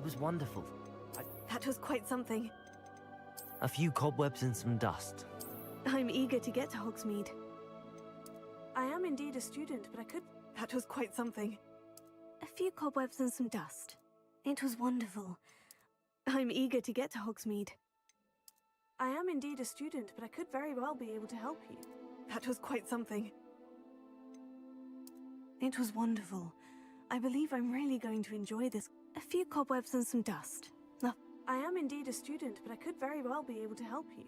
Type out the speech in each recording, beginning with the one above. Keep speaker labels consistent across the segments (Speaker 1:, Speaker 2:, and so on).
Speaker 1: It was wonderful.
Speaker 2: That was quite something.
Speaker 1: A few cobwebs and some dust.
Speaker 2: I'm eager to get to Hogsmeade. I am indeed a student, but I could... That was quite something. A few cobwebs and some dust. It was wonderful. I'm eager to get to Hogsmeade. I am indeed a student, but I could very well be able to help you. That was quite something. It was wonderful. I believe I'm really going to enjoy this. A few cobwebs and some dust. No. I am indeed a student, but I could very well be able to help you.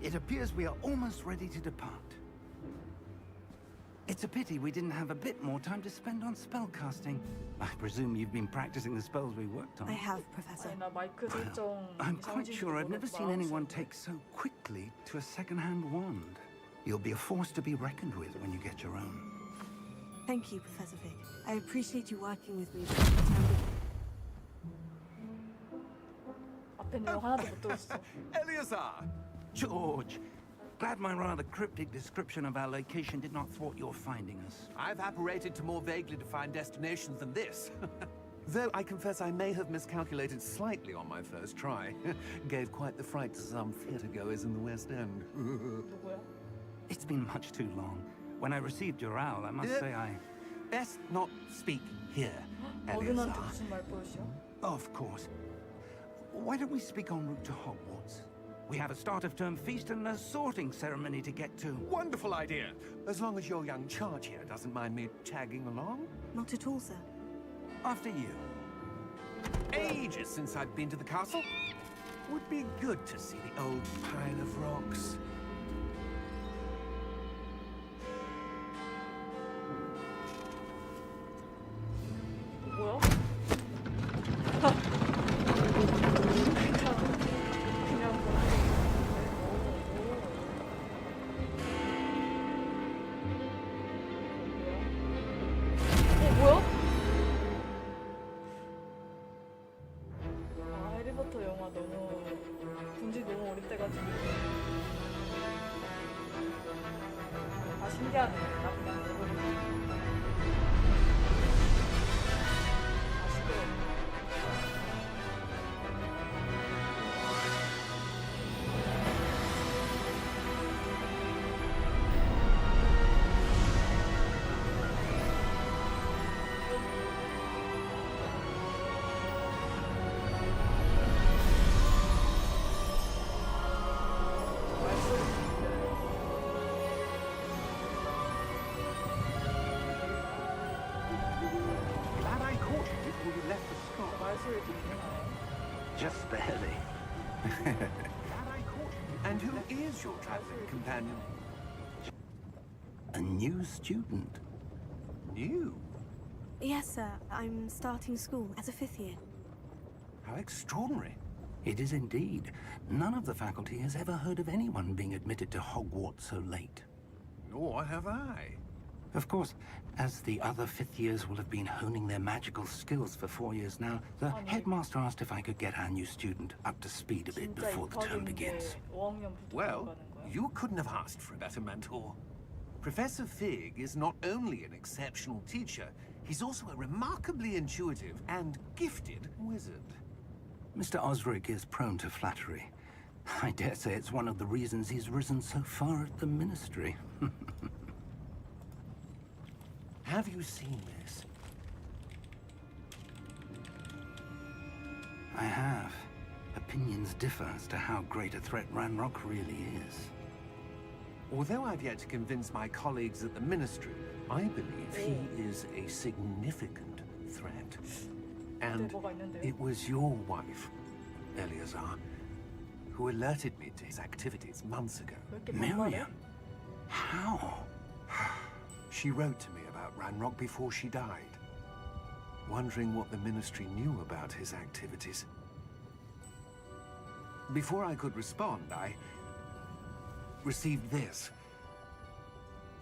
Speaker 3: It appears we are almost ready to depart. It's a pity we didn't have a bit more time to spend on spellcasting. I presume you've been practicing the spells we worked on.
Speaker 2: I have, Professor.
Speaker 4: 아니, 나 마이크 설정
Speaker 3: I'm quite
Speaker 4: 이상해진
Speaker 3: sure I've
Speaker 4: 줄
Speaker 3: never
Speaker 4: 모르고
Speaker 3: seen anyone
Speaker 4: 마우스.
Speaker 3: take so quickly to a second-hand wand. You'll be a force to be reckoned with when you get your own.
Speaker 2: Thank you, Professor Fig. I appreciate you working with me.
Speaker 4: 앞에 내용 하나도 못 들었어.
Speaker 5: Eleazar!
Speaker 3: George, glad my rather cryptic description of our location did not thwart your finding us.
Speaker 5: I've apparated to more vaguely defined destinations than this. Though I confess I may have miscalculated slightly on my first try. Gave quite the fright to some theatre-goers in the West End.
Speaker 4: 누구야?
Speaker 3: It's been much too long. When I received your owl, I must say I...
Speaker 5: Best not speak here,
Speaker 4: 어른한테
Speaker 5: Eleazar.
Speaker 4: 무슨 말버릇이야?
Speaker 3: Of course. Why don't we speak en route to Hogwarts? We have a start-of-term feast and a sorting ceremony to get to.
Speaker 5: Wonderful idea! As long as your young charge here doesn't mind me tagging along.
Speaker 2: Not at all, sir.
Speaker 3: After you.
Speaker 5: Ages since I've been to the castle. Would be good to see the old pile of rocks.
Speaker 4: 뭐야? 뭐야? 아, 해리포터 영화 너무 본지 너무 어릴 때 가지고 아 신기하네. 나 그냥 모르겠네. 아 시끄러워.
Speaker 3: Glad I caught you before you left the school.
Speaker 4: 말소리 들리나요?
Speaker 3: Just barely.
Speaker 5: Glad I caught you. And who is your traveling companion?
Speaker 3: A new student.
Speaker 5: New?
Speaker 2: Yes, sir. I'm starting school as a 5th year.
Speaker 5: How extraordinary.
Speaker 3: It is indeed. None of the faculty has ever heard of anyone being admitted to Hogwarts so late.
Speaker 5: Nor have I.
Speaker 3: Of course, as the other 5th years will have been honing their magical skills for 4 years now, the headmaster asked if I could get our new student up to speed a bit
Speaker 4: 진짜
Speaker 3: before the term
Speaker 4: 입학인데
Speaker 3: begins.
Speaker 4: 5학년부터
Speaker 5: Well,
Speaker 4: 가는 거야? 거야?
Speaker 5: You couldn't have asked for a better mentor. Professor Fig is not only an exceptional teacher, he's also a remarkably intuitive and gifted wizard.
Speaker 3: Mr. Osric is prone to flattery. I dare say it's one of the reasons he's risen so far at the Ministry.
Speaker 5: Have you seen this?
Speaker 3: I have. Opinions differ as to how great a threat Ranrock really is.
Speaker 5: Although I've yet to convince my colleagues at the Ministry, I believe he is a significant threat. And
Speaker 4: 뭐가 있는데요?
Speaker 5: it was your wife, Eleazar, who alerted me to his activities months ago.
Speaker 4: 왜 이렇게 반말해?
Speaker 3: Miriam? How?
Speaker 5: She wrote to me about Ranrock before she died, wondering what the Ministry knew about his activities. Before I could respond, I received this.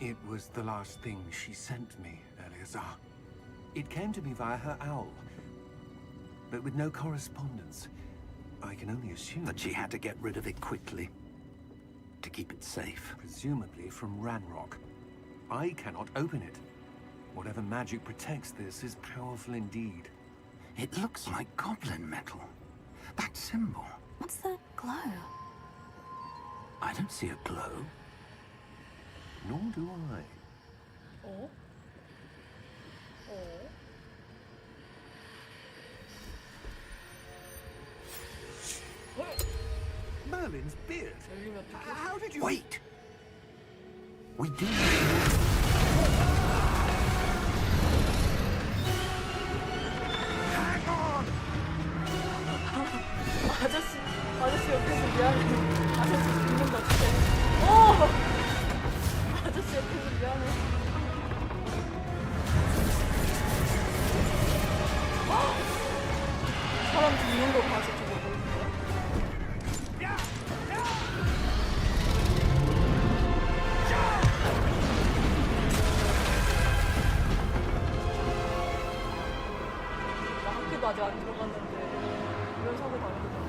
Speaker 5: It was the last thing she sent me, Eleazar. It came to me via her owl, but with no correspondence. I can only assume
Speaker 3: That she had to get rid of it quickly. To keep it safe.
Speaker 5: presumably from Ranrock. I cannot open it. Whatever magic protects this is powerful indeed.
Speaker 3: It looks like goblin metal. That symbol.
Speaker 2: What's the glow?
Speaker 3: I don't see a glow.
Speaker 5: Nor do I.
Speaker 4: 어? 어?
Speaker 5: Merlin's beard.
Speaker 4: 열리면 어떡해?
Speaker 5: How did you...
Speaker 3: Wait! We do.
Speaker 5: Hang on!
Speaker 4: 아저씨 옆에서 미안해. 아저씨 죽는다, 진짜. 오! 아저씨 옆에서 미안해. 사람 죽는 거 봐서 저거 보이는 거야? 나 학교도 아직 안 들어갔는데 이런 사고 당하는 거.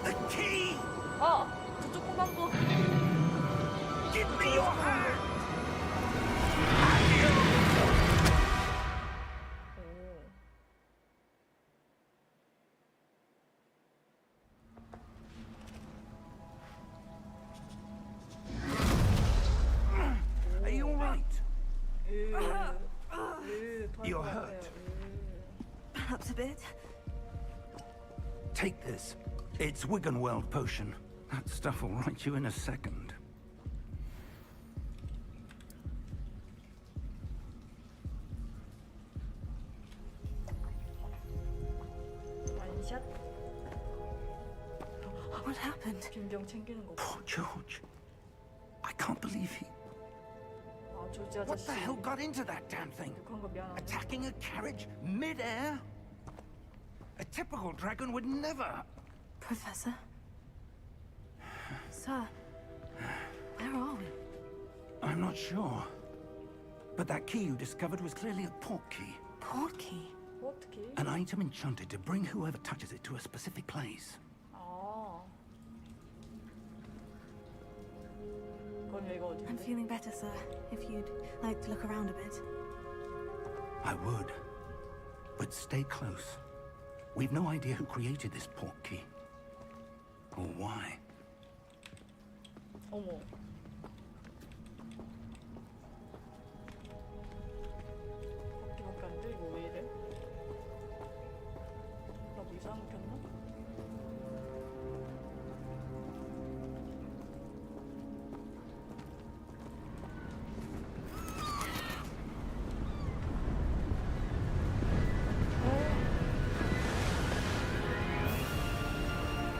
Speaker 3: The key!
Speaker 4: 아! 저 조그만 거.
Speaker 3: Give me your hand! Are you all right? You're hurt.
Speaker 2: Perhaps a bit.
Speaker 3: Take this. It's Wiggenweld potion. That stuff will right you in a second.
Speaker 4: 완샷?
Speaker 2: What happened?
Speaker 4: 빈병 챙기는 거 봐.
Speaker 3: Poor George. I can't believe he...
Speaker 4: 아, 조지
Speaker 3: What
Speaker 4: 아저씨.
Speaker 3: the hell got into that damn thing?
Speaker 4: 욕한 거 미안하네.
Speaker 3: Attacking a carriage mid-air? A typical dragon would never...
Speaker 2: Professor? Sir, where are we?
Speaker 3: I'm not sure. But that key you discovered was clearly a portkey.
Speaker 2: Portkey?
Speaker 4: 어떻게?
Speaker 3: An item enchanted to bring whoever touches it to a specific place.
Speaker 4: 아. 그럼 여기가
Speaker 2: I'm
Speaker 4: 어딘데?
Speaker 2: feeling better, sir. If you'd like to look around a bit.
Speaker 3: I would. But stay close. We've no idea who created this portkey. Or why.
Speaker 4: 어머. 바퀴밖에 안 돼? 이거 왜 이래? 나 뭐 이상한 거 켰나?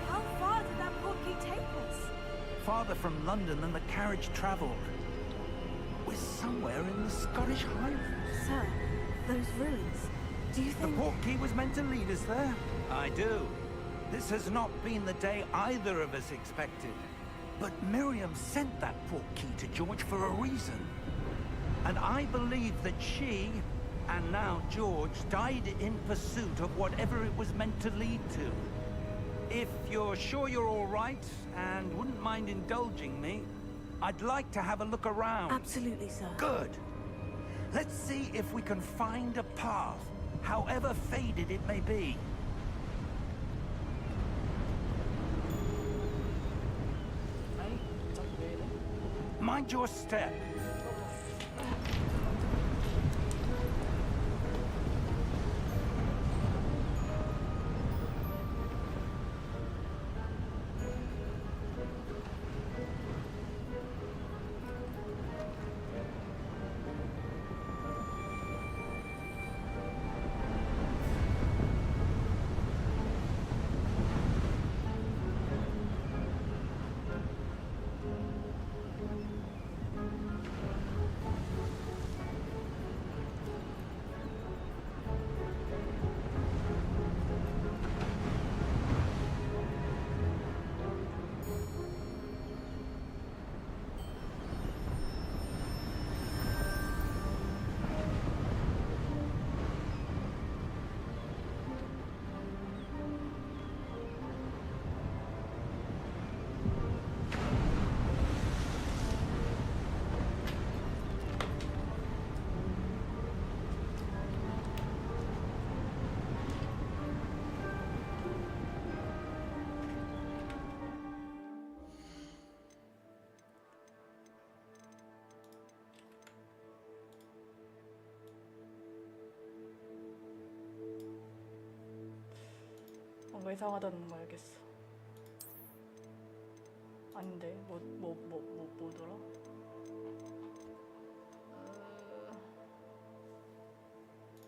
Speaker 2: How far did that portkey take us?
Speaker 3: Farther from London than the carriage travelled. We're somewhere in the Scottish Highlands.
Speaker 2: Sir, those ruins. Do you
Speaker 3: The
Speaker 2: think...
Speaker 3: portkey was meant to lead us there? I do. This has not been the day either of us expected. But Miriam sent that portkey to George for a reason. And I believe that she, and now George, died in pursuit of whatever it was meant to lead to. If you're sure you're all right and wouldn't mind indulging me, I'd like to have a look around.
Speaker 2: Absolutely, sir.
Speaker 3: Good. Let's see if we can find a path, however faded it may be.
Speaker 4: 아니, 갑자기 왜 이래?
Speaker 3: Mind your step.
Speaker 4: 뭔가 이상하다는 거 알겠어. 아닌데 뭐더라?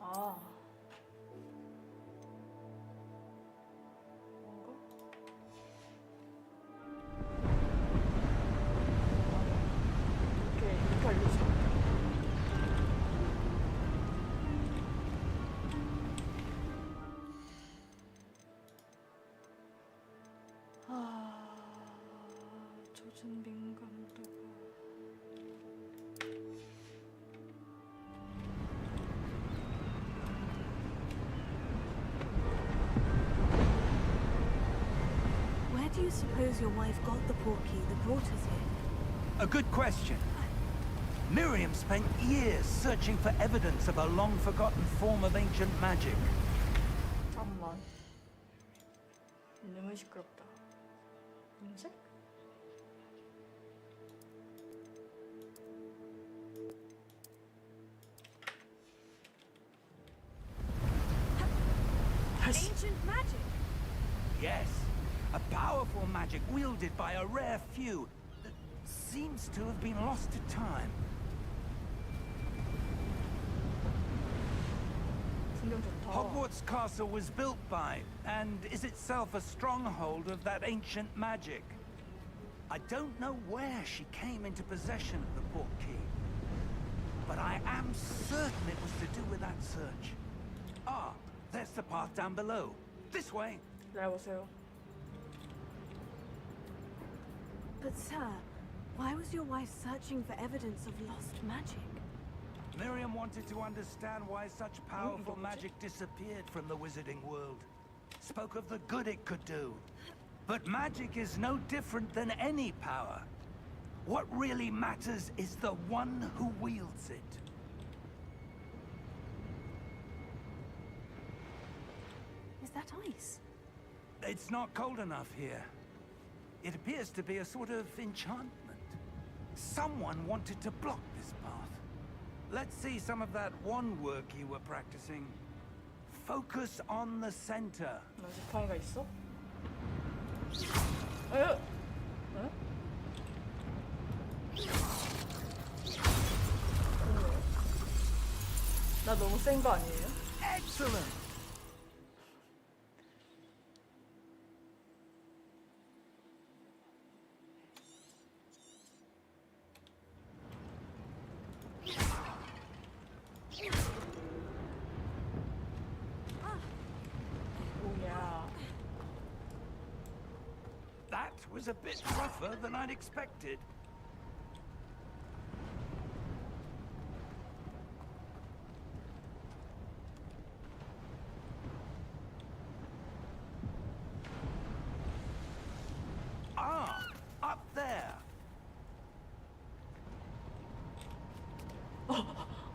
Speaker 4: 아 뭔가? 이렇게 알려줘. 젖은 민감도가
Speaker 2: Where do you suppose your wife got the portkey that brought us here?
Speaker 3: A good question. Miriam spent years searching for evidence of a long-forgotten form of ancient magic.
Speaker 4: 잠만 너무 시끄럽다. 음색?
Speaker 2: Ancient magic!
Speaker 3: Yes, a powerful magic wielded by a rare few that seems to have been lost to time.
Speaker 4: 풍경 좋다.
Speaker 3: Hogwarts Castle was built by, and is itself a stronghold of that ancient magic. I don't know where she came into possession of the portkey, but I am certain it was to do with that search. Ah, there's the path down below. This way.
Speaker 4: 기다려보세요.
Speaker 2: But sir, why was your wife searching for evidence of lost magic?
Speaker 3: Miriam wanted to understand why such powerful magic disappeared from the wizarding world. Spoke of the good it could do. But magic is no different than any power. What really matters is the one who wields it.
Speaker 2: Is that ice?
Speaker 3: It's not cold enough here. It appears to be a sort of enchantment. Someone wanted to block this path. Let's see some of that wand work you were practicing. Focus on the center.
Speaker 4: 나 지팡이가 있어? 에? 에? 나 너무 센 거 아니에요?
Speaker 3: Excellent!
Speaker 4: 오야.
Speaker 3: That was a bit rougher than I'd expected.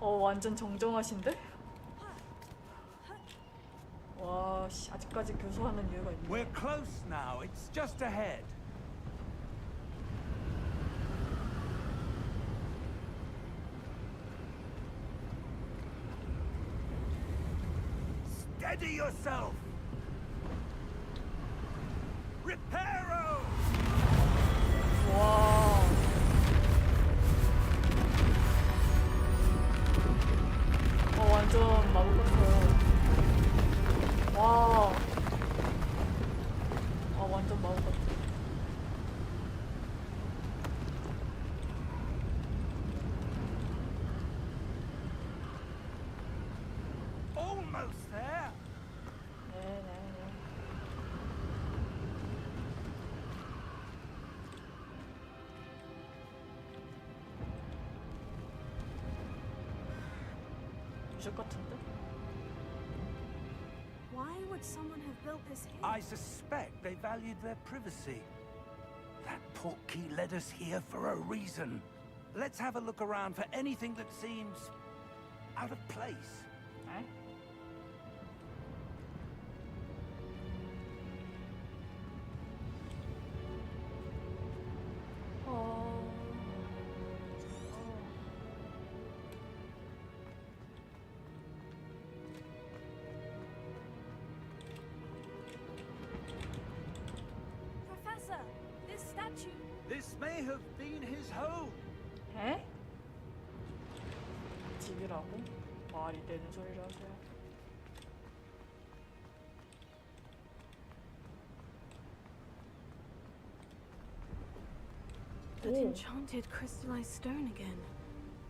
Speaker 4: 완전 정정하신데? 와, 씨, 아직까지 교수하는 이유가 있네.
Speaker 3: We're close now. It's just ahead. Steady yourself. Reparo!
Speaker 4: 와. 완전 마법 같아요. 와. 완전 마법 같아.
Speaker 3: Almost there.
Speaker 4: 네네네. 유적 같은데?
Speaker 2: Why would someone have built this here?
Speaker 3: I suspect they valued their privacy. That portkey led us here for a reason. Let's have a look around for anything that seems out of place.
Speaker 4: 에?
Speaker 2: Professor, this statue.
Speaker 3: This may have been his home.
Speaker 4: 에? 집이라고? 말이 되는 소리를 하세요.
Speaker 2: That enchanted crystallized stone again.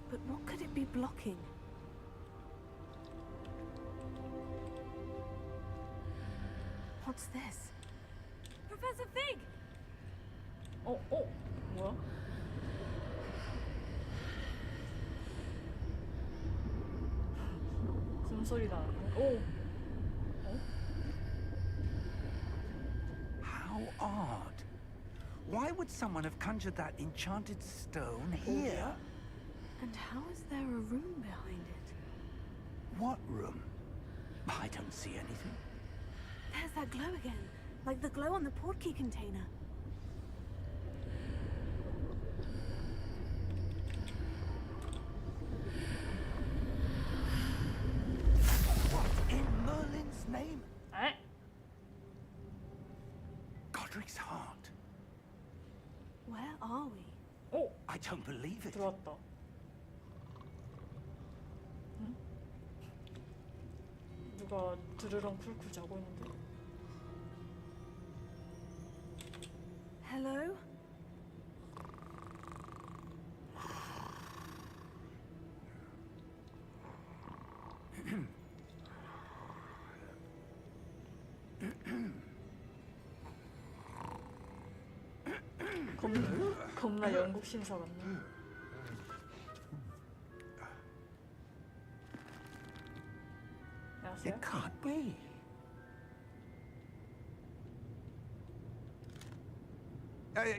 Speaker 2: But what could it be blocking? What's this? Professor Fig!
Speaker 4: 뭐야? 숨소리 나는데?
Speaker 3: How odd. Why would someone have conjured that enchanted stone here?
Speaker 2: And how is there a room behind it?
Speaker 3: What room? I don't see anything.
Speaker 2: There's that glow again, like the glow on the portkey container.
Speaker 3: What in Merlin's name?
Speaker 4: 에?
Speaker 3: Godric's heart.
Speaker 2: Where are we?
Speaker 3: I don't believe it.
Speaker 4: 들어왔다. 응? 누가 드르렁 쿨쿨 자고 있는데?
Speaker 2: Hello?
Speaker 4: 겁나 영국 신사 같네. 안녕하세요.
Speaker 5: It can't be.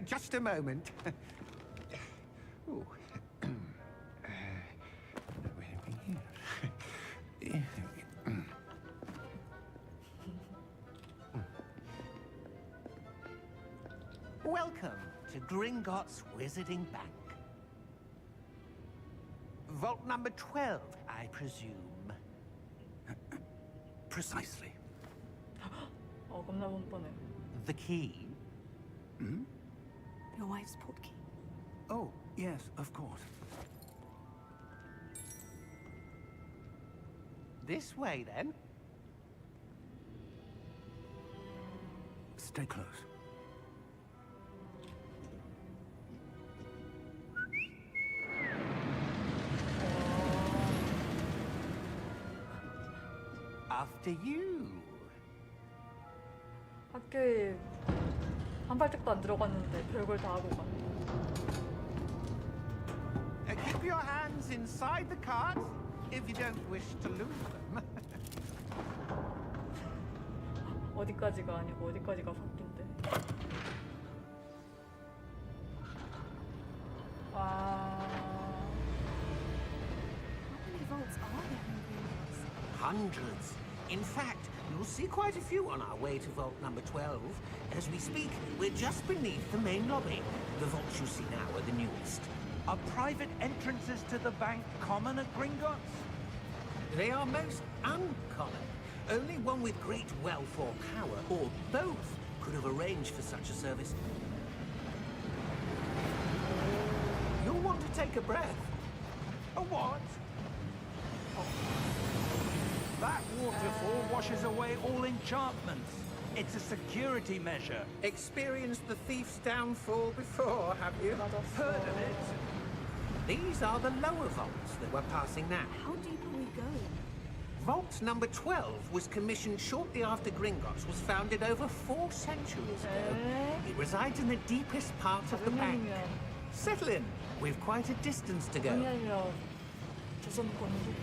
Speaker 5: Just a moment. Ooh.
Speaker 3: Welcome to Gringotts Wizarding Bank. Vault number 12, I presume. Precisely.
Speaker 4: 겁나 뻔뻔해.
Speaker 3: The key?
Speaker 2: Your wife's portkey.
Speaker 3: Oh, yes, of course. This way, then. Stay close. After you.
Speaker 4: 학교에 한 발짝도 안 들어갔는데 별걸 다 하고 가.
Speaker 5: Keep your hands inside the cart if you don't wish to lose them.
Speaker 4: 어디까지가 아니고 어디까지가 바뀐대.
Speaker 2: If
Speaker 6: Hundreds. In fact, you'll see quite a few on our way to vault number 12. As we speak, we're just beneath the main lobby. The vaults you see now are the newest.
Speaker 3: Are private entrances to the bank common at Gringotts?
Speaker 6: They are most uncommon. Only one with great wealth or power, or both, could have arranged for such a service. You'll want to take a breath.
Speaker 3: A what? That waterfall washes away all enchantments. It's a security measure.
Speaker 6: Experienced the thief's downfall before, have you?
Speaker 3: Heard of it?
Speaker 6: These are the lower vaults that we're passing now.
Speaker 2: How deep are we going?
Speaker 6: Vault number 12 was commissioned shortly after Gringotts was founded over 4 centuries ago. It resides in the deepest part of the bank. Settle in. We've quite a distance to go.
Speaker 4: 아니면 조선 건국.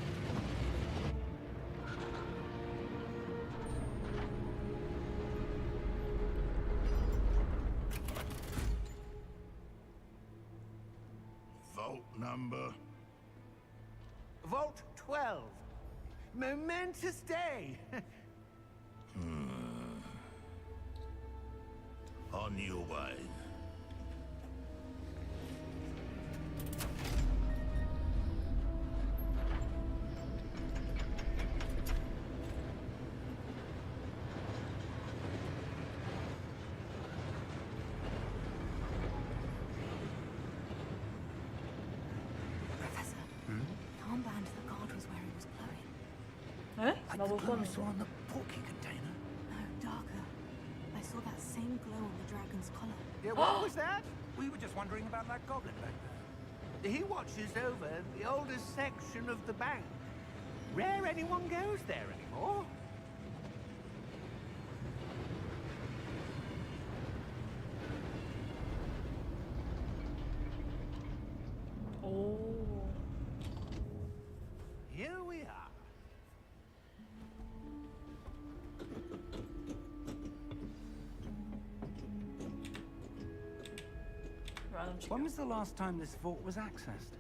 Speaker 7: Vault number.
Speaker 3: Vault 12. Momentous day.
Speaker 7: On your way.
Speaker 2: Professor, the armband the guard was wearing was glowing.
Speaker 4: 에?
Speaker 3: Like
Speaker 4: 나
Speaker 3: the
Speaker 4: 못
Speaker 3: glow I
Speaker 4: 봤는데.
Speaker 3: saw on the porky container.
Speaker 2: No, darker. I saw that same glow on the dragon's collar.
Speaker 3: Yeah, what was that? We were just wondering about that goblin back there.
Speaker 6: He watches over the oldest section of the bank. Rare anyone goes there anymore.
Speaker 4: 오.
Speaker 6: Here we are.
Speaker 4: 왜안 움직여?
Speaker 3: When was the last time this vault was accessed?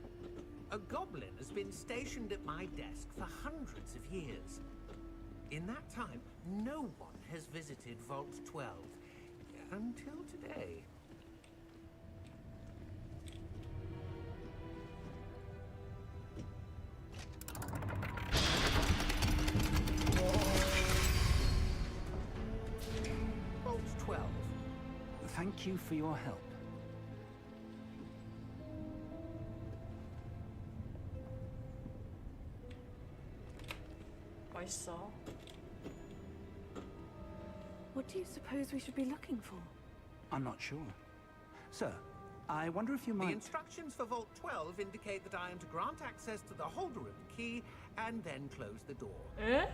Speaker 6: A goblin has been stationed at my desk for hundreds of years. In that time, no one has visited Vault 12 until today. Vault 12.
Speaker 3: Thank you for your help.
Speaker 4: 맛있어.
Speaker 2: What do you suppose we should be looking for?
Speaker 3: I'm not sure. Sir, I wonder if you
Speaker 6: The
Speaker 3: might...
Speaker 6: instructions for Vault 12 indicate that I am to grant access to the holder of the key and then close the door.
Speaker 4: 에?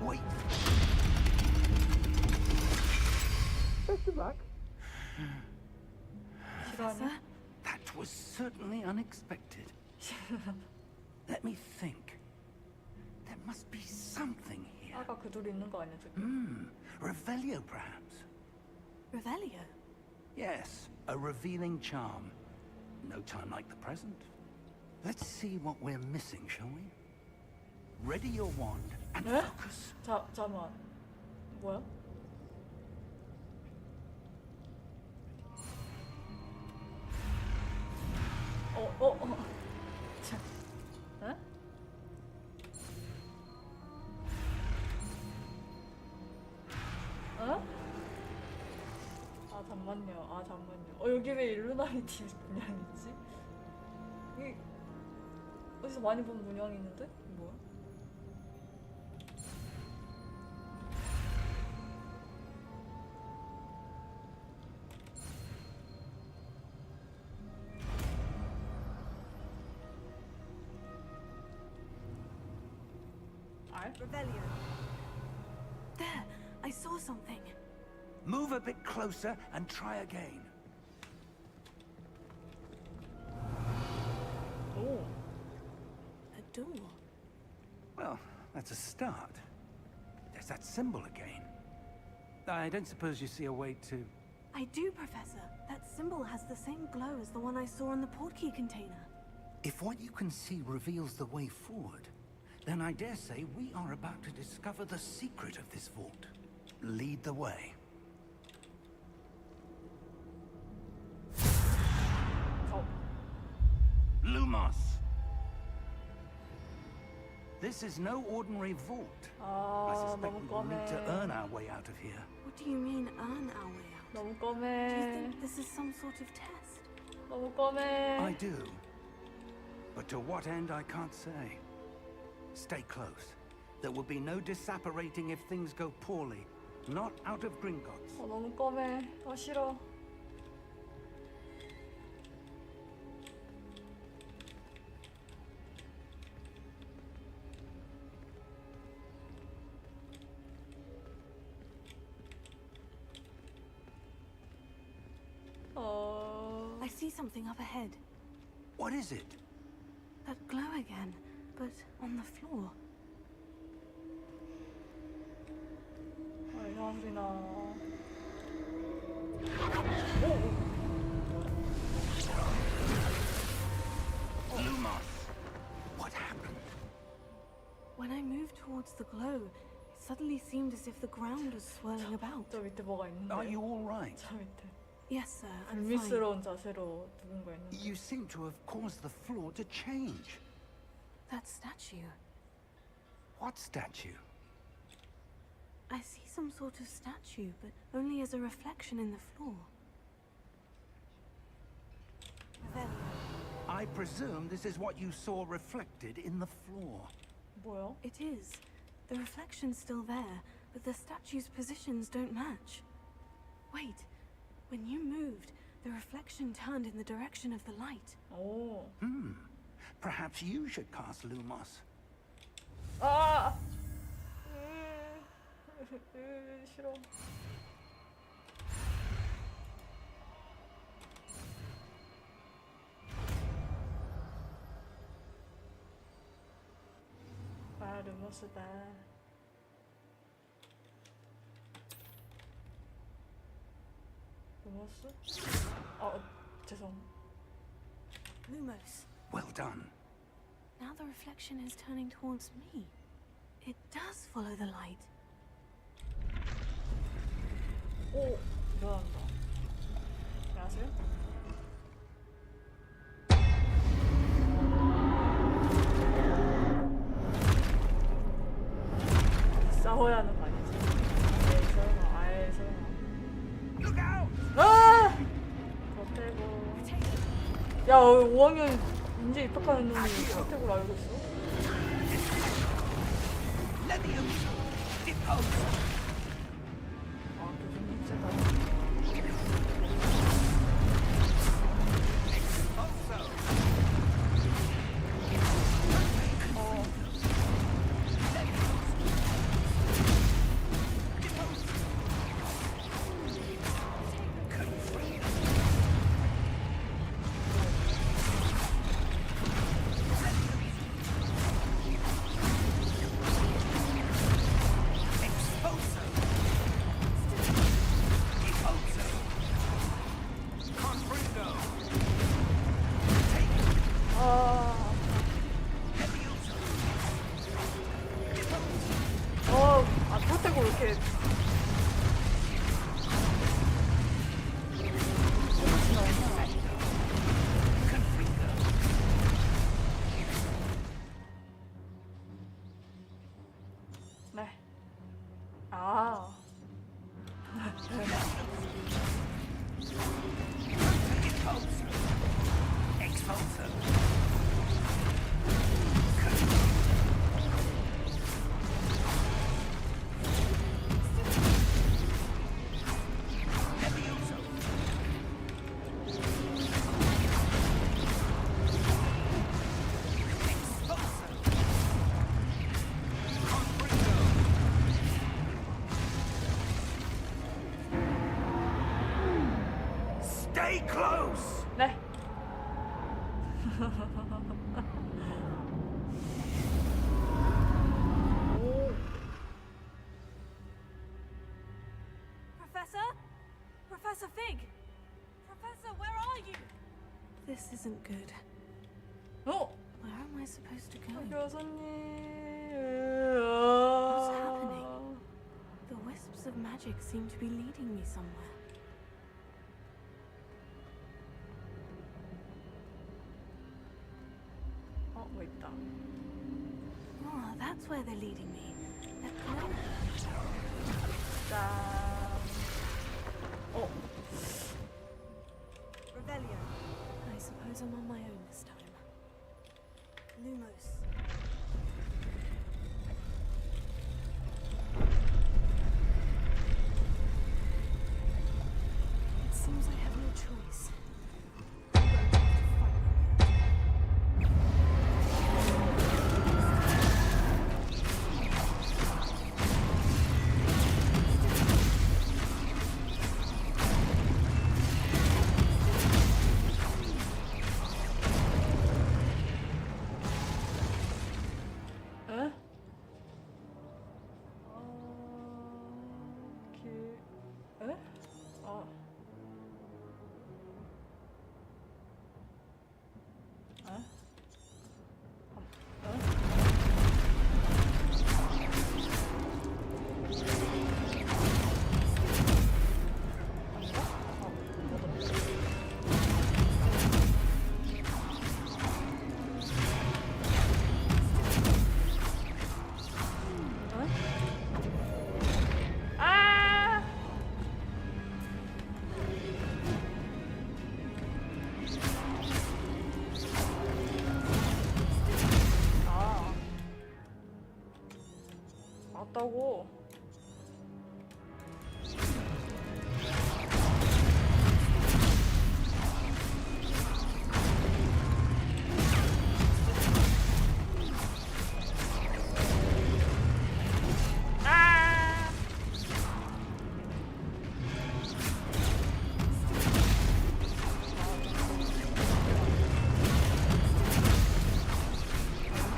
Speaker 3: Wait.
Speaker 6: Best of luck.
Speaker 2: Professor?
Speaker 3: That was certainly unexpected. Let me think. There must be something here.
Speaker 4: 아까 그 둘이 있는 거 아니야 지금?
Speaker 3: Revelio, perhaps?
Speaker 2: Revelio?
Speaker 3: Yes, a revealing charm. No time like the present. Let's see what we're missing, shall we? Ready your wand and
Speaker 4: 에?
Speaker 3: focus.
Speaker 4: 잠깐만. 뭐야? 자. 에? 어? 아 잠만요. 아 잠만요. 여기 왜 일루나미티 문양 있지? 이 어디서 많이 본 문양이 있는데? 이게 뭐야? 알?
Speaker 2: Revelio. There, I saw something.
Speaker 3: Move a bit closer and try again.
Speaker 4: 오.
Speaker 2: A door.
Speaker 3: Well, that's a start. There's that symbol again. I don't suppose you see a way to...
Speaker 2: I do, Professor. That symbol has the same glow as the one I saw in the portkey container.
Speaker 3: If what you can see reveals the way forward, Then I dare say we are about to discover the secret of this vault. Lead the way.
Speaker 4: 어,
Speaker 3: Lumos! This is no ordinary vault. I
Speaker 4: 아,
Speaker 3: suspect
Speaker 4: 너무
Speaker 3: we will need to
Speaker 4: 껌해.
Speaker 3: earn our way out of here.
Speaker 2: What do you mean, earn our way out?
Speaker 4: 너무
Speaker 2: Do you
Speaker 4: 껌해.
Speaker 2: think this is some sort of test?
Speaker 4: 너무 껌해.
Speaker 3: I do. But to what end, I can't say. Stay close. There will be no disapparating if things go poorly. Not out of Gringotts.
Speaker 4: 너무 껌해. 싫어.
Speaker 2: I see something up ahead.
Speaker 3: What is it?
Speaker 2: That glow again, but on the floor.
Speaker 4: 이상한 소리 나.
Speaker 3: Lumos! What happened?
Speaker 2: When I moved towards the glow, it suddenly seemed as if the ground was swirling about.
Speaker 4: 저 밑에 뭐가 있는데?
Speaker 3: Are you all right?
Speaker 4: 저 밑에.
Speaker 2: Yes, sir, I'm fine.
Speaker 4: 불미스러운 자세로 누군가 있는데.
Speaker 3: You seem to have caused the floor to change.
Speaker 2: That statue.
Speaker 3: What statue?
Speaker 2: I see some sort of statue, but only as a reflection in the floor. Then,
Speaker 3: I presume this is what you saw reflected in the floor.
Speaker 4: 뭐야?
Speaker 2: it is. The reflection's still there, but the statue's positions don't match. Wait, when you moved, the reflection turned in the direction of the light.
Speaker 4: 오.
Speaker 3: Perhaps you should cast Lumos.
Speaker 4: 아! 싫어. 아, 루머스다. 루머스? 죄송.
Speaker 2: Lumos.
Speaker 3: Well done.
Speaker 2: Now the reflection is turning towards me. It does follow the light.
Speaker 4: 오! 일어난다. 안녕하세요? 싸워야 하는 거 아니지? 에이 설마, 아이 설마.
Speaker 3: Look out!
Speaker 4: 아! 더 떼고. 야, 5학년 인제 입학하는 놈이 더 알고 있어?
Speaker 3: Leviosa! Depose!
Speaker 4: 아, 교수님 세다.
Speaker 3: Also!
Speaker 4: 그렇다고 이렇게 네. 아.
Speaker 3: Stay close!
Speaker 4: 네. 오.
Speaker 2: Professor? Professor Fig! Professor, where are you? This isn't good.
Speaker 4: 어?
Speaker 2: Where am I supposed to go?
Speaker 4: 교수님.
Speaker 2: What's happening? The wisps of magic seem to be leading me somewhere.
Speaker 4: 뭐 있다.
Speaker 2: Oh, that's where they're leading me. They're close.
Speaker 4: 짠.
Speaker 2: Revelio. I suppose I'm on my own this time. Lumos. It seems I have no choice.
Speaker 4: 에? 에? 아. 에? 아! 아. 맞다고. 아!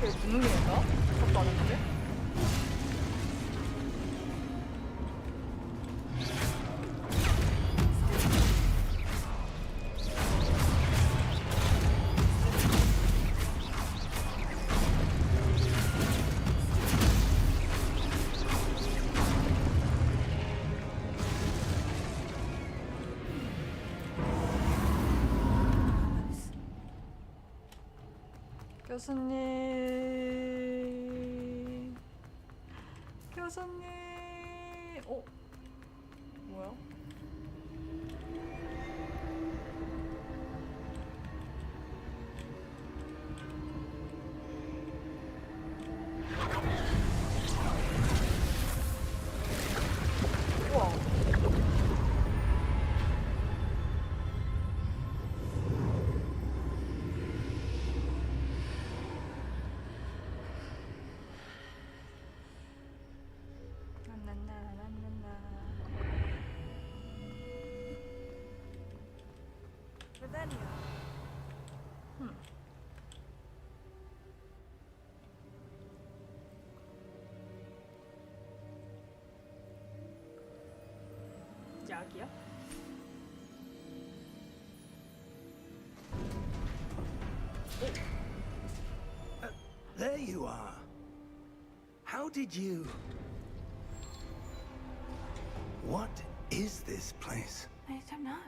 Speaker 4: 이렇게 무능이 했나? 아깝도 안 했는데? 교수님. 교수님. 뭐야? 우와.
Speaker 2: Revelio.
Speaker 4: 약이야?
Speaker 3: There you are. How did you... What is this place?
Speaker 2: I don't know.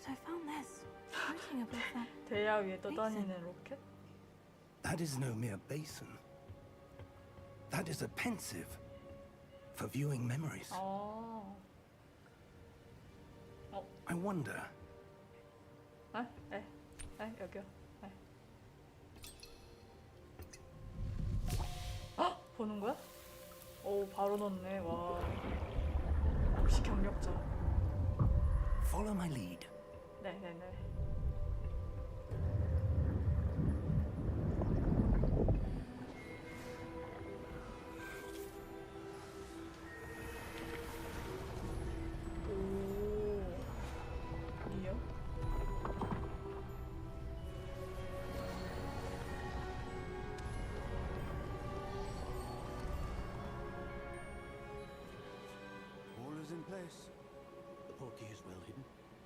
Speaker 2: But I found this. Floating above that.
Speaker 4: 대야 위에 떠다니는 로켓?
Speaker 3: That is no mere basin. That is a pensive for viewing memories.
Speaker 4: 아.
Speaker 3: I wonder,
Speaker 4: 아? 여기요. 헉! 보는 거야? 오, 바로 넣네. 와. 역시 경력자.
Speaker 3: follow my lead.
Speaker 4: 네네네. 이요?
Speaker 8: All is in place. The portkey is well hidden,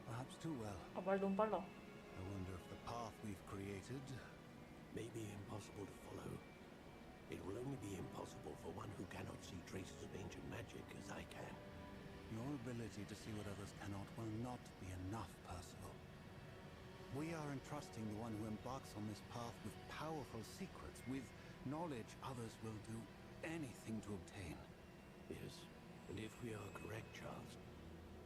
Speaker 8: perhaps too well.
Speaker 4: 아, 말 너무 빨라.
Speaker 8: I wonder if the path we've created
Speaker 1: May be impossible to follow.
Speaker 9: It will only be impossible for one who cannot see traces of ancient magic as I can.
Speaker 8: Your ability to see what others cannot will not be enough, Percival. We are entrusting the one who embarks on this path with powerful secrets, with knowledge others will do anything to obtain.
Speaker 9: Yes, and if we are correct, Charles,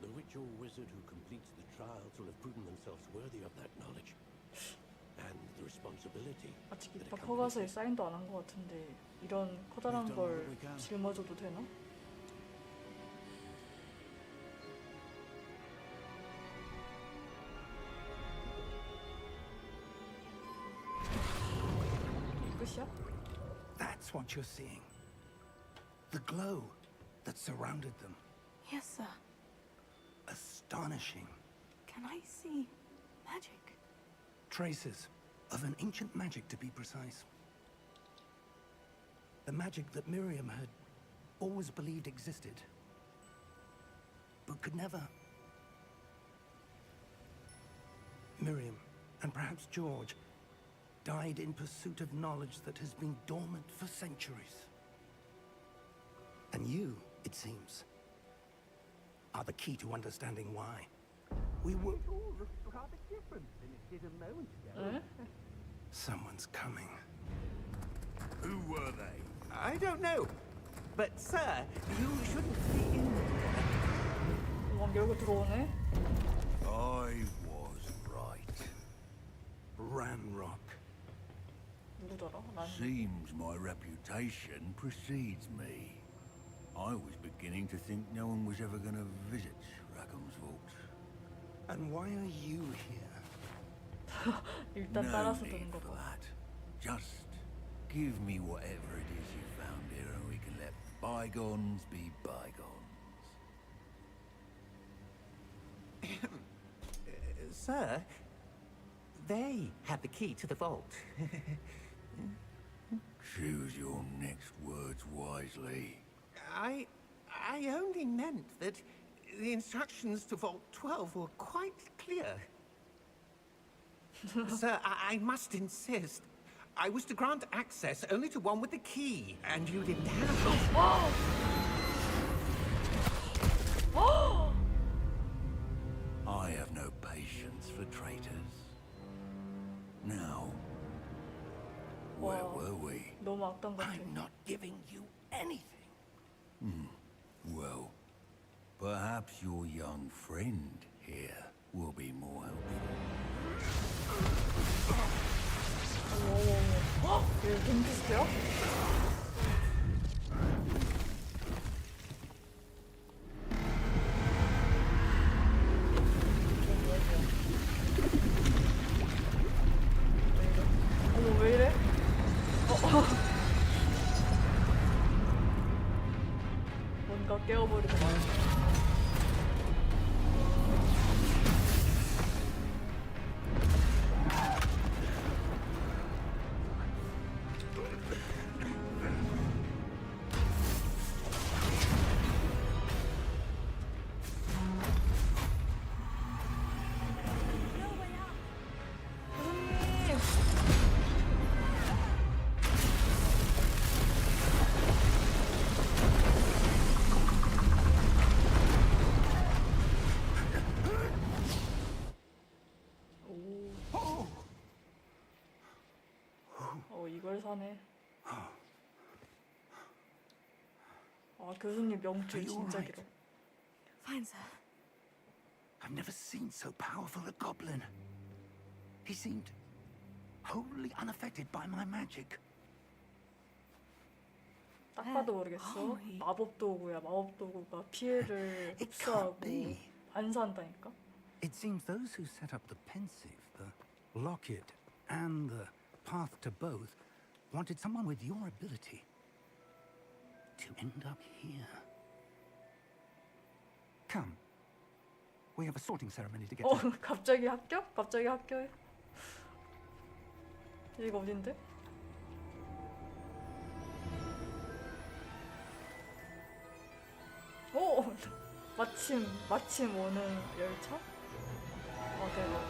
Speaker 9: the ritual wizard who completes the trials will have proven themselves worthy of that knowledge. And the responsibility.
Speaker 4: 아직
Speaker 9: that
Speaker 4: 입학
Speaker 9: accompanies
Speaker 4: 허가서에
Speaker 9: it.
Speaker 4: 사인도 안 한 것 같은데 이런 커다란
Speaker 8: We've done
Speaker 4: 걸
Speaker 8: all we can.
Speaker 4: 짊어져도 되나? 끝이야?
Speaker 3: That's what you're seeing. The glow that surrounded them.
Speaker 2: Yes, sir.
Speaker 3: Astonishing.
Speaker 2: Can I see magic?
Speaker 3: Traces of an ancient magic, to be precise. The magic that Miriam had always believed existed, but could never. Miriam, and perhaps George, died in pursuit of knowledge that has been dormant for centuries. And you, it seems, are the key to understanding why. We were...
Speaker 6: It all looks rather different than it did a moment ago.
Speaker 3: Someone's coming.
Speaker 7: Who were they?
Speaker 6: I don't know. But, sir, you shouldn't be in there.
Speaker 4: 막 열고 들어오네.
Speaker 7: I was right.
Speaker 3: Ranrock.
Speaker 4: 누구더라? 난
Speaker 7: Seems my reputation precedes me. I was beginning to think no one was ever going to visit Rackham's vault.
Speaker 3: And why are you here?
Speaker 4: 일단
Speaker 7: No
Speaker 4: 따라서
Speaker 7: need
Speaker 4: 드는 거
Speaker 7: for
Speaker 4: 봐.
Speaker 7: that. Just give me whatever it is you found here and we can let bygones be bygones.
Speaker 6: Sir, they had the key to the vault.
Speaker 7: Choose your next words wisely.
Speaker 6: I only meant that the instructions to Vault 12 were quite clear. Sir, I must insist. I was to grant access only to one with the key, and you didn't have it.
Speaker 7: I have no patience for traitors. Now, where
Speaker 4: Wow.
Speaker 7: were we?
Speaker 4: 너무 악당 같아.
Speaker 3: I'm not giving you anything.
Speaker 7: Well, perhaps your young friend here will be more helpful.
Speaker 4: 헉! 얘 갱피스트야? 어머 왜 이래? 뭔가 깨워버리고 말았어. 이걸 사네. 아 교수님 명줄 진짜 길어.
Speaker 2: Fine, sir.
Speaker 3: I've never seen so powerful a goblin. He seemed wholly unaffected by my magic.
Speaker 4: 딱 봐도 모르겠어. 마법 도구야. 마법 도구가 피해를
Speaker 3: It
Speaker 4: 흡수하고
Speaker 3: can't be.
Speaker 4: 반사한다니까.
Speaker 3: It seems those who set up the pensive, the locket, and the path to both wanted someone with your ability to end up here. Come. We have a sorting ceremony to get to.
Speaker 4: 갑자기 합격? 갑자기 합격? 여기가 어딘데? 오! 마침 오는 열차? 대박.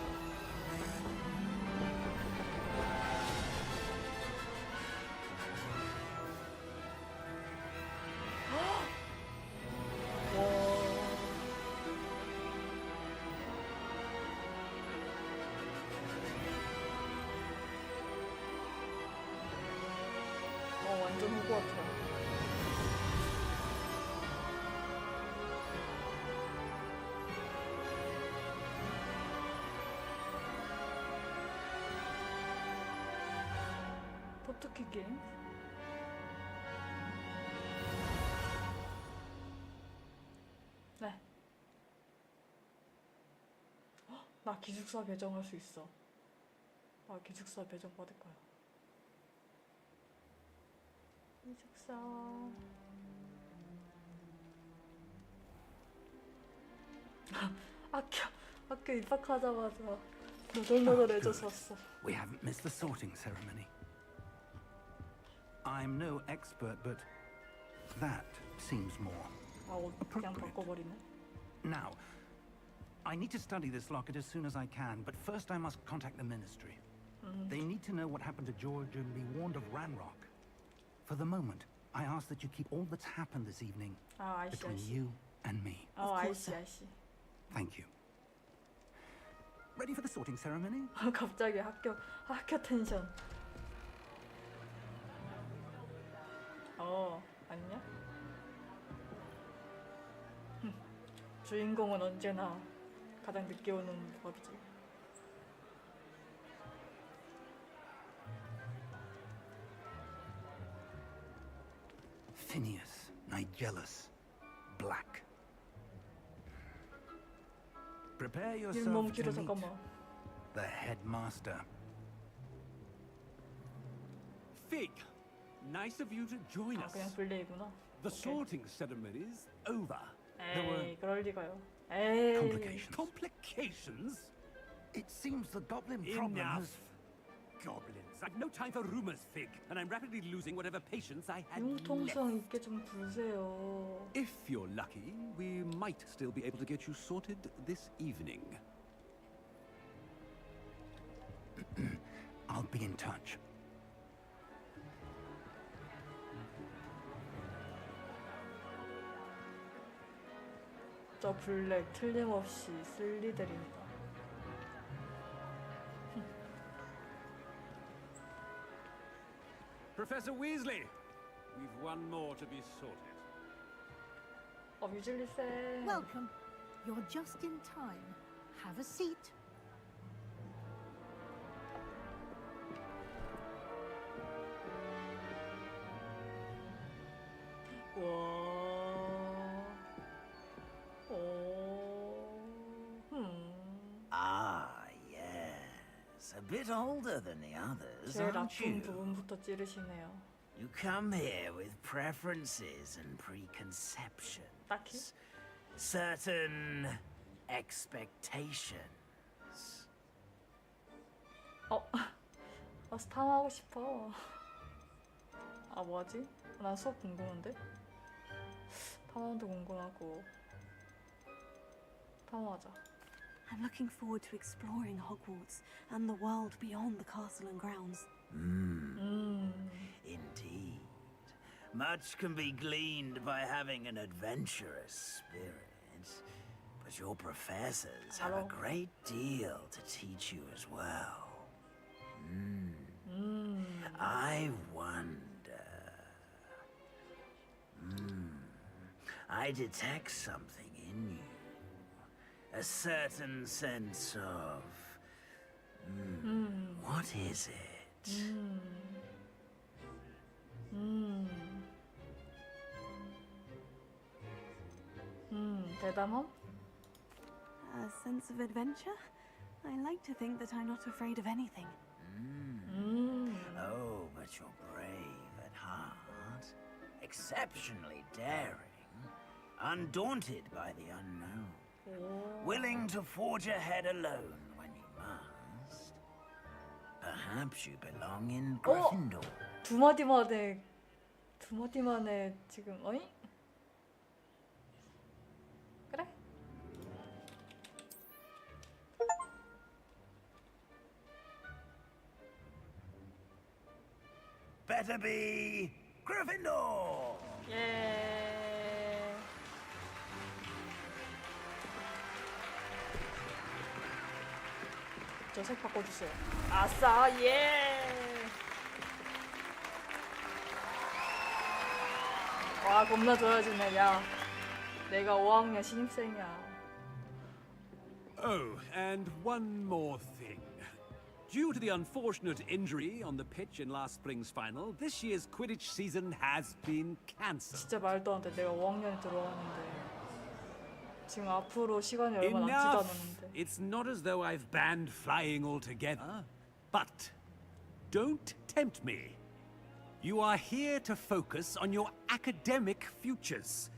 Speaker 4: 어떻게 게임? 네. 헉, 나 기숙사 배정할 수 있어. 나 기숙사 배정 받을 거야. 기숙사. 학교 입학하자마자 너덜너덜해졌었어.
Speaker 6: We haven't missed the sorting ceremony. I'm no expert, but that seems more
Speaker 4: 아, 그냥
Speaker 6: appropriate.
Speaker 4: 바꿔버리네.
Speaker 6: Now, I need to study this locket as soon as I can, but first I must contact the Ministry. They need to know what happened to George and be warned of Ranrock. For the moment, I ask that you keep all that's happened this evening
Speaker 4: 아,
Speaker 6: between
Speaker 4: 아이씨.
Speaker 6: you and me.
Speaker 4: 아이씨.
Speaker 6: Thank you. Ready for the sorting ceremony?
Speaker 4: 갑자기 학교 텐션. 아니냐? 주인공은 언제나 가장 늦게 오는 법이지.
Speaker 6: Phineas, Nigellus, Black. Prepare
Speaker 4: 이름
Speaker 6: yourself
Speaker 4: 너무
Speaker 6: to
Speaker 4: 길어.
Speaker 6: meet
Speaker 4: 잠깐만.
Speaker 6: the headmaster.
Speaker 10: Fig, nice of you to join
Speaker 4: 아,
Speaker 10: us.
Speaker 4: 그냥 블레이구나.
Speaker 10: The sorting ceremony's over.
Speaker 4: 에이, 그럴 리가요. 에이.
Speaker 6: Complications.
Speaker 10: Complications?
Speaker 6: It seems the goblin problem
Speaker 10: Enough.
Speaker 6: has...
Speaker 10: Goblins. I've no time for rumors, Fig, and I'm rapidly losing whatever patience I had
Speaker 4: 융통성
Speaker 10: left.
Speaker 4: 있게 좀 굴세요.
Speaker 10: If you're lucky, we might still be able to get you sorted this evening.
Speaker 6: I'll be in touch.
Speaker 4: 저 블랙 틀림없이 슬리들입니다.
Speaker 10: Professor Weasley, we've one more to be sorted.
Speaker 4: 뮤즐리 쌤.
Speaker 11: Welcome. You're just in time. Have a seat.
Speaker 1: Ah, yes. A bit older than the others,
Speaker 4: 제일
Speaker 1: aren't
Speaker 4: 아픈
Speaker 1: you?
Speaker 4: 부분부터 찌르시네요.
Speaker 1: You come here with preferences and preconceptions.
Speaker 4: 딱히?
Speaker 1: Certain expectations.
Speaker 4: 스탐 하고 싶어. 아, 뭐하지? 난 수업 궁금한데? 탐험도 궁금하고. 탐험하자.
Speaker 2: I'm looking forward to exploring Hogwarts and the world beyond the castle and grounds.
Speaker 1: Indeed. Much can be gleaned by having an adventurous spirit. But your professors have a
Speaker 4: Hello.
Speaker 1: great deal to teach you as well. I wonder. I detect something in you. A certain sense of... What is it?
Speaker 4: 대담함?
Speaker 2: A sense of adventure? I like to think that I'm not afraid of anything.
Speaker 1: Oh, but you're brave at heart. Exceptionally daring. Undaunted by the unknown. Willing to forge ahead alone when you must. Perhaps you belong in Gryffindor.
Speaker 4: 두 마디 만에 지금 어이? 그래?
Speaker 1: Better be Gryffindor!
Speaker 4: 예. 저 색 바꿔주세요. 아싸, 예. 와, 겁나 좋아지네. 야, 내가 5학년 신입생이야.
Speaker 10: Oh, and one more thing. Due to the unfortunate injury on the pitch in last spring's final, this year's Quidditch season has been cancelled.
Speaker 4: 진짜 말도 안 돼. 내가 5학년에 들어갔는데 지금 앞으로 시간이 얼마 남지도
Speaker 10: Enough!
Speaker 4: 않았는데.
Speaker 10: It's not as though I've banned flying altogether. But don't tempt me. You are here to focus on your academic futures.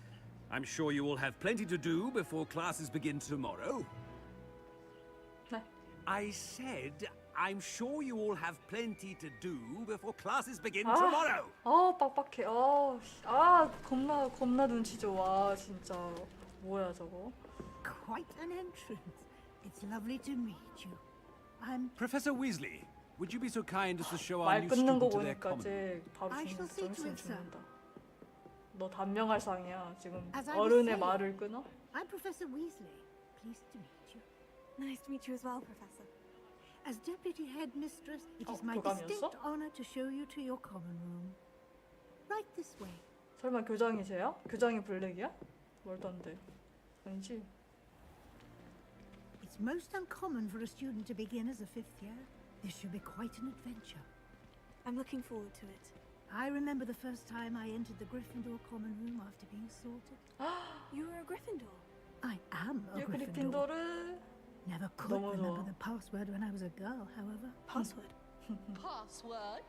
Speaker 10: I'm sure you will have plenty to do before classes begin tomorrow.
Speaker 4: 네.
Speaker 10: I said, I'm sure you all have plenty to do before classes begin tomorrow.
Speaker 4: 아 빡빡해. 겁나 눈치 좋아 진짜. 뭐야 저거?
Speaker 11: Quite an entrance. It's lovely to meet you. I'm...
Speaker 10: Professor Weasley, would you be so kind as to show our
Speaker 4: 말
Speaker 10: new
Speaker 4: 끊는 거
Speaker 10: student to their
Speaker 4: 보니까
Speaker 10: common?
Speaker 4: 이제 바로
Speaker 11: I shall see
Speaker 4: 좀
Speaker 11: to
Speaker 4: 있으면
Speaker 11: it, sir.
Speaker 4: 죽는다. 너 단명할 상이야. 지금
Speaker 11: As I was
Speaker 4: 어른의
Speaker 11: saying,
Speaker 4: 말을 끊어?
Speaker 11: I'm Professor Weasley. Pleased to meet you.
Speaker 2: Nice to meet you as well, Professor.
Speaker 11: As Deputy Headmistress, it is my
Speaker 4: 교감이었어?
Speaker 11: distinct honor to show you to your common room. Right this way.
Speaker 4: 설마 교장이세요? 교장이 블랙이야? 말도 안 돼. 아니지?
Speaker 11: It's most uncommon for a student to begin as a fifth year. This should be quite an adventure.
Speaker 2: I'm looking forward to it.
Speaker 11: I remember the first time I entered the Gryffindor common room after being sorted.
Speaker 2: You were a Gryffindor.
Speaker 11: I am a
Speaker 4: 이
Speaker 11: Gryffindor.
Speaker 4: 그리핀도르
Speaker 11: Never could
Speaker 4: 너무
Speaker 11: remember
Speaker 4: 좋아.
Speaker 11: the password when I was a girl, however.
Speaker 2: Password.
Speaker 12: Password?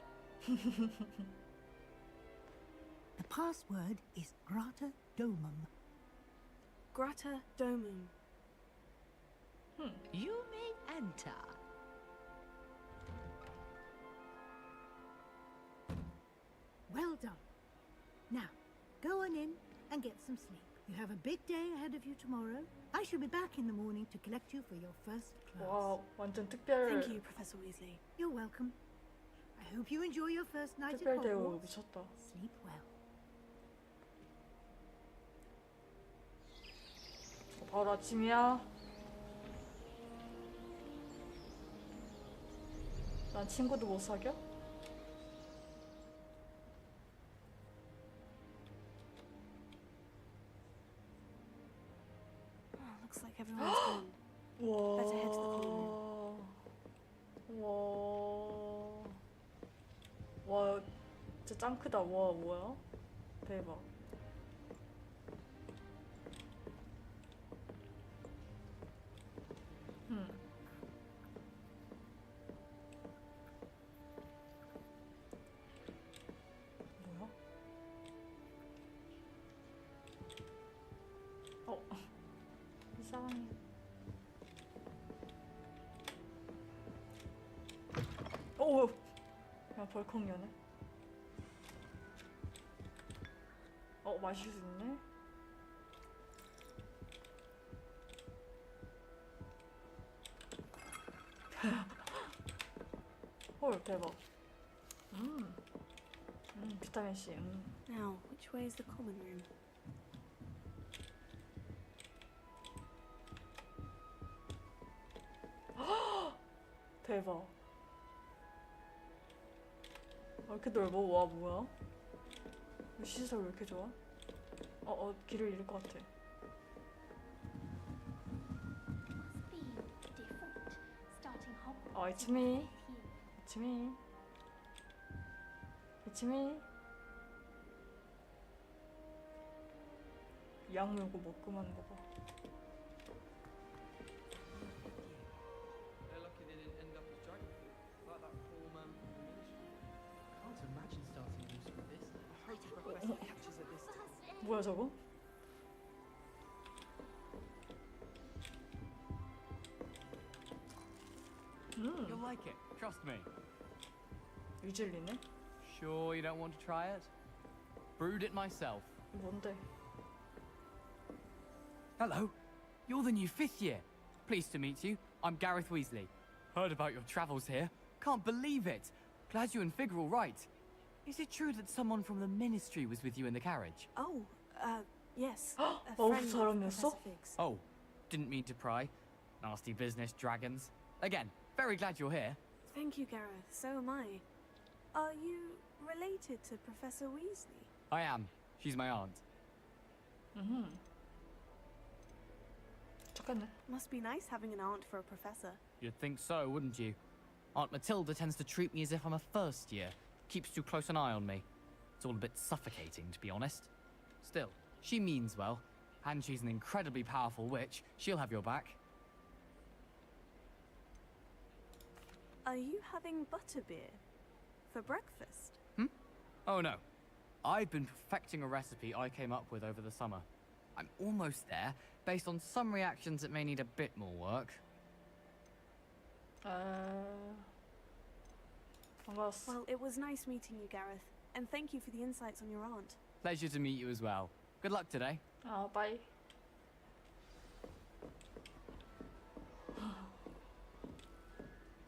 Speaker 11: The password is Grata Domum.
Speaker 2: Grata Domum.
Speaker 12: You may enter.
Speaker 11: Well done. Now, go on in and get some sleep. You have a big day ahead of you tomorrow. I shall be back in the morning to collect you for your first class.
Speaker 4: 와 완전 특별
Speaker 2: Thank you, Professor Weasley.
Speaker 11: You're welcome. I hope you enjoy your first night at
Speaker 4: 특별 대우
Speaker 11: Hogwarts.
Speaker 4: 미쳤다.
Speaker 11: Sleep well.
Speaker 4: 바로 아침이야. 난 친구도 못 사겨?
Speaker 2: Oh, looks like everyone's gone. Better head to the common room.
Speaker 4: 와, 진짜 짱 크다. 와, 뭐야? 대박. 뭐야? 이상해. 오, 야 벌컥 여네. 마실 수 있네. 헐 대박. 비타민 C.
Speaker 2: Now, which way is the common room?
Speaker 4: 대박. 왜 이렇게 넓어? 와 뭐야? 이 시설 왜 이렇게 좋아? 길을 잃을 것 같아. It's me. It's me. It's me. 약 물고 먹고 하는 거 봐.
Speaker 13: They're lucky they didn't end up as dragonfruit, like that poor man from the ministry.
Speaker 14: Can't imagine starting use with this. I hope the professor catches it this time.
Speaker 4: 뭐야 저거?
Speaker 14: You'll like it, trust me.
Speaker 4: 유질리네?
Speaker 14: Sure you don't want to try it? Brewed it myself.
Speaker 4: 뭔데?
Speaker 14: Hello, you're the new 5th year. Pleased to meet you. I'm Gareth Weasley. Heard about your travels here. Can't believe it. Glad you and Fig are all right. Is it true that someone from the ministry was with you in the carriage?
Speaker 2: Oh, yes. A
Speaker 4: 어우,
Speaker 2: friend of
Speaker 4: 사람이었어?
Speaker 2: Professor Fig's.
Speaker 14: Oh, didn't mean to pry. Nasty business, dragons. Again, very glad you're here.
Speaker 2: Thank you, Gareth. So am I. Are you related to Professor Weasley?
Speaker 14: I am. She's my aunt.
Speaker 4: 착했네.
Speaker 2: Must be nice having an aunt for a professor.
Speaker 14: You'd think so, wouldn't you? Aunt Matilda tends to treat me as if I'm a first year. Keeps too close an eye on me. It's all a bit suffocating, to be honest. Still, she means well, and she's an incredibly powerful witch. She'll have your back.
Speaker 2: Are you having butterbeer for breakfast?
Speaker 14: Oh no. I've been perfecting a recipe I came up with over the summer. I'm almost there, based on some reactions that may need a bit more work.
Speaker 2: Well, it was nice meeting you, Gareth. And thank you for the insights on your aunt.
Speaker 14: Pleasure to meet you as well. Good luck today.
Speaker 4: bye.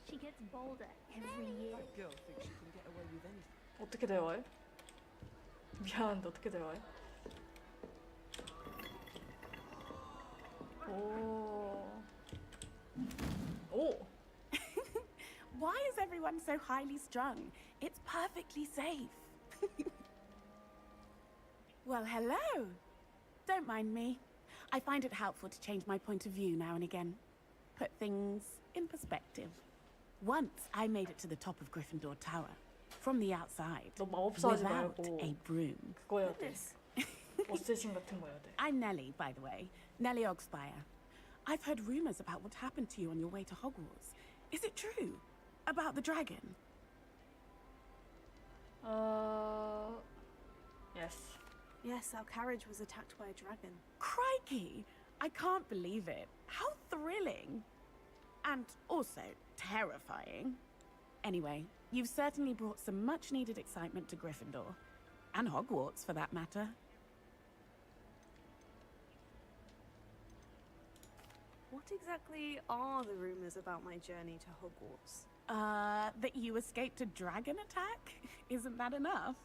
Speaker 15: She gets bolder every year.
Speaker 13: That girl thinks she can get away with anything.
Speaker 4: 어떻게 대화해? 미안한데 어떻게 대화해? 오.
Speaker 16: Why is everyone so highly strung? It's perfectly safe. Well, hello. Don't mind me. I find it helpful to change my point of view now and again. Put things in perspective. Once I made it to the top of Gryffindor Tower. From the outside.
Speaker 4: 너 마법사 하지
Speaker 16: without
Speaker 4: 말고
Speaker 16: a broom.
Speaker 4: 그거 해야 돼. 어쌔신 같은 거 해야 돼.
Speaker 16: I'm Nellie, by the way. Nellie Ogspire. I've heard rumors about what happened to you on your way to Hogwarts. Is it true? About the dragon?
Speaker 4: Yes.
Speaker 2: Yes, our carriage was attacked by a dragon.
Speaker 16: Crikey! I can't believe it. How thrilling! And also terrifying. Anyway, you've certainly brought some much-needed excitement to Gryffindor. And Hogwarts, for that matter.
Speaker 2: What exactly are the rumors about my journey to Hogwarts?
Speaker 16: That you escaped a dragon attack? Isn't that enough?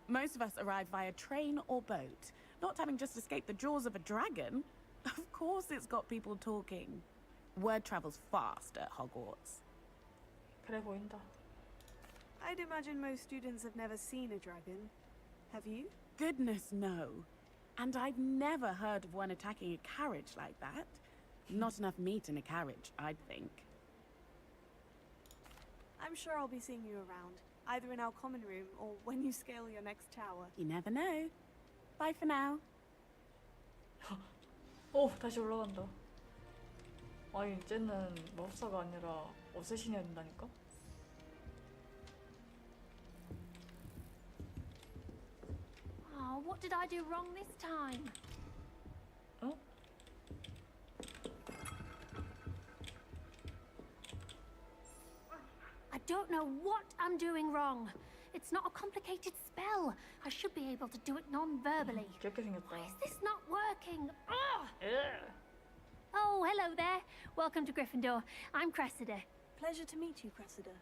Speaker 16: Most of us arrive via train or boat, not having just escaped the jaws of a dragon. Of course it's got people talking. Word travels fast at Hogwarts.
Speaker 4: 그래 보인다.
Speaker 2: I'd imagine most students have never seen a dragon. Have you?
Speaker 16: Goodness, no. And I've never heard of one attacking a carriage like that. Not enough meat in a carriage, I'd think.
Speaker 2: I'm sure I'll be seeing you around, either in our common room or when you scale your next tower.
Speaker 16: You never know. Bye for now.
Speaker 4: 오, 다시 올라간다. 아니, 이제는 마법사가 아니라 어쌔신이 된다니까?
Speaker 15: Oh, what did I do wrong this time?
Speaker 4: 어?
Speaker 15: I don't know what I'm doing wrong. It's not a complicated spell. I should be able to do it non-verbally.
Speaker 4: 귀엽게 생겼다.
Speaker 15: Why is this not working? Ugh! Oh, hello there. Welcome to Gryffindor. I'm Cressida.
Speaker 2: Pleasure to meet you, Cressida.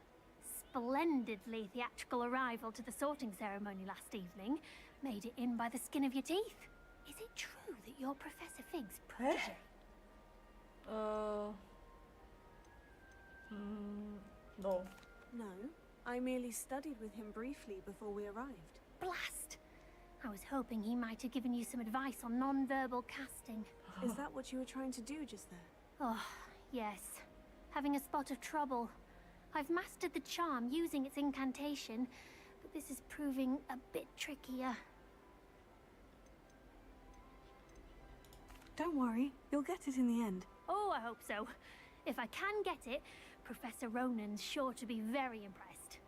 Speaker 15: Splendidly theatrical arrival to the sorting ceremony last evening. Made it in by the skin of your teeth. Is it true that you're Professor Fig's protege?
Speaker 4: No.
Speaker 2: No, I merely studied with him briefly before we arrived.
Speaker 15: Blast! I was hoping he might have given you some advice on non-verbal casting.
Speaker 2: Is that what you were trying to do just there?
Speaker 15: Oh, yes. Having a spot of trouble. I've mastered the charm using its incantation, but this is proving a bit trickier.
Speaker 2: Don't worry, you'll get it in the end.
Speaker 15: Oh, I hope so. If I can get it, Professor Ronan's sure to be very impressed.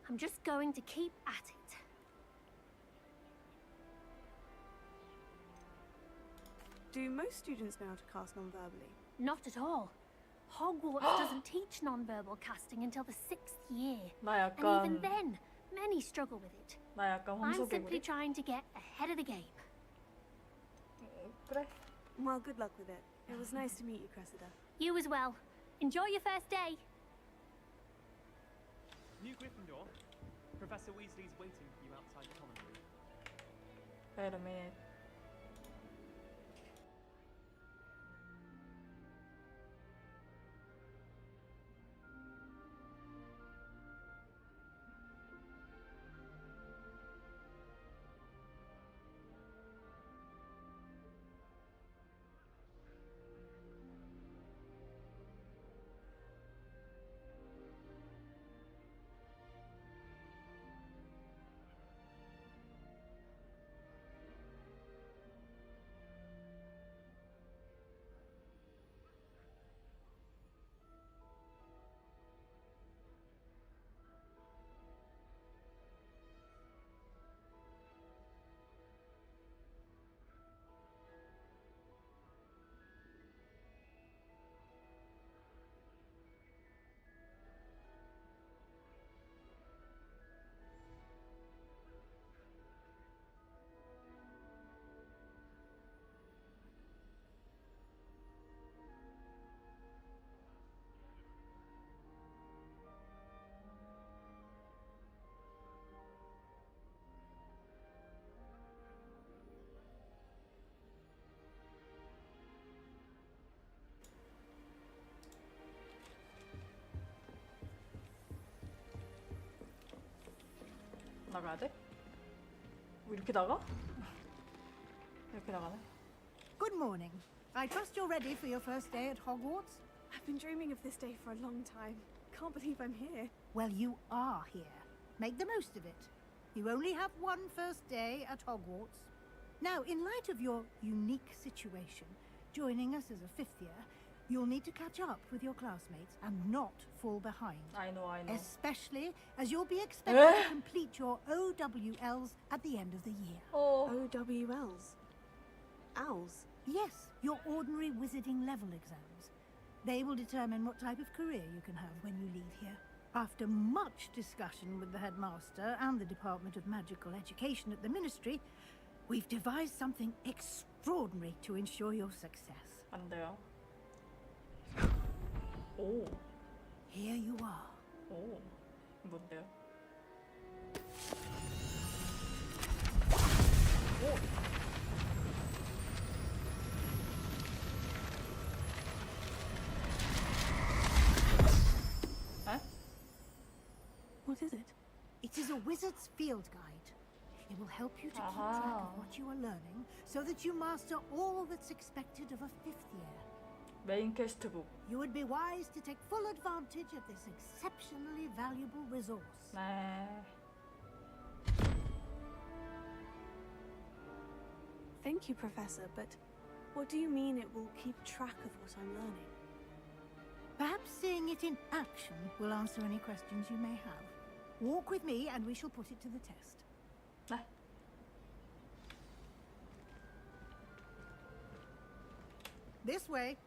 Speaker 15: I'm just going to keep at it.
Speaker 2: Do most students know how to cast non-verbally?
Speaker 15: Not at all. Hogwarts doesn't teach non-verbal casting until the 6th year.
Speaker 4: 나
Speaker 15: And
Speaker 4: 약간
Speaker 15: even then, many struggle with it.
Speaker 4: 나 약간
Speaker 15: I'm
Speaker 4: 황소개구리.
Speaker 15: simply trying to get ahead of the game.
Speaker 4: 그래.
Speaker 2: Well, good luck with it. It was nice to meet you, Cressida.
Speaker 15: You as well. Enjoy your first day.
Speaker 13: New Gryffindor. Professor Weasley's waiting for you outside the common room.
Speaker 4: Wait a minute. 나가야 돼? 뭐 이렇게 나가? 이렇게 나가네.
Speaker 11: Good morning. I trust you're ready for your first day at Hogwarts?
Speaker 2: I've been dreaming of this day for a long time. Can't believe I'm here.
Speaker 11: Well, you are here. Make the most of it. You only have one first day at Hogwarts. Now, in light of your unique situation, joining us as a fifth year, you'll need to catch up with your classmates and not fall behind.
Speaker 4: I know.
Speaker 11: Especially as you'll be expected to complete your OWLs at the end of the year.
Speaker 2: OWLs? Owls?
Speaker 11: Yes, your ordinary wizarding level exams. They will determine what type of career you can have when you leave here. After much discussion with the headmaster and the Department of Magical Education at the Ministry, we've devised something extraordinary to ensure your success.
Speaker 4: 안 돼요. 오.
Speaker 11: Here you are.
Speaker 4: 오. 뭔데요? 오. 에?
Speaker 2: What is it?
Speaker 11: It is a wizard's field guide. It will help you to keep track of what you are learning so that you master all that's expected of a fifth year.
Speaker 4: 메인 퀘스트북.
Speaker 11: You would be wise to take full advantage of this exceptionally valuable resource.
Speaker 4: 네.
Speaker 2: Thank you, Professor, but what do you mean it will keep track of what I'm learning?
Speaker 11: Perhaps seeing it in action will answer any questions you may have. Walk with me and we shall put it to the test.
Speaker 4: 네.
Speaker 11: This way.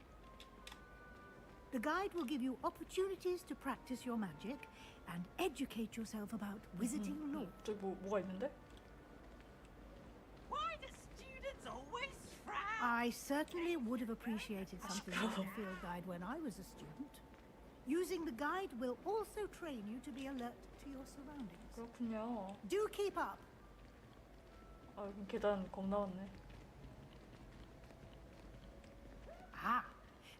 Speaker 11: The guide will give you opportunities to practice your magic and educate yourself about wizarding lore.
Speaker 4: 저기 뭐가 있는데?
Speaker 12: Why do students always frown?
Speaker 11: I certainly would have appreciated something like a field guide when I was a student. Using the guide will also train you to be alert to your surroundings.
Speaker 4: 그렇군요.
Speaker 11: Do keep up.
Speaker 4: 아, 여기 계단 겁나 많네.
Speaker 11: Ah,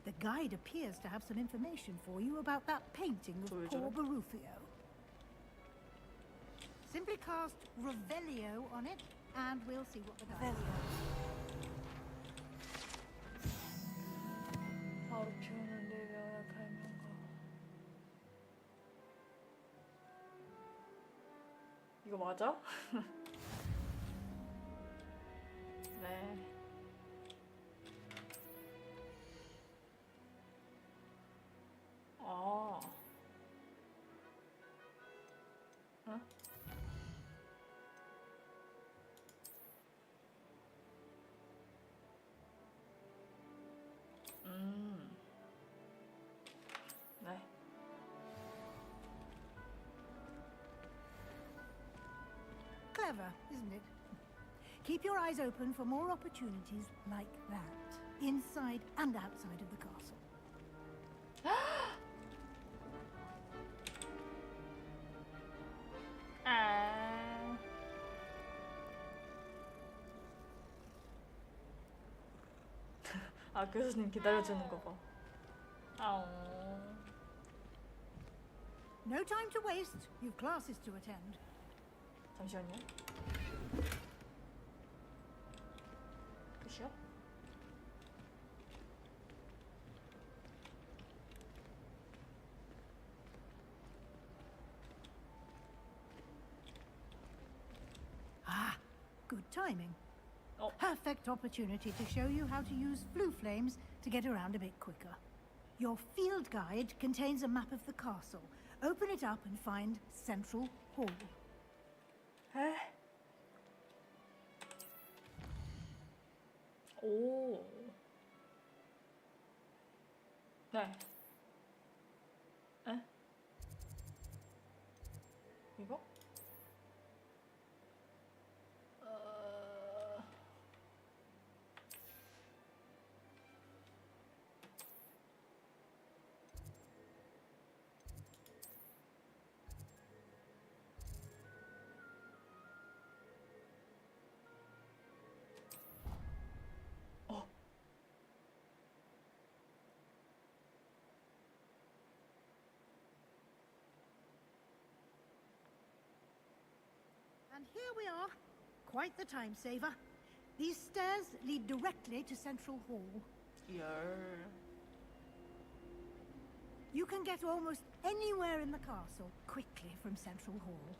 Speaker 11: the guide appears to have some information for you about that painting of poor Barufio. Simply cast Revelio on it, and we'll see what the guide
Speaker 4: 바로 피우는데 명약한 건가? 이거 맞아? 네. 아. 응? 네.
Speaker 11: Clever, isn't it? Keep your eyes open for more opportunities like that, inside and outside of the castle.
Speaker 4: 아, 교수님 기다려주는 거 봐. 아오.
Speaker 11: No time to waste. You've classes to attend.
Speaker 4: 잠시만요. 끝이요?
Speaker 11: Ah, good timing. Perfect opportunity to show you how to use flue flames to get around a bit quicker. Your field guide contains a map of the castle. Open it up and find Central Hall.
Speaker 4: 에? 오. 네. 에? 이거?
Speaker 11: here we are. Quite the time saver. These stairs lead directly to Central Hall. You can get almost anywhere in the castle quickly from Central Hall.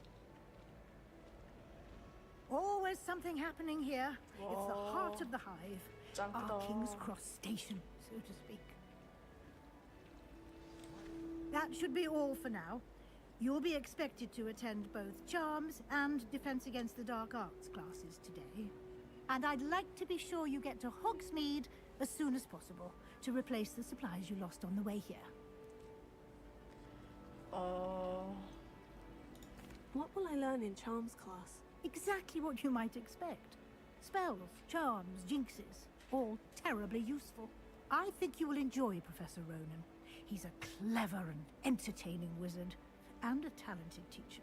Speaker 11: Always something happening here. It's the heart of the hive. Our King's Cross station, so to speak. That should be all for now. You'll be expected to attend both Charms and Defense Against the Dark Arts classes today. And I'd like to be sure you get to Hogsmeade as soon as possible to replace the supplies you lost on the way here.
Speaker 2: What will I learn in Charms class?
Speaker 11: Exactly what you might expect. Spells, charms, jinxes, all terribly useful. I think you will enjoy Professor Ronan. He's a clever and entertaining wizard, and a talented teacher.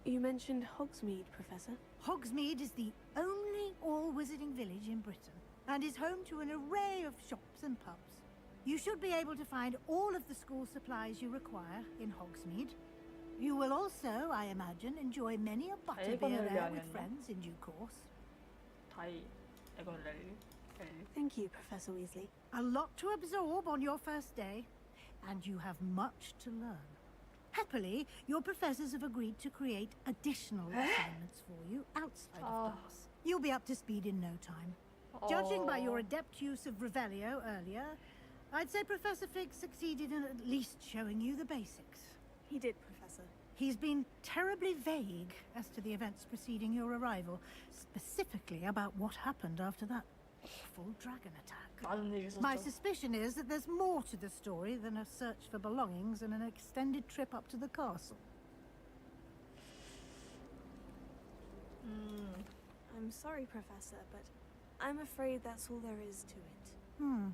Speaker 2: You mentioned Hogsmeade, Professor.
Speaker 11: Hogsmeade is the only all-wizarding village in Britain, and is home to an array of shops and pubs. You should be able to find all of the school supplies you require in Hogsmeade. You will also, I imagine, enjoy many a butterbeer there with friends in due course.
Speaker 2: Thank you, Professor Weasley.
Speaker 11: A lot to absorb on your first day, and you have much to learn. Happily, your professors have agreed to create additional assignments for you outside of class. You'll be up to speed in no time. Judging by your adept use of Revelio earlier, I'd say Professor Fig succeeded in at least showing you the basics.
Speaker 2: He did, Professor.
Speaker 11: He's been terribly vague as to the events preceding your arrival, specifically about what happened after that awful dragon attack. My suspicion is that there's more to the story than a search for belongings and an extended trip up to the castle.
Speaker 2: I'm sorry, Professor, but I'm afraid that's all there is to it.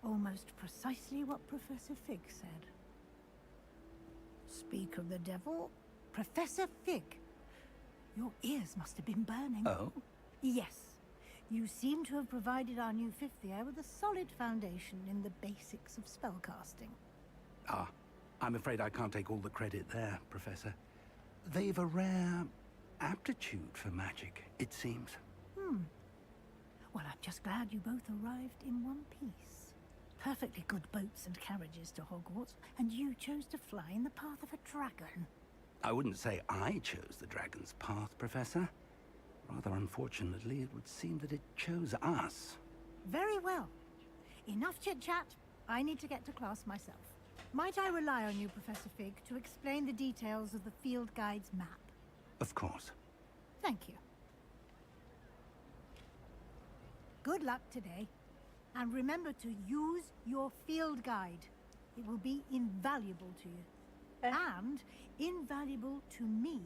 Speaker 11: Almost precisely what Professor Fig said. Speak of the devil, Professor Fig. Your ears must have been burning.
Speaker 3: Oh?
Speaker 11: Yes. You seem to have provided our new fifth year with a solid foundation in the basics of spellcasting.
Speaker 3: I'm afraid I can't take all the credit there, Professor. They've a rare aptitude for magic, it seems.
Speaker 11: Well, I'm just glad you both arrived in one piece. Perfectly good boats and carriages to Hogwarts, and you chose to fly in the path of a dragon.
Speaker 3: I wouldn't say I chose the dragon's path, Professor. Rather unfortunately, it would seem that it chose us.
Speaker 11: Very well. Enough chit-chat. I need to get to class myself. Might I rely on you, Professor Fig, to explain the details of the field guide's map?
Speaker 3: Of course.
Speaker 11: Thank you. Good luck today. And remember to use your field guide. It will be invaluable to you. And invaluable to me,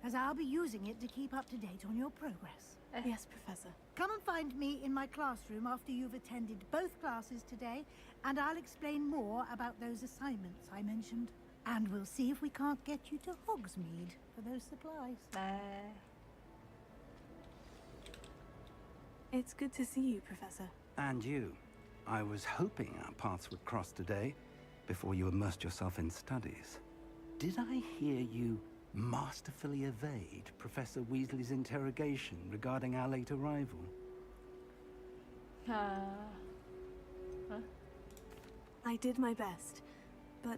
Speaker 11: as I'll be using it to keep up to date on your progress.
Speaker 2: Yes, Professor.
Speaker 11: Come and find me in my classroom after you've attended both classes today, and I'll explain more about those assignments I mentioned. And we'll see if we can't get you to Hogsmeade for those supplies.
Speaker 2: It's good to see you, Professor.
Speaker 3: And you. I was hoping our paths would cross today, before you immersed yourself in studies. Did I hear you masterfully evade Professor Weasley's interrogation regarding our late arrival?
Speaker 2: I did my best, but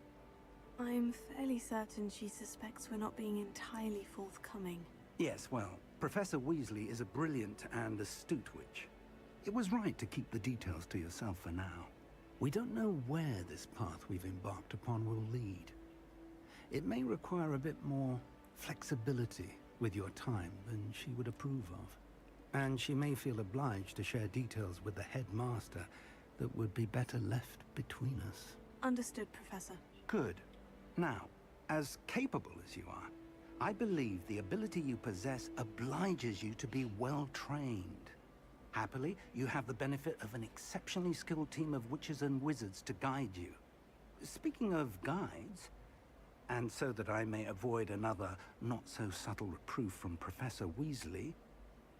Speaker 2: I'm fairly certain she suspects we're not being entirely forthcoming.
Speaker 3: Yes, well, Professor Weasley is a brilliant and astute witch. It was right to keep the details to yourself for now. We don't know where this path we've embarked upon will lead. It may require a bit more flexibility with your time than she would approve of. And she may feel obliged to share details with the headmaster that would be better left between us.
Speaker 2: Understood, Professor.
Speaker 3: Good. Now, as capable as you are, I believe the ability you possess obliges you to be well trained. Happily, you have the benefit of an exceptionally skilled team of witches and wizards to guide you. Speaking of guides, and so that I may avoid another not-so-subtle reproof from Professor Weasley,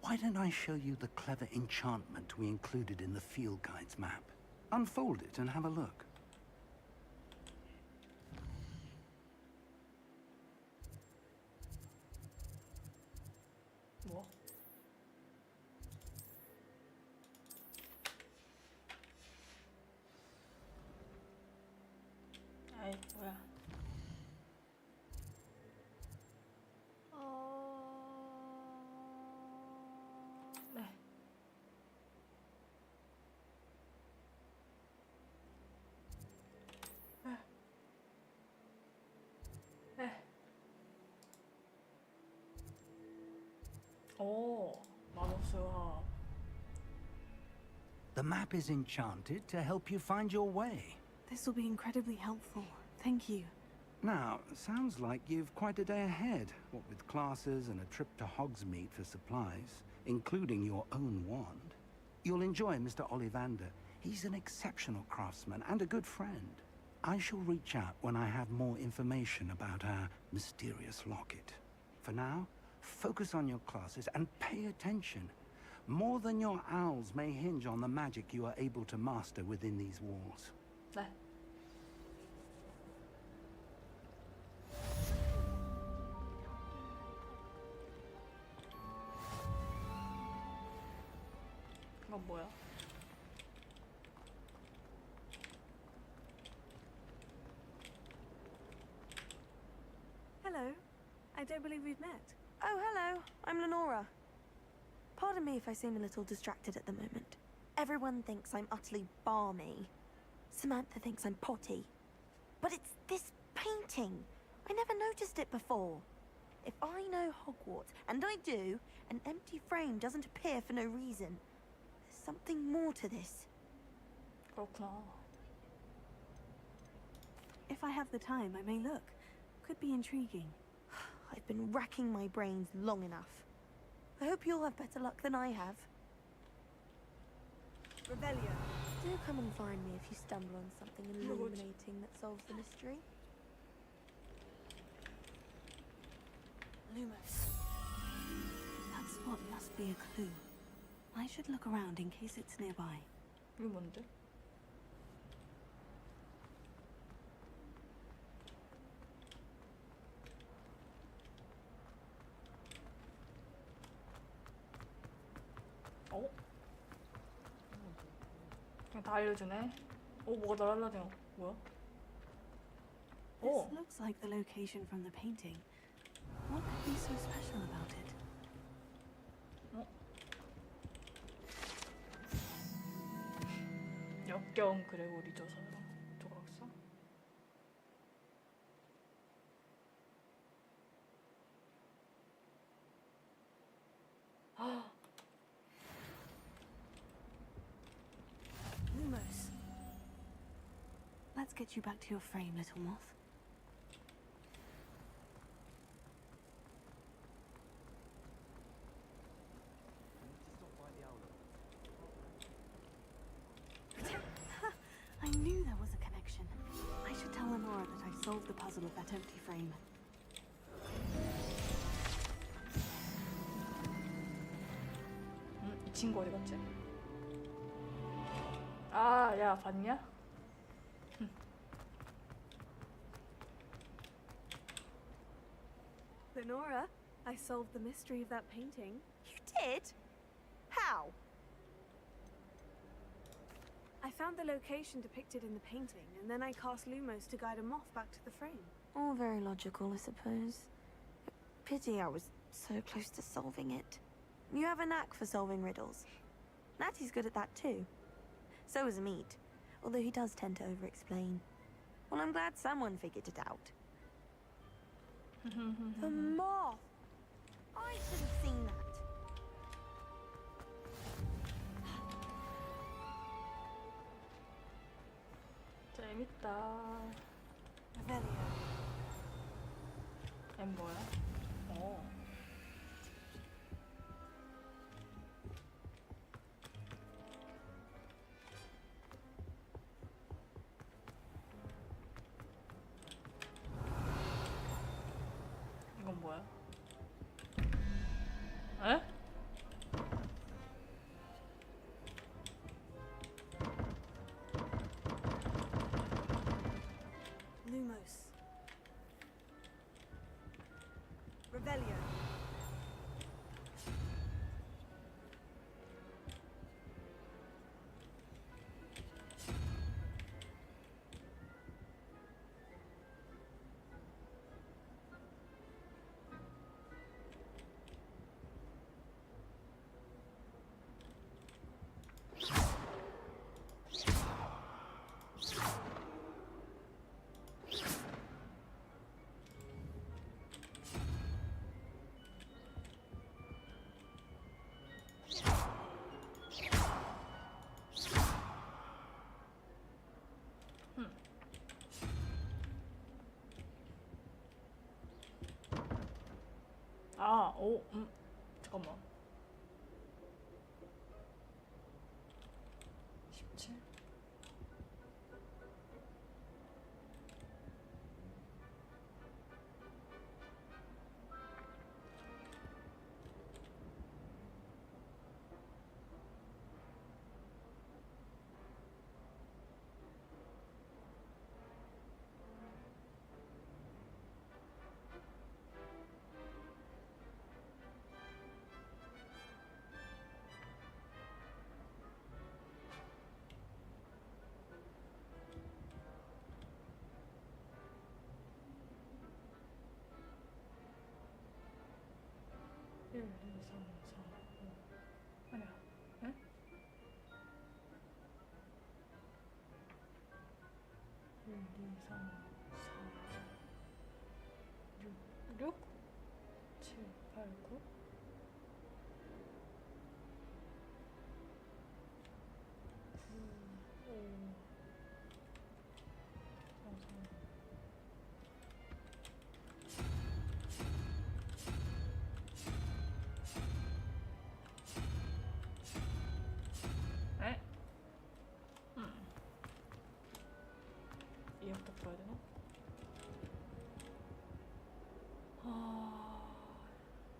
Speaker 3: why don't I show you the clever enchantment we included in the field guide's map? Unfold it and have a look.
Speaker 4: 에이 뭐야. 네. 오, 마법수학.
Speaker 3: The map is enchanted to help you find your way.
Speaker 2: This will be incredibly helpful. Thank you.
Speaker 3: Now, sounds like you've quite a day ahead, what with classes and a trip to Hogsmeade for supplies, including your own wand. You'll enjoy Mr. Ollivander. He's an exceptional craftsman and a good friend. I shall reach out when I have more information about our mysterious locket. For now, focus on your classes and pay attention. More than your owls may hinge on the magic you are able to master within these walls.
Speaker 4: 네. 이건 뭐야?
Speaker 2: Hello. I don't believe we've met.
Speaker 17: Oh, hello. I'm Lenora. Pardon me if I seem a little distracted at the moment. Everyone thinks I'm utterly balmy. Samantha thinks I'm potty. But it's this painting. I never noticed it before. If I know Hogwarts, and I do, an empty frame doesn't appear for no reason. There's something more to this.
Speaker 4: 그렇구나.
Speaker 2: If I have the time, I may look. Could be intriguing.
Speaker 17: I've been racking my brains long enough. I hope you'll have better luck than I have. Revelio. Do come and find me if you stumble on something illuminating that solves the mystery.
Speaker 2: Lumos. That spot must be a clue. I should look around in case it's nearby.
Speaker 4: 이게 뭔데? 어? 그냥 다 알려주네. 오, 뭐가 날아다녀. 뭐야?
Speaker 2: This looks like the location from the painting. What could be so special about it?
Speaker 4: 역겨운 그레고리 조각사?
Speaker 2: Lumos. Let's get you back to your frame, little moth. I knew there was a connection. I should tell Lenora that I solved the puzzle of that empty frame.
Speaker 4: 이 친구 어디 갔지? 아, 야, 봤냐?
Speaker 2: Lenora, I solved the mystery of that painting.
Speaker 17: You did? How?
Speaker 2: I found the location depicted in the painting, and then I cast Lumos to guide a moth back to the frame.
Speaker 17: All very logical, I suppose. Pity I was so close to solving it. You have a knack for solving riddles. Natty's good at that too. So is Meat, although he does tend to over-explain. Well, I'm glad someone figured it out. The moth! I should have seen that.
Speaker 4: 재밌다.
Speaker 2: Revelio.
Speaker 4: 얜 뭐야? 어. 이건 뭐야? 에?
Speaker 2: Lumos. Revelio.
Speaker 4: 아, 오, 잠깐만. 17? 일, 이, 삼, 사, 오. 아니야. 응? 1, 2, 3, 4, 6, 7, 8, 9. 9, 5, 4, 3. 에? 이어부터 풀어야 되나? 아,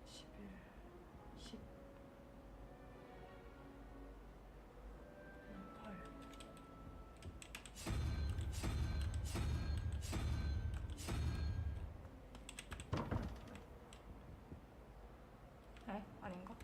Speaker 4: 11, 10, 8. 에? 아닌가?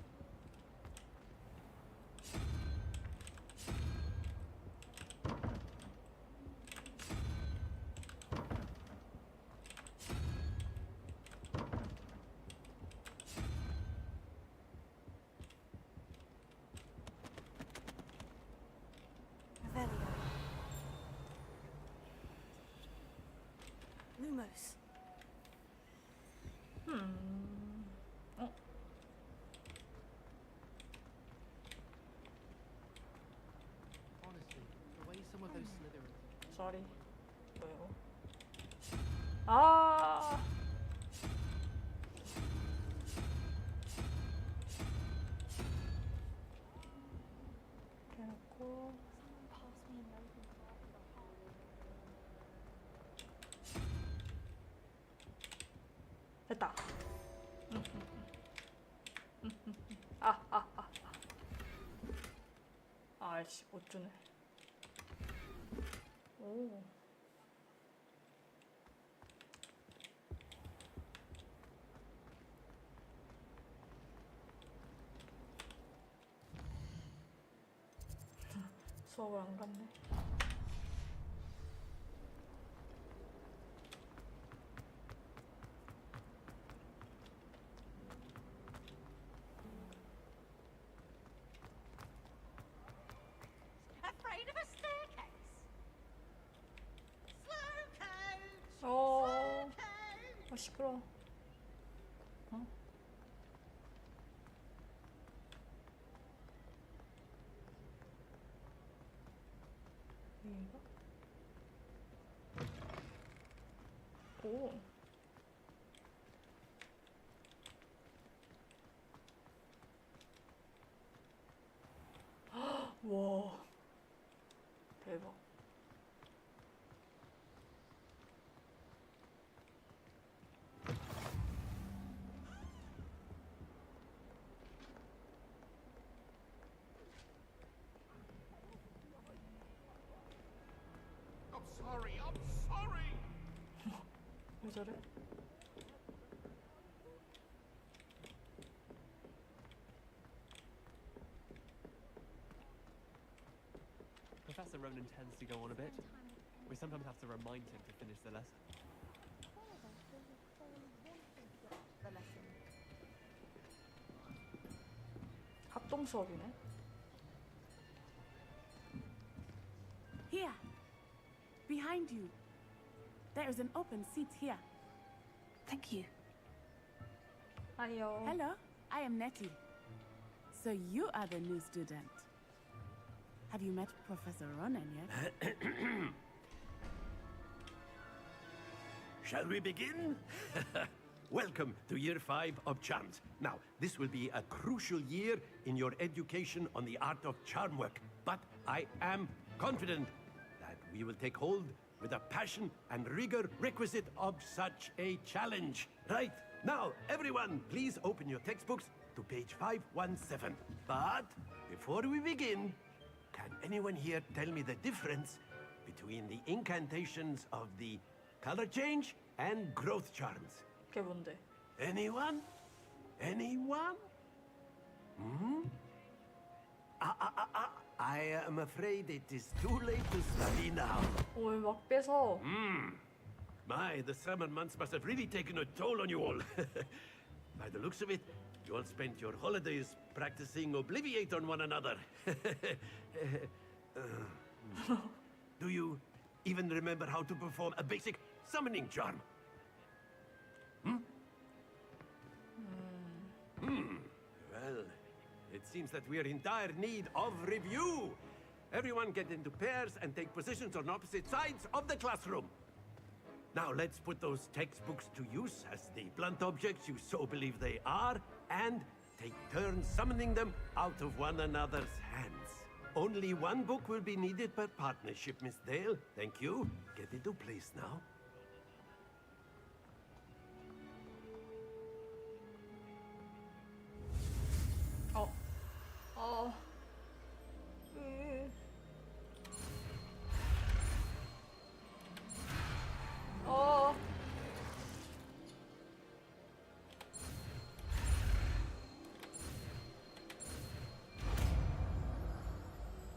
Speaker 2: Revelio. Lumos.
Speaker 4: 어?
Speaker 13: Honestly, the way some of those Slytherins.
Speaker 4: Sorry. 뭐요? 아. 이렇게 해놓고. 됐다. 아이씨, 못 주네. 오. 수업을 안 갔네.
Speaker 12: Afraid of a staircase? Slow coach!
Speaker 4: 어. 아, 시끄러워. 어? 여긴가? 오. 와. 대박.
Speaker 6: I'm sorry, I'm sorry!
Speaker 4: 왜 저래?
Speaker 13: Professor Ronan tends to go on a bit. We sometimes have to remind him to finish the lesson.
Speaker 4: 합동 수업이네.
Speaker 16: Here. Behind you. There is an open seat here.
Speaker 2: Thank you.
Speaker 4: 아니요.
Speaker 16: Hello, I am Nettie. So you are the new student. Have you met Professor Ronan yet?
Speaker 7: Shall we begin?
Speaker 9: welcome to Year 5 of Charms. Now, this will be a crucial year in your education on the art of charm work, but I am confident that we will take hold with the passion and rigor requisite of such a challenge. Right, now, everyone, please open your textbooks to page 517. But before we begin, can anyone here tell me the difference between the incantations of the color change and growth charms?
Speaker 4: 그게 뭔데?
Speaker 9: Anyone? Anyone? Hmm? I am afraid it is too late to study now.
Speaker 4: 왜 막 빼서?
Speaker 9: My, the summer months must have really taken a toll on you all. By the looks of it, you all spent your holidays practicing Obliviate on one another. Do you even remember how to perform a basic summoning charm? Well, it seems that we are in dire need of review. Everyone get into pairs and take positions on opposite sides of the classroom. Now let's put those textbooks to use as the blunt objects you so believe they are, and take turns summoning them out of one another's hands. Only one book will be needed per partnership, Miss Dale. Thank you. Get into place now.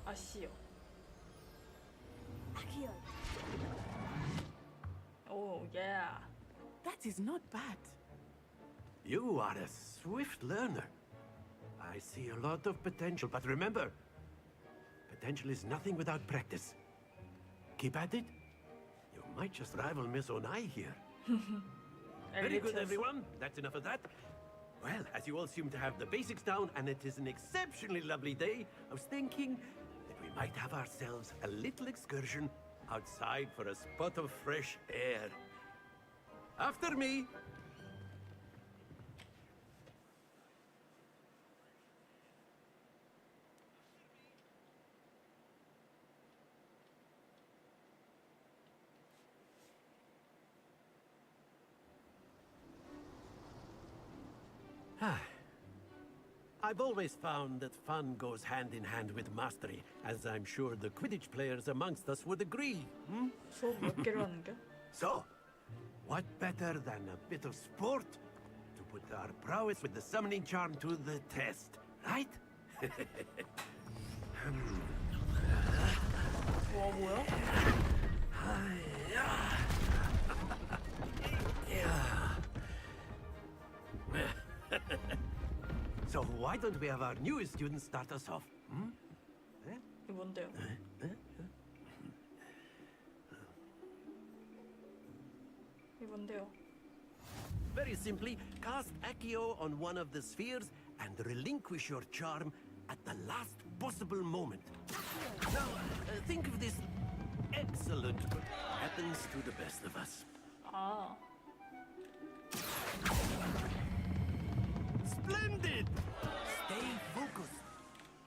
Speaker 4: 아시오.
Speaker 2: Accio.
Speaker 4: Oh, yeah.
Speaker 16: That is not bad.
Speaker 9: You are a swift learner. I see a lot of potential, but remember, potential is nothing without practice. Keep at it. You might just rival Miss Onai here. Very good, everyone. That's enough of that. Well, as you all seem to have the basics down, and it is an exceptionally lovely day, I was thinking that we might have ourselves a little excursion outside for a spot of fresh air. After me. I've always found that fun goes hand in hand with mastery, as I'm sure the Quidditch players amongst us would agree.
Speaker 4: 수업 몇 개를 하는 게?
Speaker 9: So, what better than a bit of sport to put our prowess with the summoning charm to the test, right?
Speaker 4: 뭐야?
Speaker 9: So why don't we have our newest students start us off?
Speaker 4: 이게 뭔데요? 이게 뭔데요?
Speaker 9: Very simply, cast Accio on one of the spheres and relinquish your charm at the last possible moment. Now, think of this excellent happens to the best of us.
Speaker 4: 아.
Speaker 9: Splendid! Stay focused.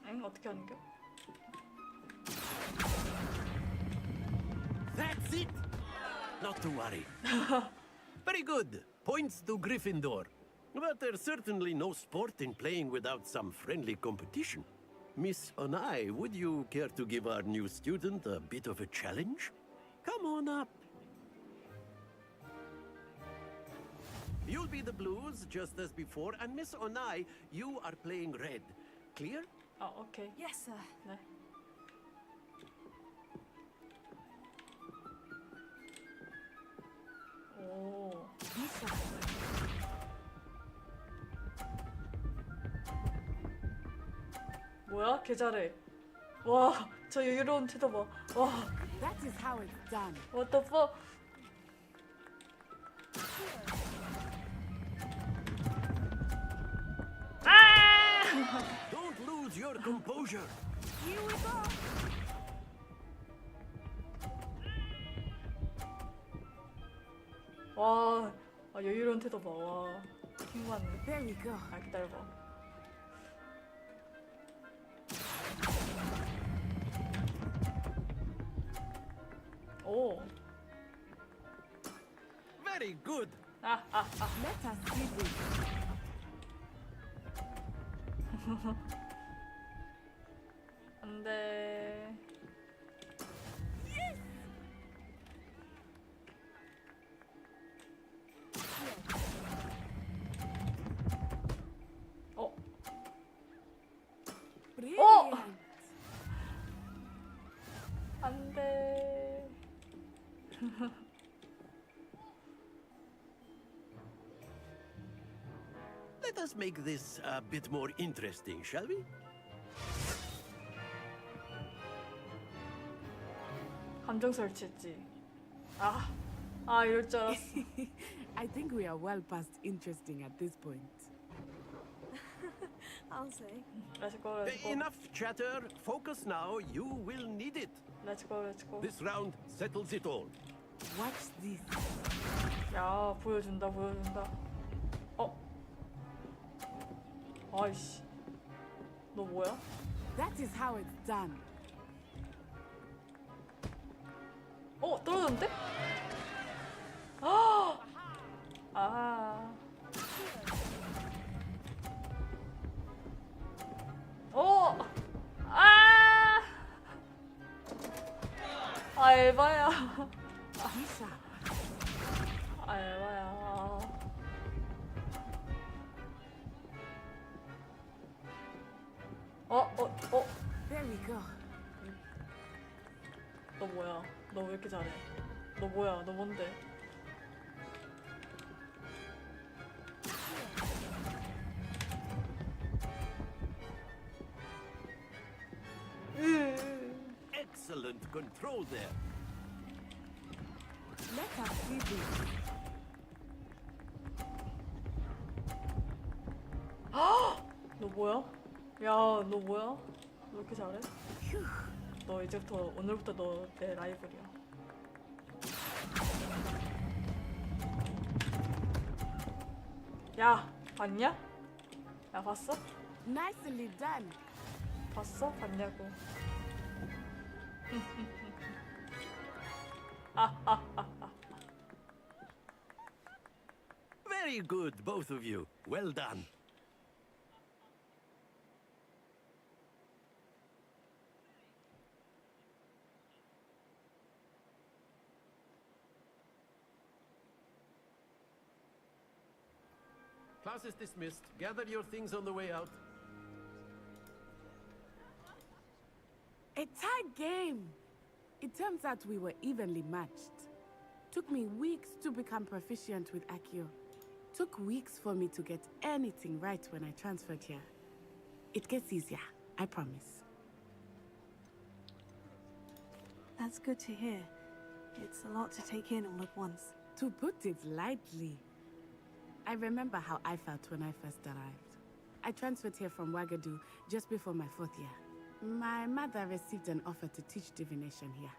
Speaker 4: 엥? 어떻게 하는 겨?
Speaker 9: That's it! Not to worry. Very good. Points to Gryffindor. But there's certainly no sport in playing without some friendly competition. Miss Onai, would you care to give our new student a bit of a challenge? Come on up. You'll be the blues, just as before, and Miss Onai, you are playing red. Clear?
Speaker 4: 아, 오케이.
Speaker 2: Yes, sir.
Speaker 4: 네. 오. 뭐야? 개 잘해. 와, 저 여유로운 태도 봐. 와.
Speaker 16: That is how it's done.
Speaker 4: What the fuck?
Speaker 9: Don't lose your composure.
Speaker 16: Here we go.
Speaker 4: 와, 아 여유로운 태도 봐. 와. 킹만.
Speaker 16: There we go.
Speaker 4: 아 기다려봐. 오.
Speaker 9: Very good.
Speaker 16: Let us see this.
Speaker 4: 안돼. 어.
Speaker 16: Brilliant.
Speaker 4: 안돼.
Speaker 9: Let us make this a bit more interesting, shall we?
Speaker 4: 감정 설치했지. 아 이럴 줄 알았어.
Speaker 16: I think we are well past interesting at this point.
Speaker 2: I'll say.
Speaker 4: Let's go, let's go.
Speaker 9: Enough chatter. Focus now. You will need it.
Speaker 4: Let's go, let's go.
Speaker 9: This round settles it all.
Speaker 16: Watch this.
Speaker 4: 야 보여준다 보여준다. 아이씨. 너 뭐야?
Speaker 16: That is how it's done.
Speaker 4: 떨어졌는데? 에바야. 에바야.
Speaker 16: There we go.
Speaker 4: 너 뭐야? 너 왜 이렇게 잘해? 너 뭐야? 너 뭔데?
Speaker 9: Excellent control there.
Speaker 16: Let us see this.
Speaker 4: 너 뭐야? 야, 너 뭐야? 너 왜 이렇게 잘해? 너 이제부터 오늘부터 너 내 라이벌이야. 야, 봤냐? 야, 봤어?
Speaker 16: Nicely done.
Speaker 4: 봤어? 봤냐고.
Speaker 9: Very good, both of you. Well done. Class is dismissed. Gather your things on the way out.
Speaker 16: A tight game. It turns out we were evenly matched. Took me weeks to become proficient with Accio. Took weeks for me to get anything right when I transferred here. It gets easier, I promise.
Speaker 2: That's good to hear. It's a lot to take in all at once.
Speaker 16: To put it lightly, I remember how I felt when I first arrived. I transferred here from Ouagadougou just before my 4th year. My mother received an offer to teach divination here.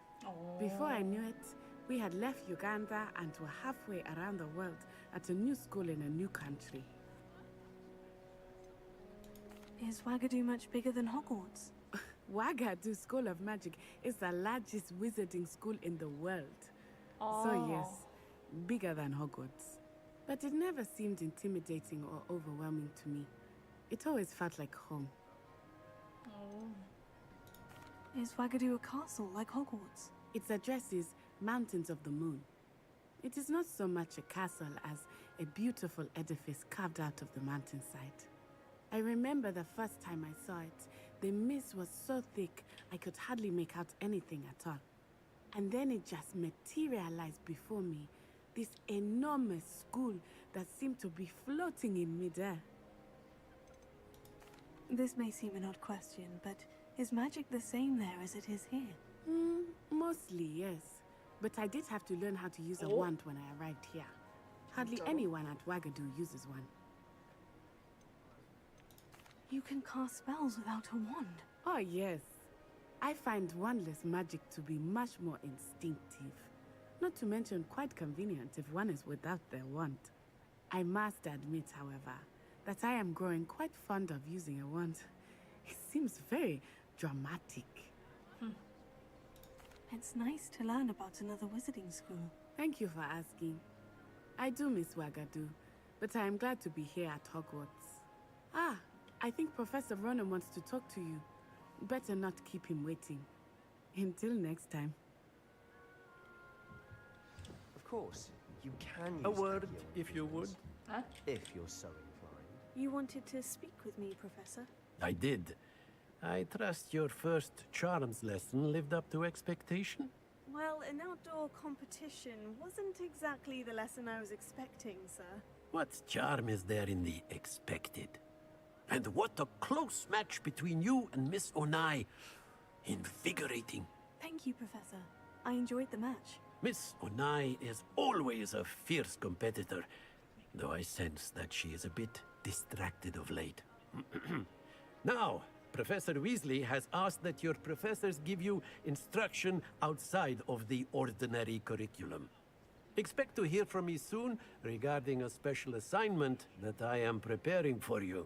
Speaker 16: Before I knew it, we had left Uganda and were halfway around the world at a new school in a new country.
Speaker 2: Is Ouagadougou much bigger than Hogwarts?
Speaker 16: Ouagadougou School of Magic is the largest wizarding school in the world. So yes, bigger than Hogwarts. But it never seemed intimidating or overwhelming to me. It always felt like home.
Speaker 2: Is Ouagadougou a castle like Hogwarts?
Speaker 16: Its address is Mountains of the Moon. It is not so much a castle as a beautiful edifice carved out of the mountainside. I remember the first time I saw it, the mist was so thick I could hardly make out anything at all. And then it just materialized before me, this enormous school that seemed to be floating in midair.
Speaker 2: This may seem an odd question, but is magic the same there as it is here?
Speaker 16: Mostly, yes. But I did have to learn how to use a wand when I arrived here. Hardly anyone at Ouagadougou uses one.
Speaker 2: You can cast spells without a wand?
Speaker 16: Oh, yes. I find wandless magic to be much more instinctive. Not to mention quite convenient if one is without their wand. I must admit, however, that I am growing quite fond of using a wand. It seems very dramatic.
Speaker 2: It's nice to learn about another wizarding school.
Speaker 16: Thank you for asking. I do miss Wagadu, but I am glad to be here at Hogwarts. Ah, I think Professor Ronan wants to talk to you. Better not keep him waiting. Until next time.
Speaker 18: Of course, you can use
Speaker 9: A word,
Speaker 18: Accio
Speaker 9: if you would.
Speaker 4: Huh?
Speaker 18: if you're so inclined.
Speaker 2: You wanted to speak with me, Professor?
Speaker 9: I did. I trust your first charms lesson lived up to expectation?
Speaker 2: Well, an outdoor competition wasn't exactly the lesson I was expecting, sir.
Speaker 9: What charm is there in the expected? And what a close match between you and Miss Onai. Invigorating.
Speaker 2: Thank you, Professor. I enjoyed the match.
Speaker 9: Miss Onai is always a fierce competitor, though I sense that she is a bit distracted of late. Now, Professor Weasley has asked that your professors give you instruction outside of the ordinary curriculum. Expect to hear from me soon regarding a special assignment that I am preparing for you.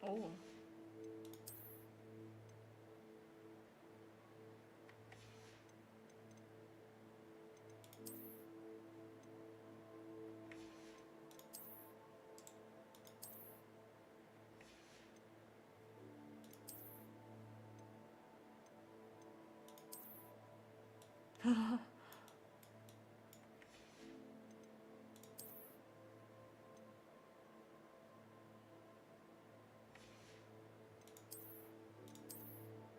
Speaker 4: 오.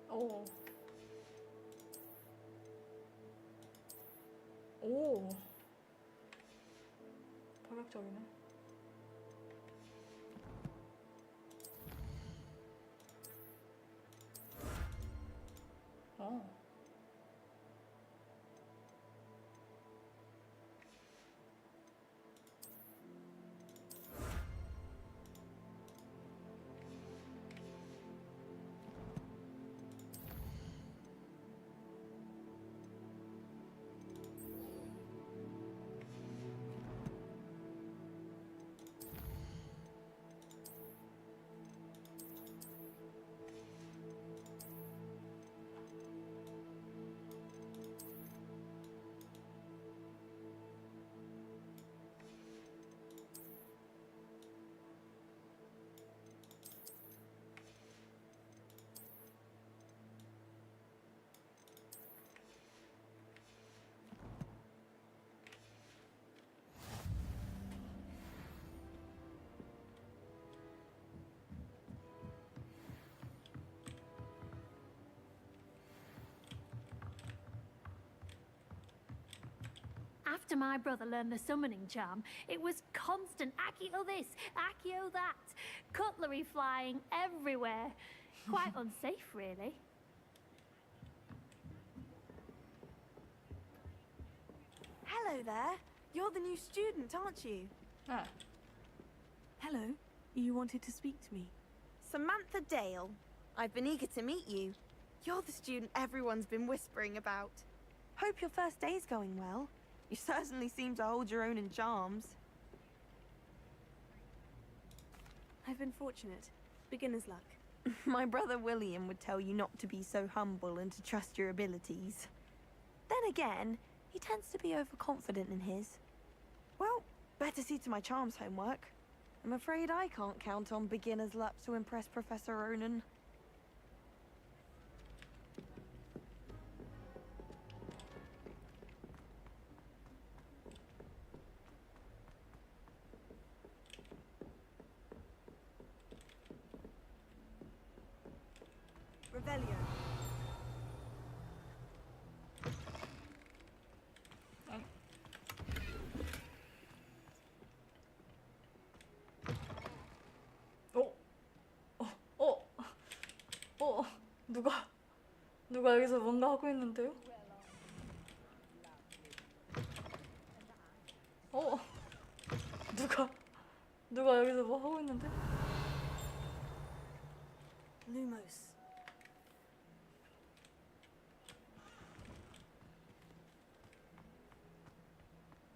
Speaker 4: 오. 오. 파격적이네. 어.
Speaker 15: After my brother learned the summoning charm, it was constant Accio this, Accio that, cutlery flying everywhere. Quite unsafe, really.
Speaker 17: Hello there. You're the new student, aren't you?
Speaker 4: Ah.
Speaker 2: Hello. You wanted to speak to me?
Speaker 17: Samantha Dale. I've been eager to meet you. You're the student everyone's been whispering about. Hope your first day's going well. You certainly seem to hold your own in charms.
Speaker 2: I've been fortunate. Beginner's luck.
Speaker 17: My brother William would tell you not to be so humble and to trust your abilities. Then again, he tends to be overconfident in his. Well, better see to my charms homework. I'm afraid I can't count on beginner's luck to impress Professor Ronan. Revelio.
Speaker 4: 누가 여기서 뭔가 하고 있는데요? 누가 누가 여기서 뭐 하고 있는데?
Speaker 2: Lumos.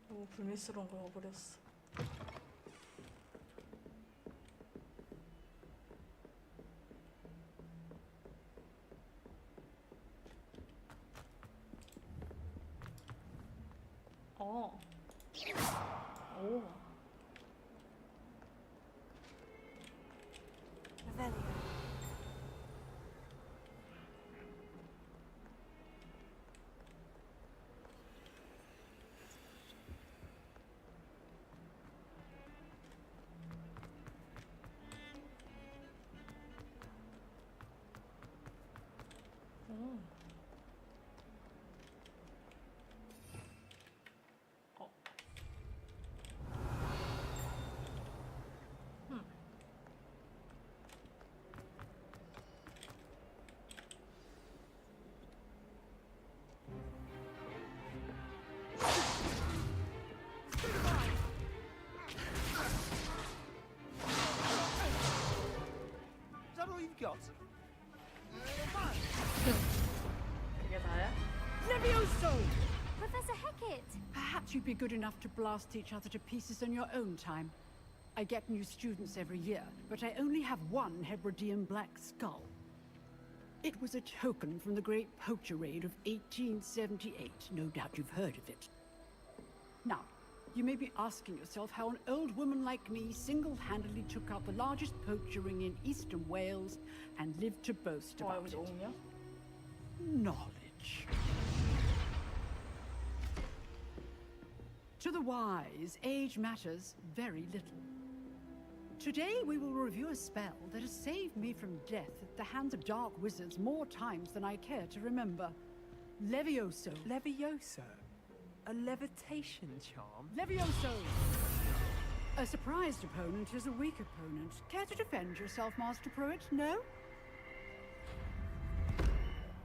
Speaker 4: 너무 불미스러운 걸 해버렸어. 어. 오.
Speaker 2: Revelio.
Speaker 4: 음. 어.
Speaker 18: Is that all you've got?
Speaker 4: 그게 다야?
Speaker 11: Levioso!
Speaker 15: Professor Hecat!
Speaker 19: Perhaps you'd be good enough to blast each other to pieces on your own time. I get new students every year, but I only have one Hebridean black skull. It was a token from the Great Poacher Raid of 1878. No doubt you've heard of it. Now, you may be asking yourself how an old woman like me single-handedly took out the largest poacher ring in eastern Wales and lived to boast about it. Knowledge. To the wise, age matters very little. Today we will review a spell that has saved me from death at the hands of dark wizards more times than I care to remember. Levioso.
Speaker 14: Levioso? A levitation charm?
Speaker 19: Levioso! A surprised opponent is a weak opponent. Care to defend yourself, Master Pruitt? No?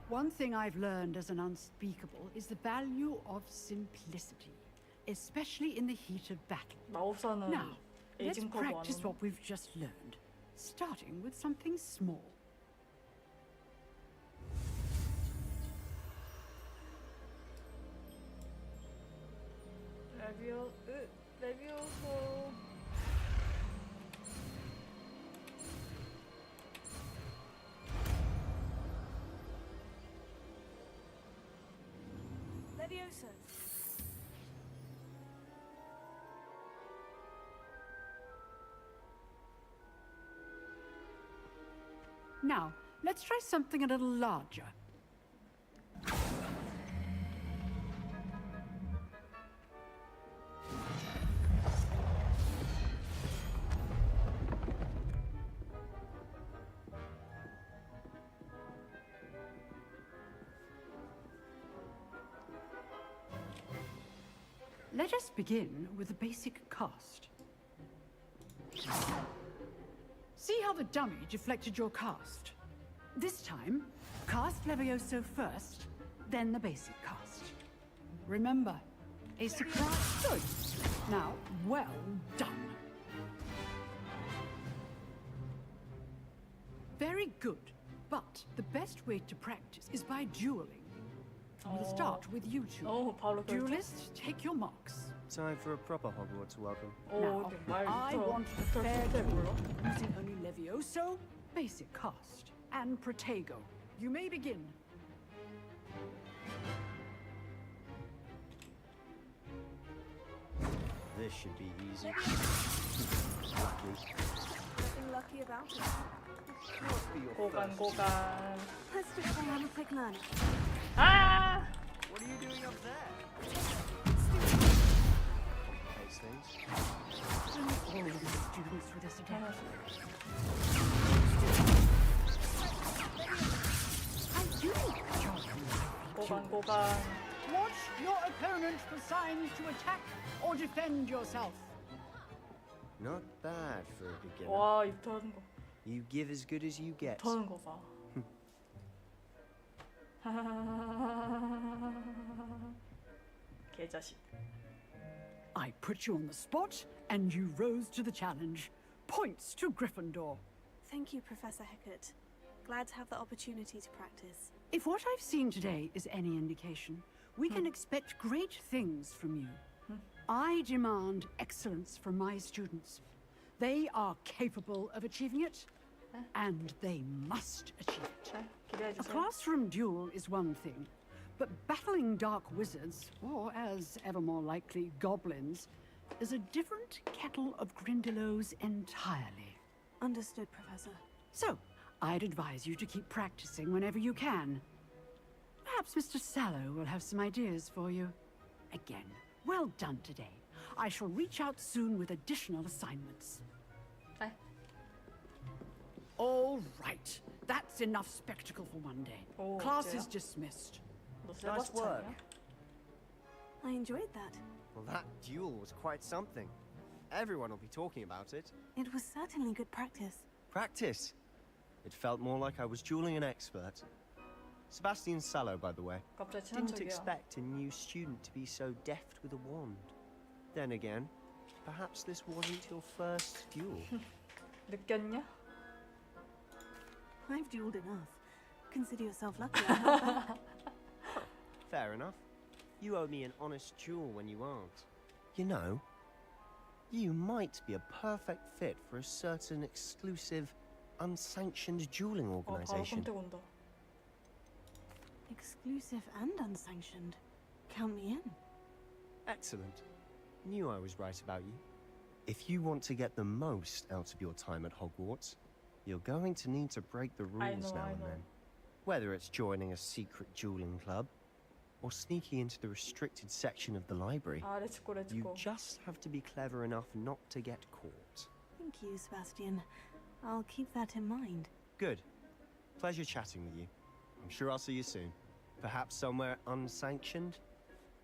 Speaker 19: One thing I've learned as an unspeakable is the value of simplicity, especially in the heat of battle. Now, let's practice what we've just learned, starting with something small.
Speaker 4: 레비오소.
Speaker 2: Levioso.
Speaker 19: Now, let's try something a little larger. Let us begin with the basic cast. See how the dummy deflected your cast? This time, cast Levioso first, then the basic cast. Remember, a surprise. Good. Now, well done. Very good, but the best way to practice is by dueling. We'll start with you two. Duelists, take your marks.
Speaker 18: Time for a proper Hogwarts welcome.
Speaker 19: Now, I want a fair duel using only Levioso, basic cast, and Protego. You may begin.
Speaker 18: This should be easy.
Speaker 2: Nothing lucky about it.
Speaker 18: Must be your first.
Speaker 2: Let's just say I'm a quick learner.
Speaker 4: Ah!
Speaker 18: What are you doing up there? Hastings.
Speaker 19: All of the students with us again. I do Watch your opponent for signs to attack or defend yourself.
Speaker 18: Not bad for a beginner.
Speaker 4: 와, 입터하는 거.
Speaker 18: You give as good as you get.
Speaker 4: 입터하는 거 봐. 개자식.
Speaker 19: I put you on the spot, and you rose to the challenge. Points to Gryffindor.
Speaker 2: Thank you, Professor Hecat. Glad to have the opportunity to practice.
Speaker 19: If what I've seen today is any indication, we can expect great things from you. I demand excellence from my students. They are capable of achieving it, and they must achieve it. A classroom duel is one thing, but battling dark wizards, or as ever more likely, goblins, is a different kettle of Grindylows entirely.
Speaker 2: Understood, Professor.
Speaker 19: So, I'd advise you to keep practicing whenever you can. Perhaps Mr. Sallow will have some ideas for you. Again, well done today. I shall reach out soon with additional assignments.
Speaker 4: Bye.
Speaker 19: All right. That's enough spectacle for one day.
Speaker 4: Oh,
Speaker 19: Class
Speaker 4: dear.
Speaker 19: is dismissed.
Speaker 18: Nice work.
Speaker 2: I enjoyed that.
Speaker 18: Well, that duel was quite something. Everyone will be talking about it.
Speaker 2: It was certainly good practice.
Speaker 18: Practice. It felt more like I was dueling an expert. Sebastian Sallow, by the way.
Speaker 4: 갑자기
Speaker 18: Didn't
Speaker 4: 친한척이야.
Speaker 18: expect a new student to be so deft with a wand. Then again, perhaps this wasn't your first duel.
Speaker 4: 느꼈냐?
Speaker 2: I've dueled enough. Consider yourself lucky I have that.
Speaker 18: Fair enough. You owe me an honest duel when you aren't. You know, you might be a perfect fit for a certain exclusive, unsanctioned dueling
Speaker 4: 바로
Speaker 18: organization.
Speaker 4: 선택 온다.
Speaker 2: Exclusive and unsanctioned. Count me in.
Speaker 18: Excellent. Knew I was right about you. If you want to get the most out of your time at Hogwarts, you're going to need to break the rules now and then. Whether it's joining a secret dueling club, or sneaking into the restricted section of the library, you just have to be clever enough not to get caught.
Speaker 2: Thank you, Sebastian. I'll keep that in mind.
Speaker 18: Good. Pleasure chatting with you. I'm sure I'll see you soon. Perhaps somewhere unsanctioned?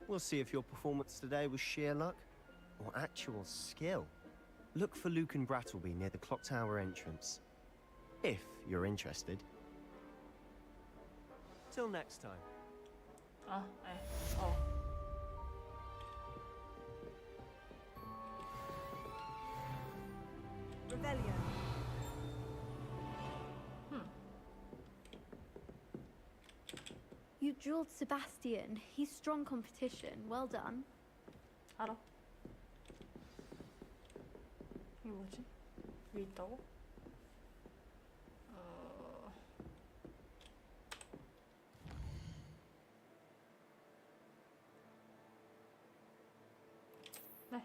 Speaker 18: We'll see if your performance today was sheer luck or actual skill. Look for Luke and Brattleby near the clock tower entrance. If you're interested. Till next time.
Speaker 4: 아, 네. 어.
Speaker 2: Rebellion.
Speaker 20: You dueled Sebastian. He's strong competition. Well done.
Speaker 4: 알아. 이게 뭐지? 위에 있다고? 네.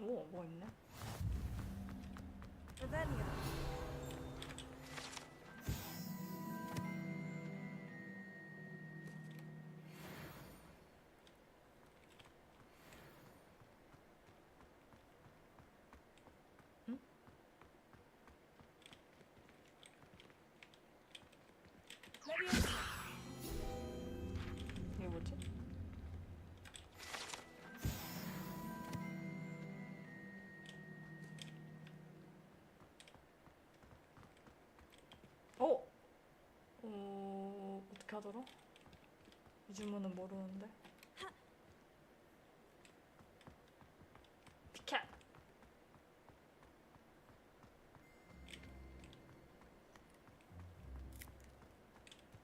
Speaker 4: 오, 뭐 있네?
Speaker 2: Rebellion.
Speaker 4: 이게 뭐지? 어떻게 하더라? 이 주문은 모르는데. 비켜.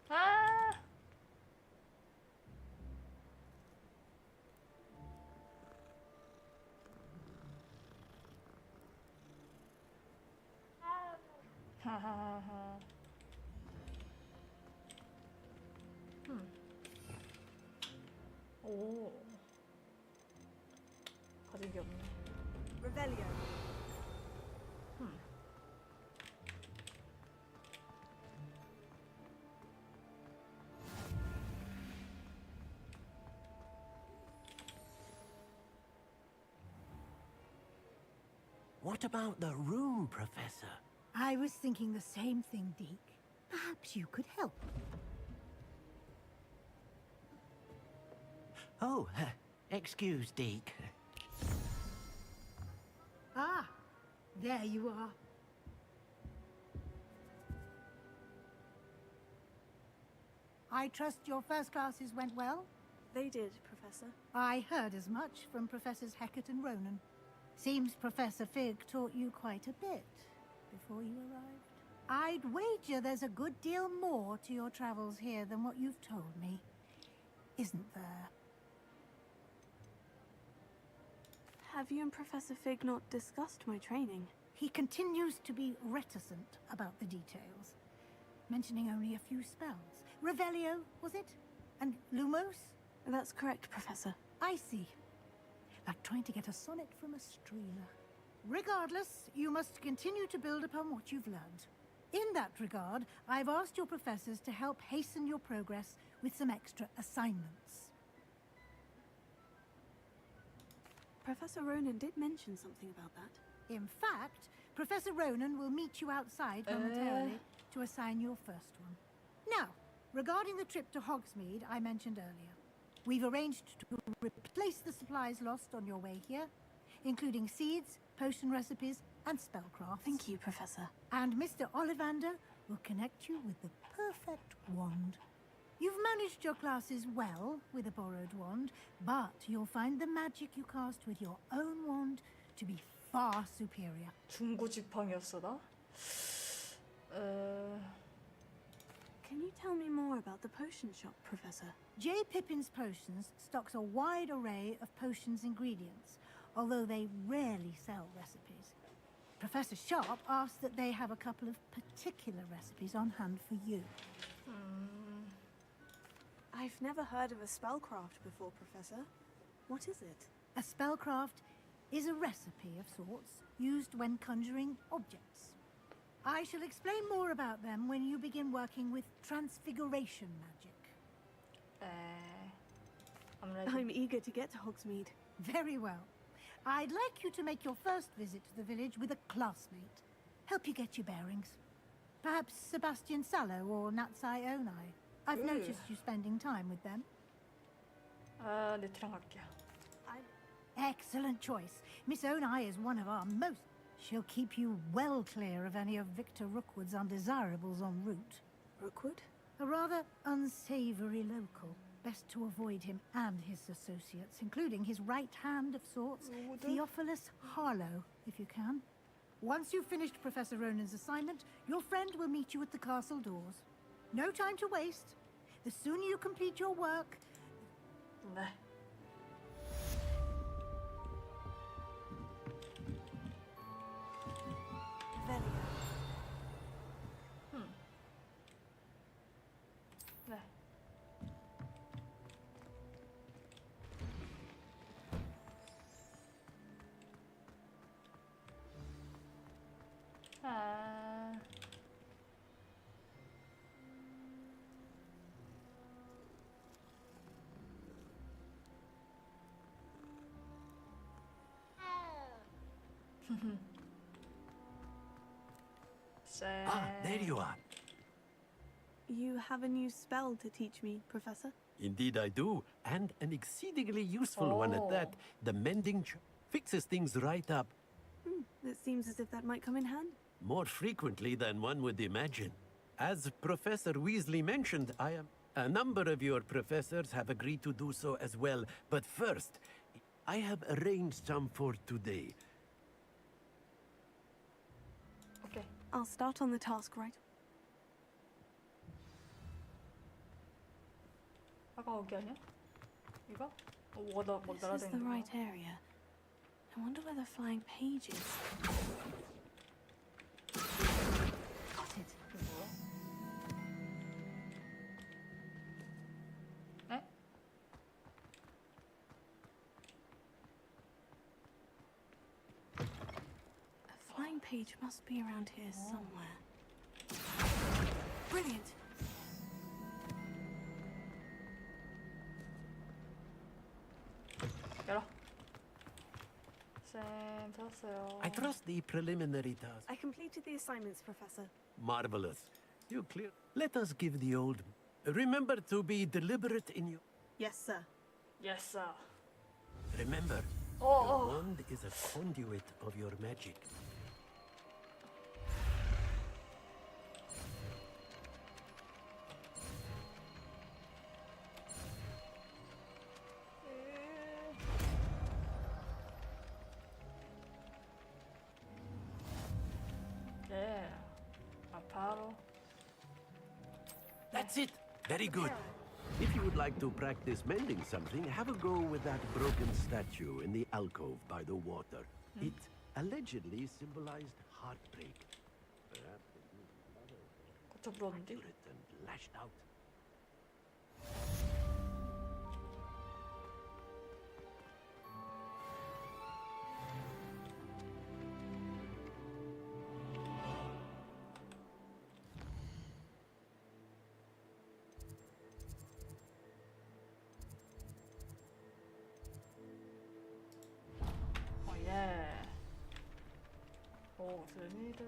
Speaker 4: 아! 하하하하. 오. 가죽이 없네.
Speaker 2: Rebellion.
Speaker 9: What about the room, Professor?
Speaker 11: I was thinking the same thing, Deke. Perhaps you could help.
Speaker 9: Oh, excuse, Deke.
Speaker 11: Ah, there you are. I trust your first classes went well?
Speaker 2: They did, Professor.
Speaker 11: I heard as much from Professors Hecat and Ronan. Seems Professor Fig taught you quite a bit before you arrived. I'd wager there's a good deal more to your travels here than what you've told me. Isn't there?
Speaker 2: Have you and Professor Fig not discussed my training?
Speaker 11: He continues to be reticent about the details, mentioning only a few spells. Revelio, was it? And Lumos?
Speaker 2: That's correct, Professor.
Speaker 11: I see. Like trying to get a sonnet from a streamer. Regardless, you must continue to build upon what you've learned. In that regard, I've asked your professors to help hasten your progress with some extra assignments.
Speaker 2: Professor Ronan did mention something about that.
Speaker 11: In fact, Professor Ronan will meet you outside momentarily to assign your first one. Now, regarding the trip to Hogsmeade I mentioned earlier, we've arranged to replace the supplies lost on your way here, including seeds, potion recipes, and spellcraft.
Speaker 2: Thank you, Professor.
Speaker 11: And Mr. Ollivander will connect you with the perfect wand. You've managed your classes well with a borrowed wand, but you'll find the magic you cast with your own wand to be far superior.
Speaker 4: 중고지팡이였어 나?
Speaker 2: Can you tell me more about the potion shop, Professor?
Speaker 11: J. Pippin's Potions stocks a wide array of potions ingredients, although they rarely sell recipes. Professor Sharp asked that they have a couple of particular recipes on hand for you.
Speaker 2: I've never heard of a spellcraft before, Professor. What is it?
Speaker 11: A spellcraft is a recipe of sorts used when conjuring objects. I shall explain more about them when you begin working with transfiguration magic.
Speaker 2: I'm eager to get to Hogsmeade.
Speaker 11: Very well. I'd like you to make your first visit to the village with a classmate. Help you get your bearings. Perhaps Sebastian Sallow or Natsai Onai. I've noticed you spending time with them.
Speaker 4: 네트랑 갈게요.
Speaker 11: Excellent choice. Miss Onai is one of our most... She'll keep you well clear of any of Victor Rookwood's undesirables en route.
Speaker 2: Rookwood?
Speaker 11: A rather unsavory local. Best to avoid him and his associates, including his right hand of sorts, Theophilus Harlow, if you can. Once you've finished Professor Ronan's assignment, your friend will meet you at the castle doors. No time to waste. The sooner you complete your work...
Speaker 4: 네. 네.
Speaker 9: There you are.
Speaker 2: You have a new spell to teach me, Professor?
Speaker 9: Indeed I do, and an exceedingly useful one at that. The mending fixes things right up.
Speaker 2: It seems as if that might come in handy.
Speaker 9: More frequently than one would imagine. As Professor Weasley mentioned, a number of your professors have agreed to do so as well. But first, I have arranged some for today.
Speaker 4: Okay.
Speaker 2: I'll start on the task right.
Speaker 4: 아까 거기 아니야? 이거? 뭐
Speaker 2: This is the right area. I wonder where the flying page is. Got it.
Speaker 4: 에?
Speaker 2: A flying page must be around here somewhere. Brilliant.
Speaker 4: 열어. 쌤. 찾았어요.
Speaker 9: I trust the preliminary task.
Speaker 2: I completed the assignments, Professor.
Speaker 9: Marvelous. You clear. Let us give the old. Remember to be deliberate in your.
Speaker 2: Yes, sir.
Speaker 4: Yes, sir.
Speaker 9: Remember,
Speaker 4: Oh,
Speaker 9: your
Speaker 4: oh.
Speaker 9: wand is a conduit of your magic.
Speaker 4: Yeah. 바로.
Speaker 9: That's it. Very good. If you would like to practice mending something, have a go with that broken statue in the alcove by the water. It allegedly symbolized heartbreak. Perhaps it was accurate and lashed out.
Speaker 4: 예. 오스미드.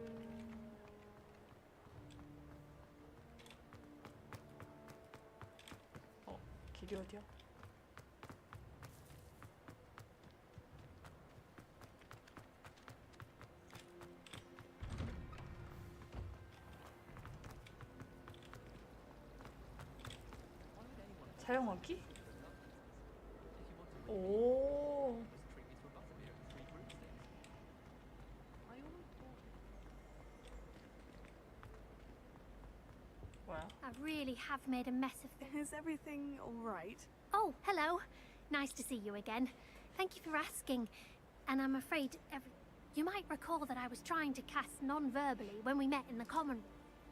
Speaker 4: 길이 어디야? 사용하기? 오.
Speaker 15: I really have made a mess of things.
Speaker 2: Is everything all right?
Speaker 15: Oh, hello. Nice to see you again. Thank you for asking. And I'm afraid you might recall that I was trying to cast non-verbally when we met in the common room.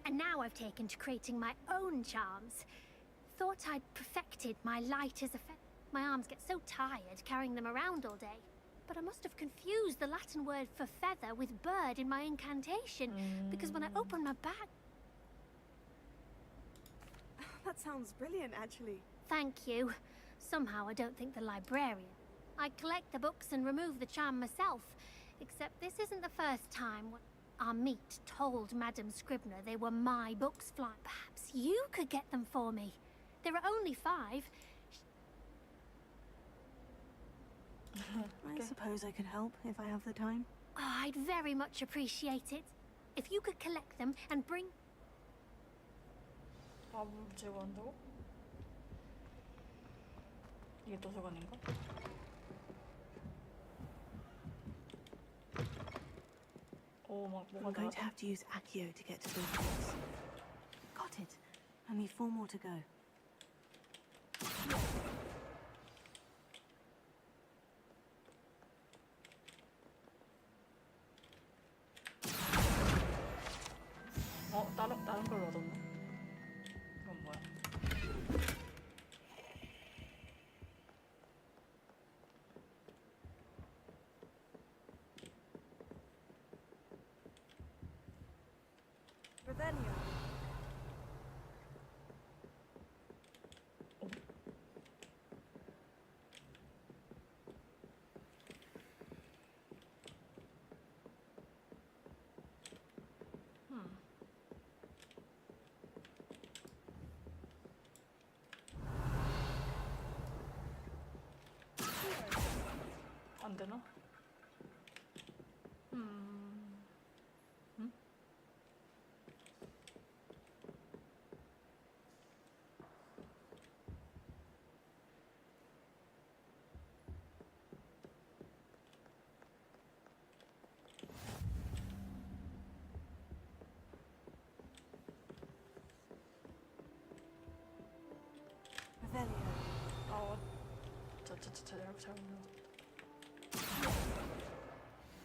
Speaker 15: And now I've taken to creating my own charms. Thought I'd perfected my light as a My arms get so tired carrying them around all day. But I must have confused the Latin word for feather with bird in my incantation, because when I opened my bag...
Speaker 2: That sounds brilliant, actually.
Speaker 15: Thank you. Somehow I don't think the librarian. I collect the books and remove the charm myself. Except this isn't the first time our meet told Madame Scribner they were my books flying. Perhaps you could get them for me. There are only 5.
Speaker 2: I suppose I could help if I have the time.
Speaker 15: Oh, I'd very much appreciate it. If you could collect them and bring...
Speaker 4: 밥을 제거한다고? 이게 도서관인가?
Speaker 2: I'm going to have to use Accio to get to the books. Got it. Only 4 more to go.
Speaker 4: 다른 걸 얻었네. 이건 뭐야?
Speaker 2: Revelio.
Speaker 4: 안 되나?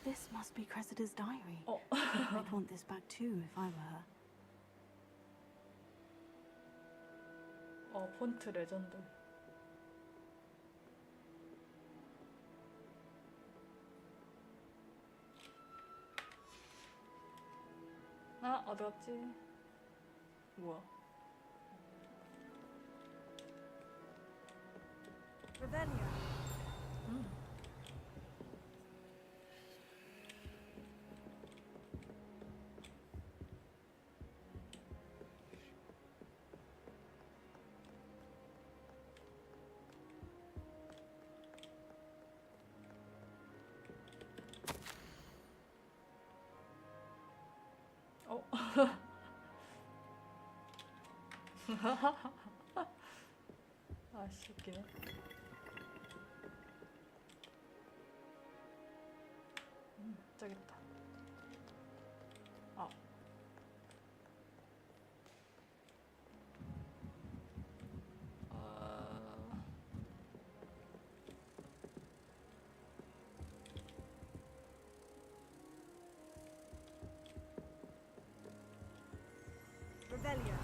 Speaker 2: This must be Cressida's diary. I'd want this back too if I were her.
Speaker 4: 폰트 레전드. 어디 갔지? 뭐야?
Speaker 2: Revelio.
Speaker 4: 아씨 웃기네. 저기 있다. 아.
Speaker 2: Revelio.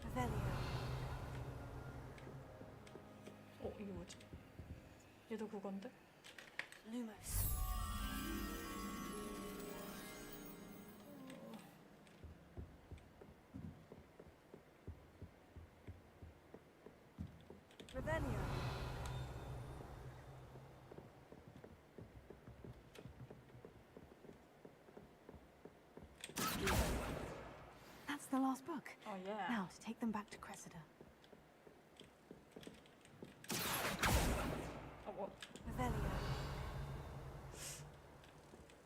Speaker 2: Revelio.
Speaker 4: 이게 뭐지? 얘도 그건데?
Speaker 2: Lumos. Revelio. That's the last book.
Speaker 4: Oh yeah.
Speaker 2: Now to take them back to Cressida.
Speaker 4: what?
Speaker 2: Revelio.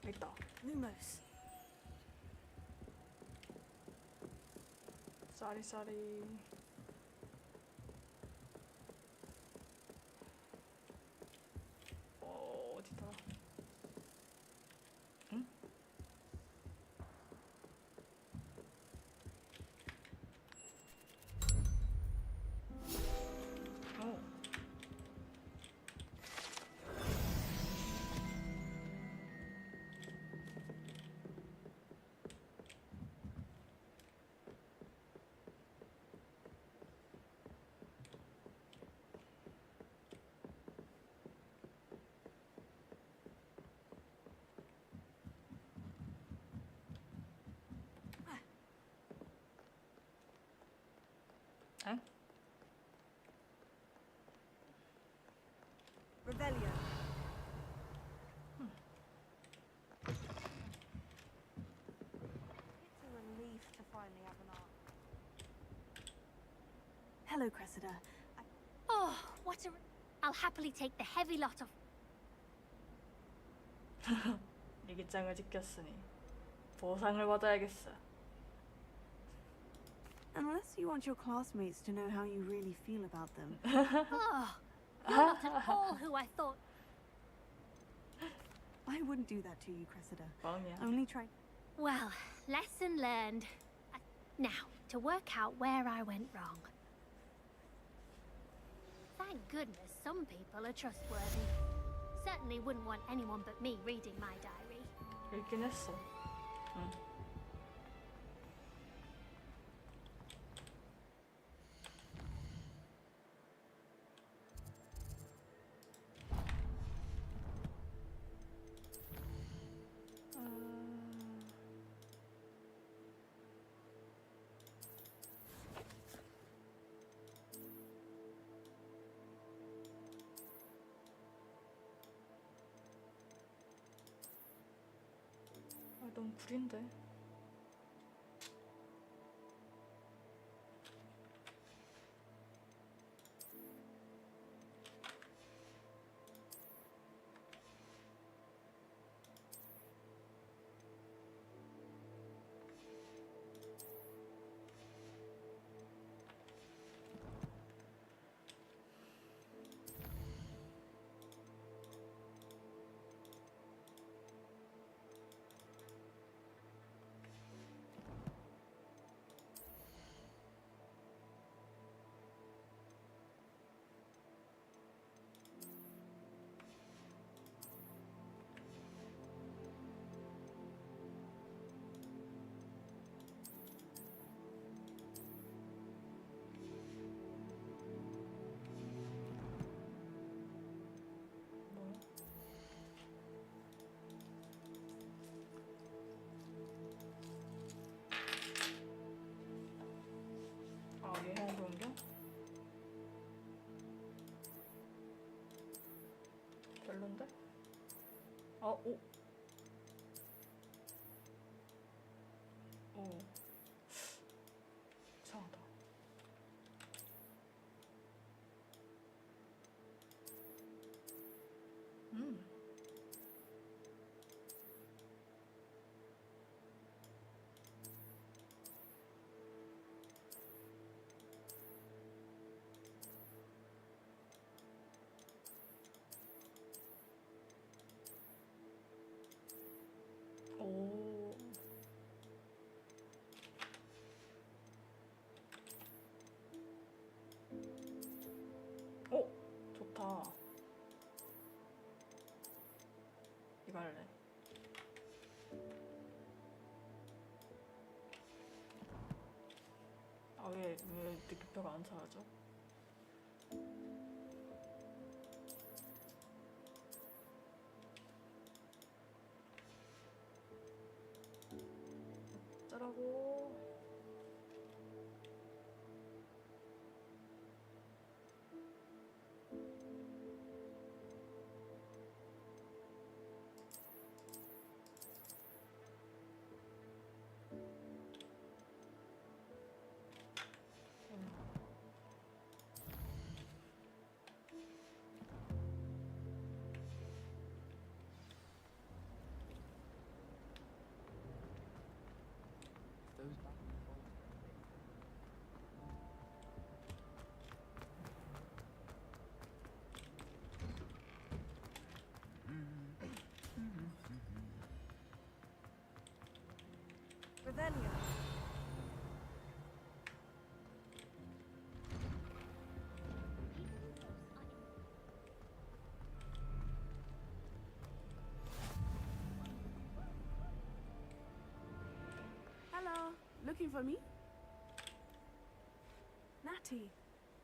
Speaker 4: 있다.
Speaker 2: Lumos.
Speaker 4: 쌀이. 어디더라? 응? 응?
Speaker 2: Revelio.
Speaker 17: It's a relief to finally have an arc.
Speaker 2: Hello, Cressida.
Speaker 15: Oh, what a... I'll happily take the heavy lot of...
Speaker 4: 일기장을 지켰으니 보상을 받아야겠어.
Speaker 2: Unless you want your classmates to know how you really feel about them.
Speaker 15: Oh, you're not at all who I thought...
Speaker 2: I wouldn't do that to you, Cressida.
Speaker 4: Well, yeah.
Speaker 2: Only try...
Speaker 15: Well, lesson learned. Now, to work out where I went wrong. Thank goodness some people are trustworthy. Certainly wouldn't want anyone but me reading my diary.
Speaker 4: 읽긴 했어. 응. 너무 구린데. 예형 변경? 별론데? 오. 오. 갈래? 아, 왜 느낌표가 안 사라져? 어쩌라고?
Speaker 13: Those back and forth.
Speaker 2: Revelio.
Speaker 16: Hello. Looking for me?
Speaker 2: Natty,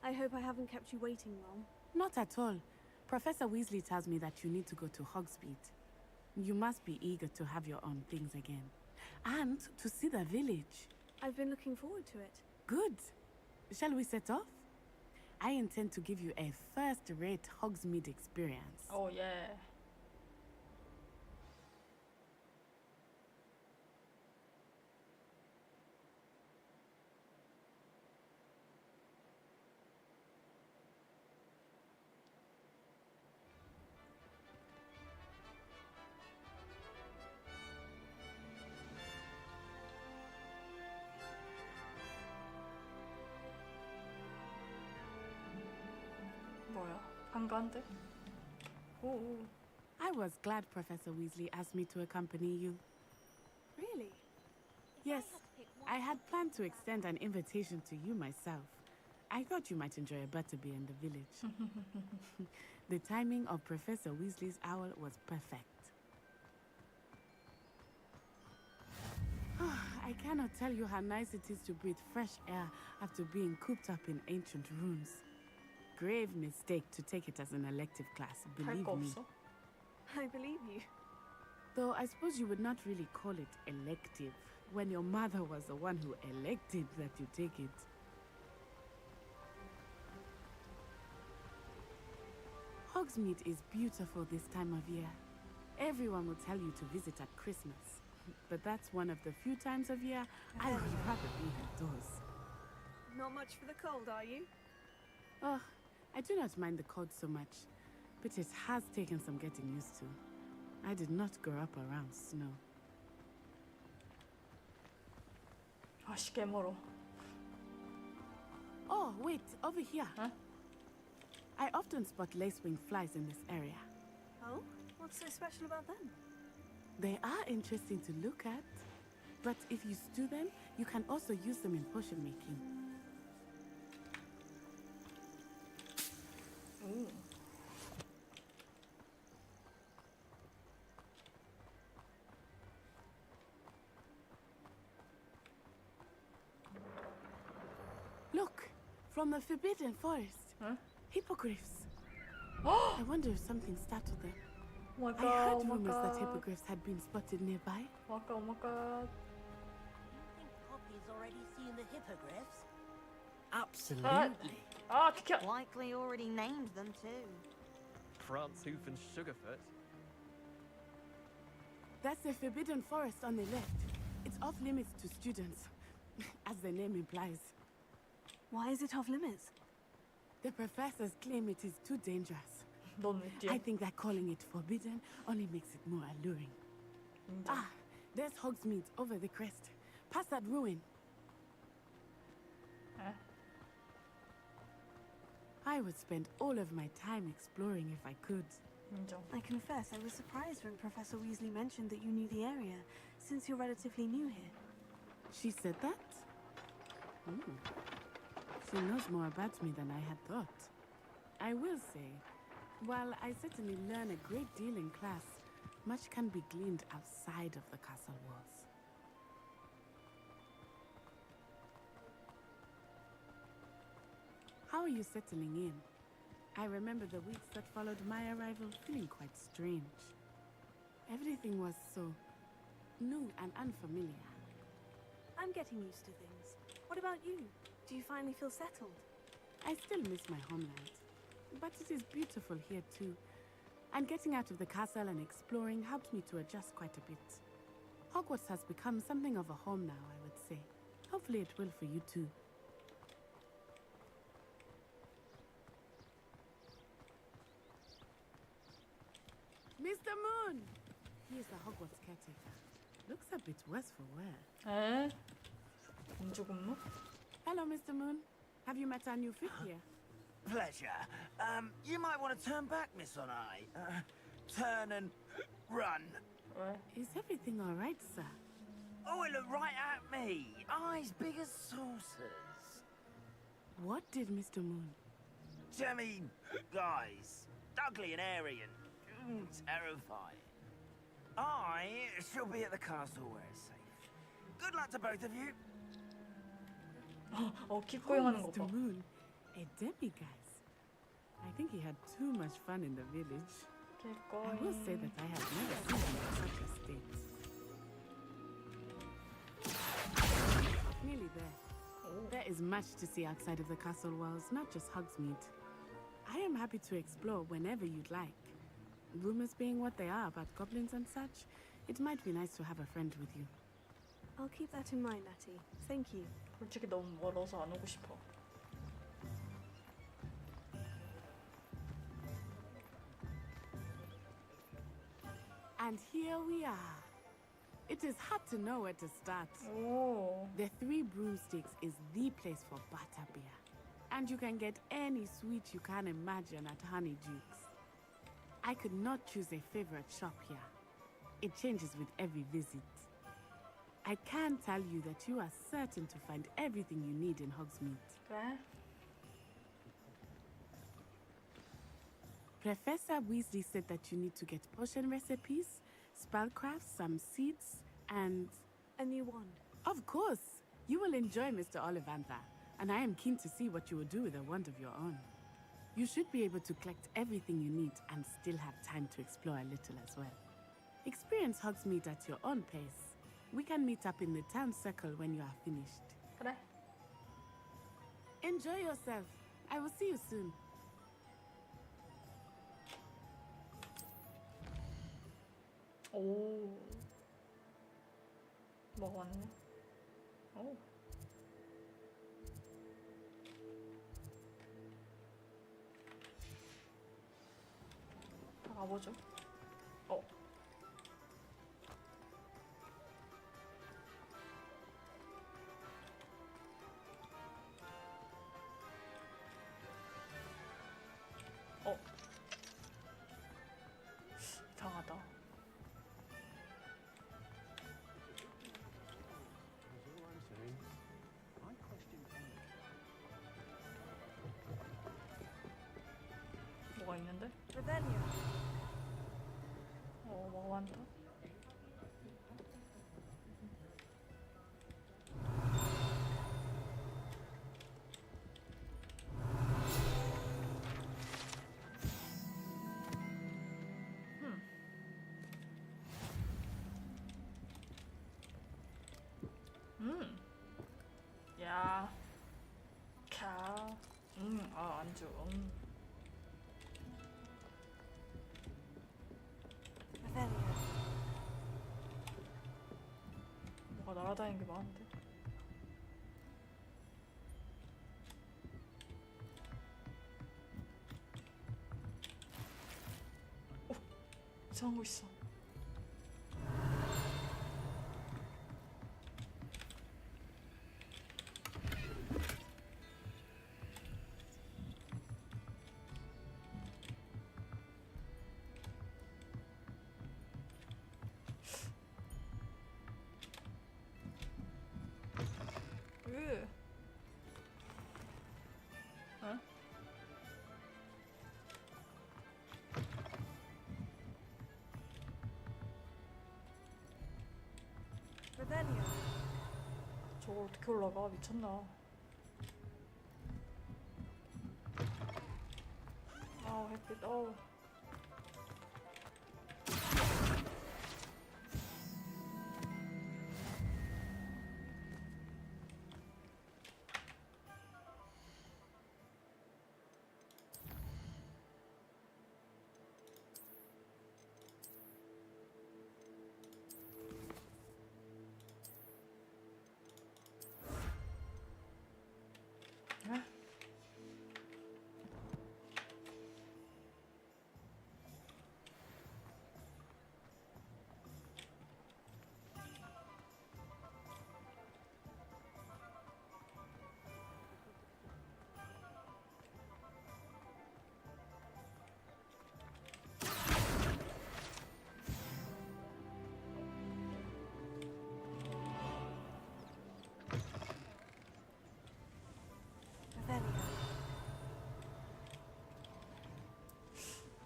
Speaker 2: I hope I haven't kept you waiting long.
Speaker 16: Not at all. Professor Weasley tells me that you need to go to Hogsmeade. You must be eager to have your own things again. And to see the village.
Speaker 2: I've been looking forward to it.
Speaker 16: Good. Shall we set off? I intend to give you a first-rate Hogsmeade experience.
Speaker 4: Oh, yeah. 뭐야? 한가한데? 오.
Speaker 16: I was glad Professor Weasley asked me to accompany you.
Speaker 2: Really?
Speaker 16: Yes, I had planned to extend an invitation to you myself. I thought you might enjoy a butterbeer in the village. The timing of Professor Weasley's owl was perfect. I cannot tell you how nice it is to breathe fresh air after being cooped up in ancient rooms. Grave mistake to take it as an elective class, believe me.
Speaker 2: I believe you.
Speaker 16: Though I suppose you would not really call it elective when your mother was the one who elected that you take it. Hogsmeade is beautiful this time of year. Everyone will tell you to visit at Christmas. But that's one of the few times of year I would rather be indoors.
Speaker 2: Not much for the cold, are you?
Speaker 16: Oh, I do not mind the cold so much, but it has taken some getting used to. I did not grow up around snow.
Speaker 4: 아씨, 개멀어.
Speaker 16: Oh, wait, over here. Huh? I often spot lacewing flies in this area.
Speaker 2: Oh? What's so special about them?
Speaker 16: They are interesting to look at, but if you stew them, you can also use them in potion making.
Speaker 4: Ooh.
Speaker 16: Look, from the Forbidden Forest.
Speaker 4: Huh?
Speaker 16: Hippogriffs. I wonder if something startled them.
Speaker 4: Oh my
Speaker 16: I
Speaker 4: god,
Speaker 16: heard
Speaker 4: oh my
Speaker 16: rumors that
Speaker 4: god.
Speaker 16: hippogriffs had been spotted nearby.
Speaker 4: Oh my god.
Speaker 12: You think Poppy's already seen the hippogriffs?
Speaker 14: Absolutely.
Speaker 17: Likely already named them too.
Speaker 13: France, Hoof, and Sugarfoot.
Speaker 16: That's the Forbidden Forest on the left. It's off limits to students, as the name implies.
Speaker 2: Why is it off limits?
Speaker 16: The professors claim it is too dangerous. I think that calling it forbidden only makes it more alluring. Ah, there's Hogsmeade over the crest. Past that ruin. I would spend all of my time exploring if I could.
Speaker 2: I confess I was surprised when Professor Weasley mentioned that you knew the area, since you're relatively new here.
Speaker 16: She said that? She knows more about me than I had thought. I will say, while I certainly learn a great deal in class, much can be gleaned outside of the castle walls. How are you settling in? I remember the weeks that followed my arrival feeling quite strange. Everything was so new and unfamiliar.
Speaker 2: I'm getting used to things. What about you? Do you finally feel settled?
Speaker 16: I still miss my homeland, but it is beautiful here too. And getting out of the castle and exploring helped me to adjust quite a bit. Hogwarts has become something of a home now, I would say. Hopefully it will for you too. Mr. Moon! He is the Hogwarts caretaker. Looks a bit worse for wear.
Speaker 4: 에? 공주 근무?
Speaker 16: Hello, Mr. Moon. Have you met our new fifth year?
Speaker 1: Pleasure. You might want to turn back, Miss Onai. Turn and run.
Speaker 16: Is everything all right, sir?
Speaker 1: Oh, it looked right at me. Eyes big as saucers.
Speaker 16: What did Mr. Moon?
Speaker 1: I mean, guys, ugly and airy and terrifying. I shall be at the castle where it's safe. Good luck to both of you.
Speaker 4: keep going 하는 거
Speaker 16: Mr.
Speaker 4: 봐.
Speaker 16: Moon, a demiguise. I think he had too much fun in the village.
Speaker 4: Keep
Speaker 16: I will say that I have never seen him in such a state. Nearly there. There is much to see outside of the castle walls, not just Hogsmeade. I am happy to explore whenever you'd like. Rumors being what they are about goblins and such, it might be nice to have a friend with you.
Speaker 2: I'll keep that in mind, Natty. Thank you.
Speaker 4: 솔직히 너무 멀어서 안 오고 싶어.
Speaker 16: And here we are. It is hard to know where to start. The Three Broomsticks is the place for butterbeer. And you can get any sweet you can imagine at Honeyduke's. I could not choose a favorite shop here. It changes with every visit. I can tell you that you are certain to find everything you need in Hogsmeade.
Speaker 4: 그래?
Speaker 16: Professor Weasley said that you need to get potion recipes, spellcrafts, some seeds, and...
Speaker 2: a new wand.
Speaker 16: Of course! You will enjoy Mr. Ollivander, and I am keen to see what you will do with a wand of your own. You should be able to collect everything you need and still have time to explore a little as well. Experience Hogsmeade at your own pace. We can meet up in the town circle when you are finished.
Speaker 4: 그래.
Speaker 16: Enjoy yourself. I will see you soon.
Speaker 4: 오. 뭐가 왔네. 오. 다 가보죠. 이상하다. 뭐가 있는데? 뭐가 많다. 야, 캬, 안주, 뭐가 날아다니는 게 많은데? 이상한 거 있어. 어? 어떻게 올라가? 미쳤나? 아, 햇빛. 어우.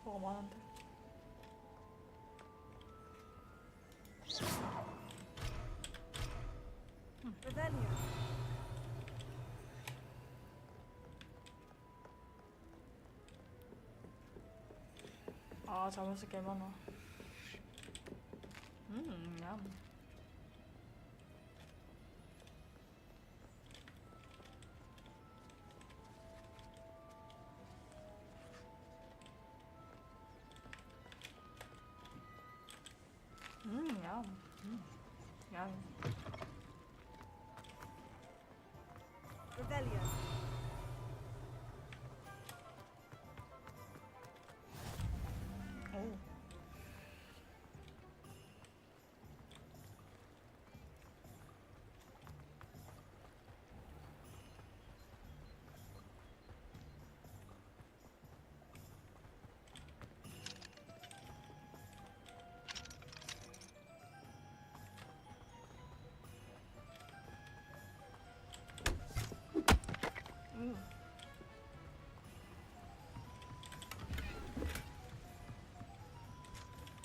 Speaker 4: 뭐가 많은데. 아, 자면서 개 많아. 냠. 냠. 냠.
Speaker 17: Rebellion.
Speaker 4: 오.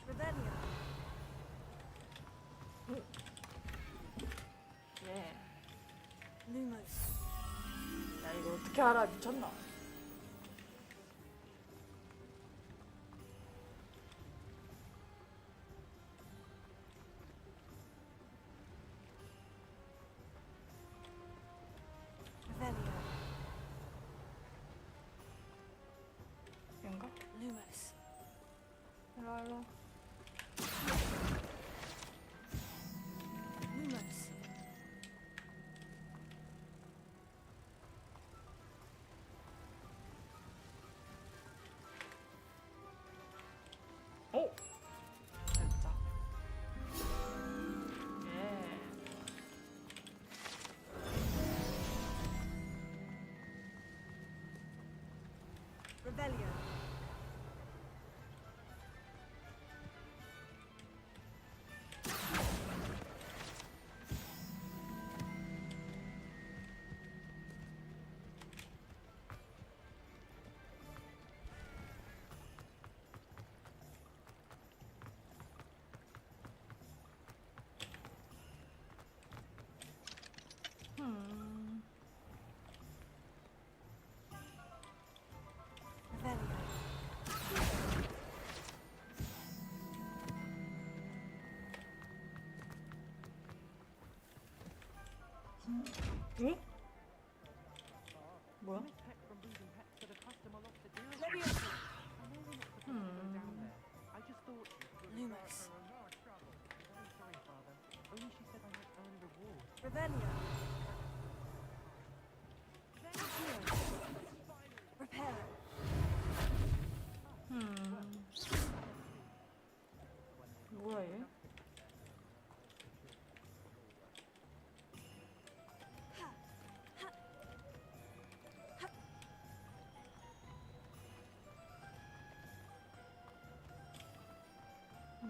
Speaker 17: Rebellion.
Speaker 4: 예.
Speaker 17: Lumos.
Speaker 4: 야, 이거 어떻게 알아? 미쳤나?
Speaker 17: Rebellion.
Speaker 4: 얘인가?
Speaker 17: Lumos.
Speaker 4: 일로와, 일로와.
Speaker 17: Lumos.
Speaker 4: 오! 진짜. 예.
Speaker 17: Rebellion. Rebellion.
Speaker 4: 응? 뭐야?
Speaker 17: Lumos. Rebellion. Repair.
Speaker 4: 뭐야 얘?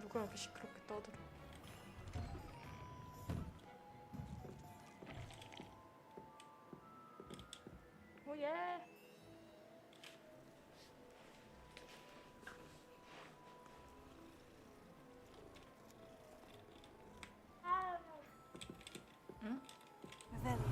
Speaker 4: 누가 이렇게 시끄럽게 떠들어? 오예!
Speaker 17: Rebellion.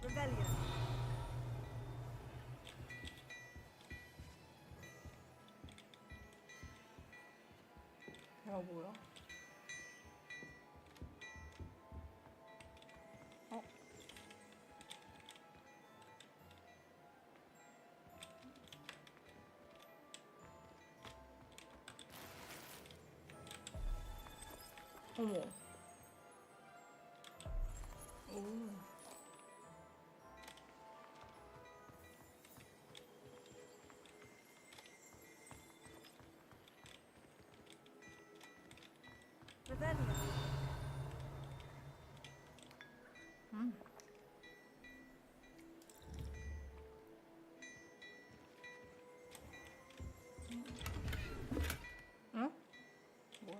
Speaker 17: Rebellion.
Speaker 4: 야 뭐야? 어? 어머. 오.
Speaker 17: Rebellion.
Speaker 4: 응? 뭐야?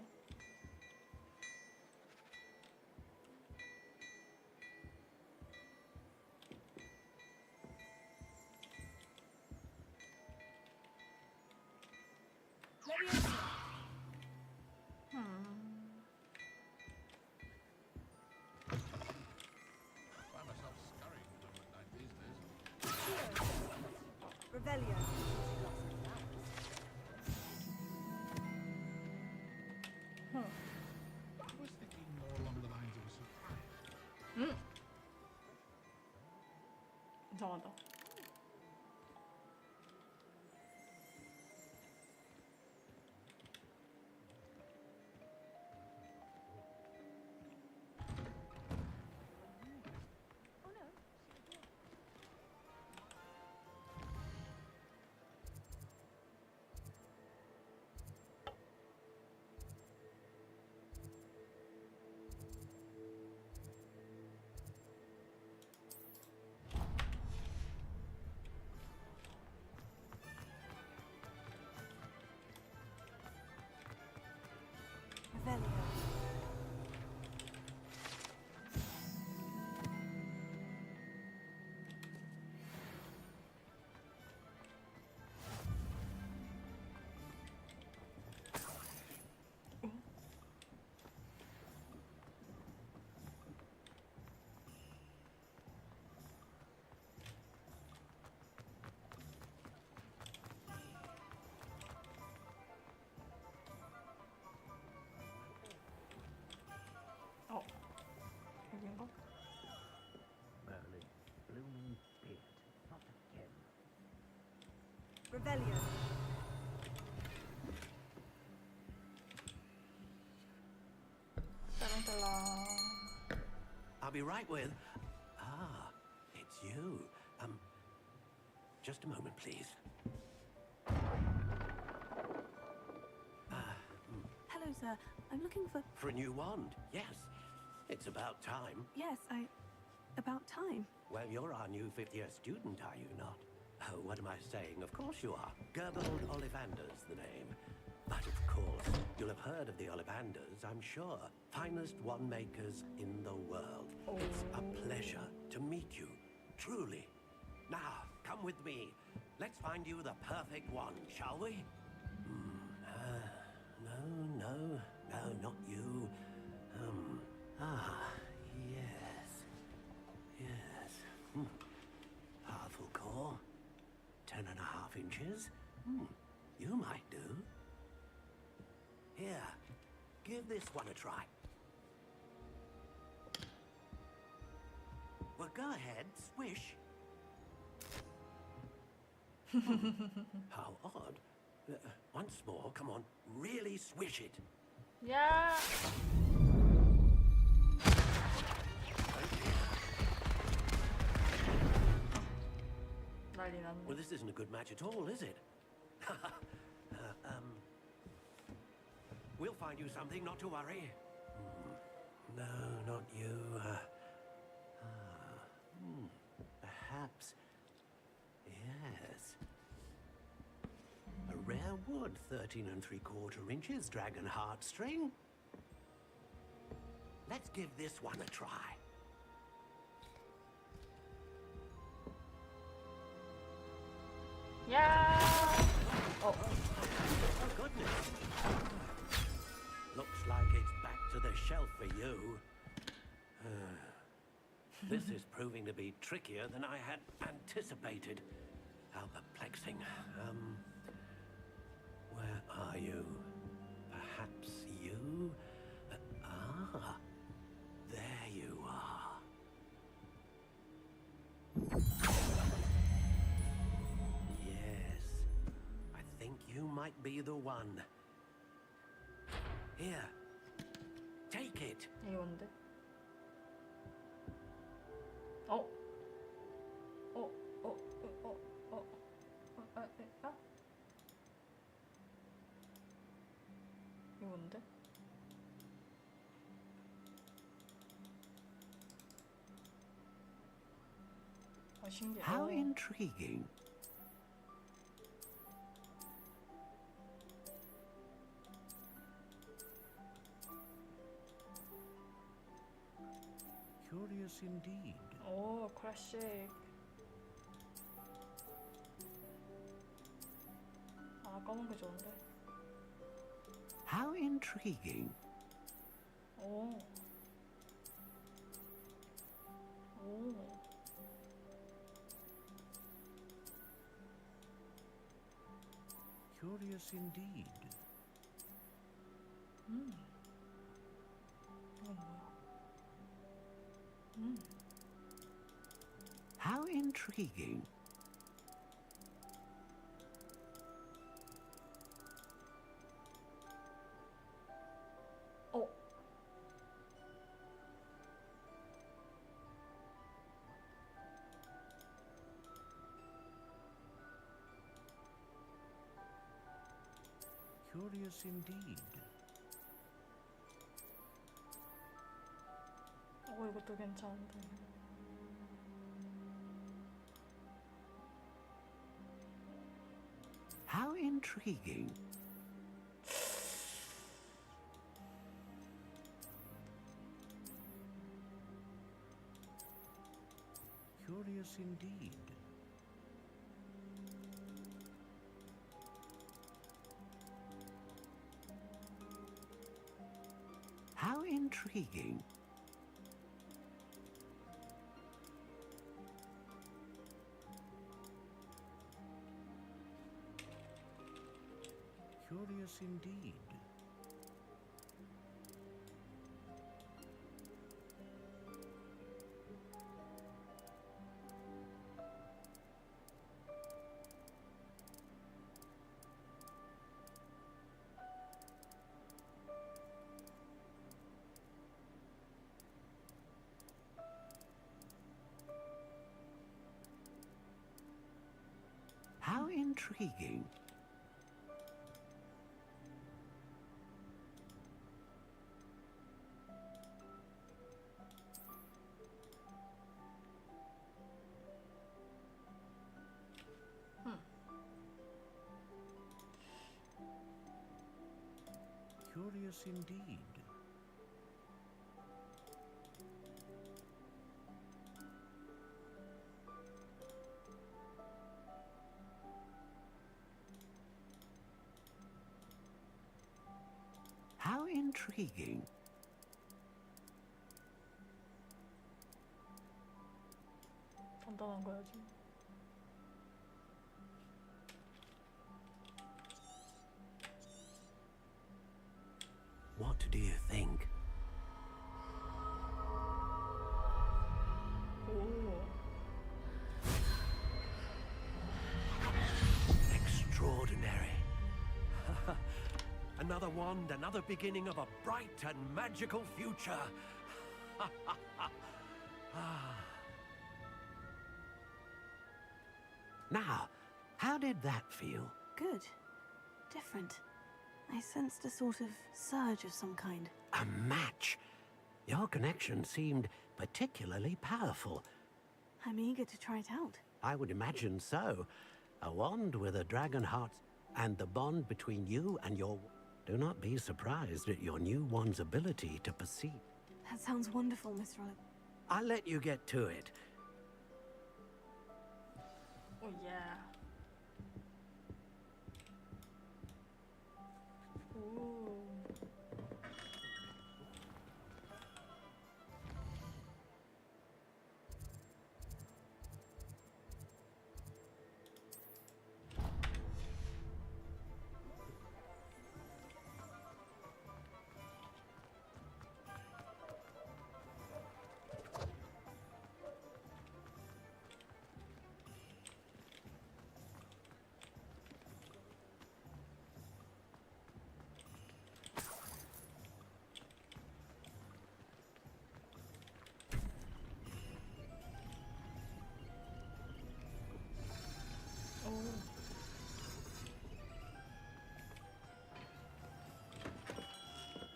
Speaker 17: Rebellion.
Speaker 21: I was thinking more along the lines of a surprise.
Speaker 4: 응. 이상하다.
Speaker 17: Rebellion.
Speaker 4: 어. 여긴가?
Speaker 1: Merlin, blooming beard, not a gem.
Speaker 17: Rebellion.
Speaker 9: I'll be right with... Ah, it's you. Just a moment, please.
Speaker 2: Hello, sir. I'm looking for...
Speaker 9: For a new wand, yes. It's about time.
Speaker 2: Yes, about time.
Speaker 9: Well, you're our new fifth-year student, are you not? Oh, what am I saying? Of course you are. Gerbold Ollivander's the name. But of course, you'll have heard of the Ollivanders, I'm sure. Finest wand makers in the world. It's a pleasure to meet you, truly. Now, come with me. Let's find you the perfect wand, shall we? No, not you. Yes. Powerful core. 10.5 inches. You might do. Here, give this one a try. Well, go ahead, swish. How odd. Once more, come on, really swish it.
Speaker 4: 야. 난리 났네.
Speaker 9: Well, this isn't a good match at all, is it? We'll find you something, not to worry. No, not you. Perhaps. Yes. A Where would 13 3/4 inches dragon heartstring? Let's give this one a try.
Speaker 4: Yeah. Oh.
Speaker 9: Oh, goodness. Looks like it's back to the shelf for you. This is proving to be trickier than I had anticipated. How perplexing. Where are you? Perhaps you? There you are. Yes, I think you might be the one. Here, take it.
Speaker 4: 이건데? 어? 이건데? 아, 신기해.
Speaker 9: How intriguing. Curious indeed.
Speaker 4: 오, 클래식. 아, 검은 게 좋은데.
Speaker 9: How intriguing.
Speaker 4: 오. 오.
Speaker 9: Curious indeed.
Speaker 4: 이건 뭐야?
Speaker 9: How intriguing.
Speaker 4: 어.
Speaker 9: Curious indeed.
Speaker 4: 이것도 괜찮은데.
Speaker 9: How intriguing. Curious indeed. How intriguing. Curious indeed. How intriguing. Curious indeed. How intriguing.
Speaker 4: 간단한 거야지.
Speaker 9: What do you think?
Speaker 4: 오.
Speaker 9: Extraordinary. Another wand, another beginning of a bright and magical future. Now, how did that feel?
Speaker 2: Good. Different. I sensed a sort of surge of some kind.
Speaker 9: A match. Your connection seemed particularly powerful.
Speaker 2: I'm eager to try it out.
Speaker 9: I would imagine so. A wand with a dragon heart. and the bond between you and your... Do not be surprised at your new one's ability to perceive.
Speaker 2: That sounds wonderful, Mr. Oliver.
Speaker 9: I'll let you get to it.
Speaker 4: Oh yeah. Ooh.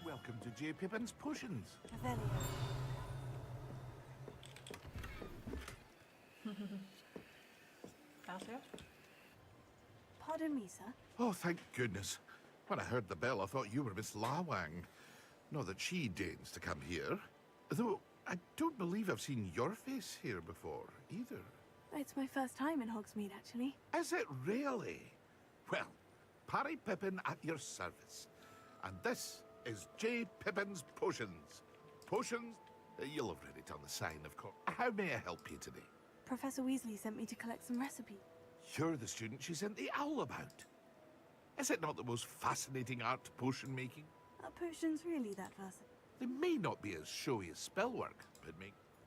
Speaker 5: Welcome to J. Pippin's Potions.
Speaker 2: Pardon me, sir.
Speaker 5: Oh, thank goodness. When I heard the bell, I thought you were Miss Lawang. Not that she deigns to come here. Though, I don't believe I've seen your face here before, either.
Speaker 2: It's my first time in Hogsmeade, actually.
Speaker 5: Is it really? Well, Parry Pippin at your service. And this is J. Pippin's Potions. Potions? You'll have read it on the sign, of course. How may I help you today?
Speaker 2: Professor Weasley sent me to collect some recipes.
Speaker 5: You're the student she sent the owl about. Is it not the most fascinating art to potion making?
Speaker 2: Are potions really that versatile?
Speaker 5: They may not be as showy as spellwork, but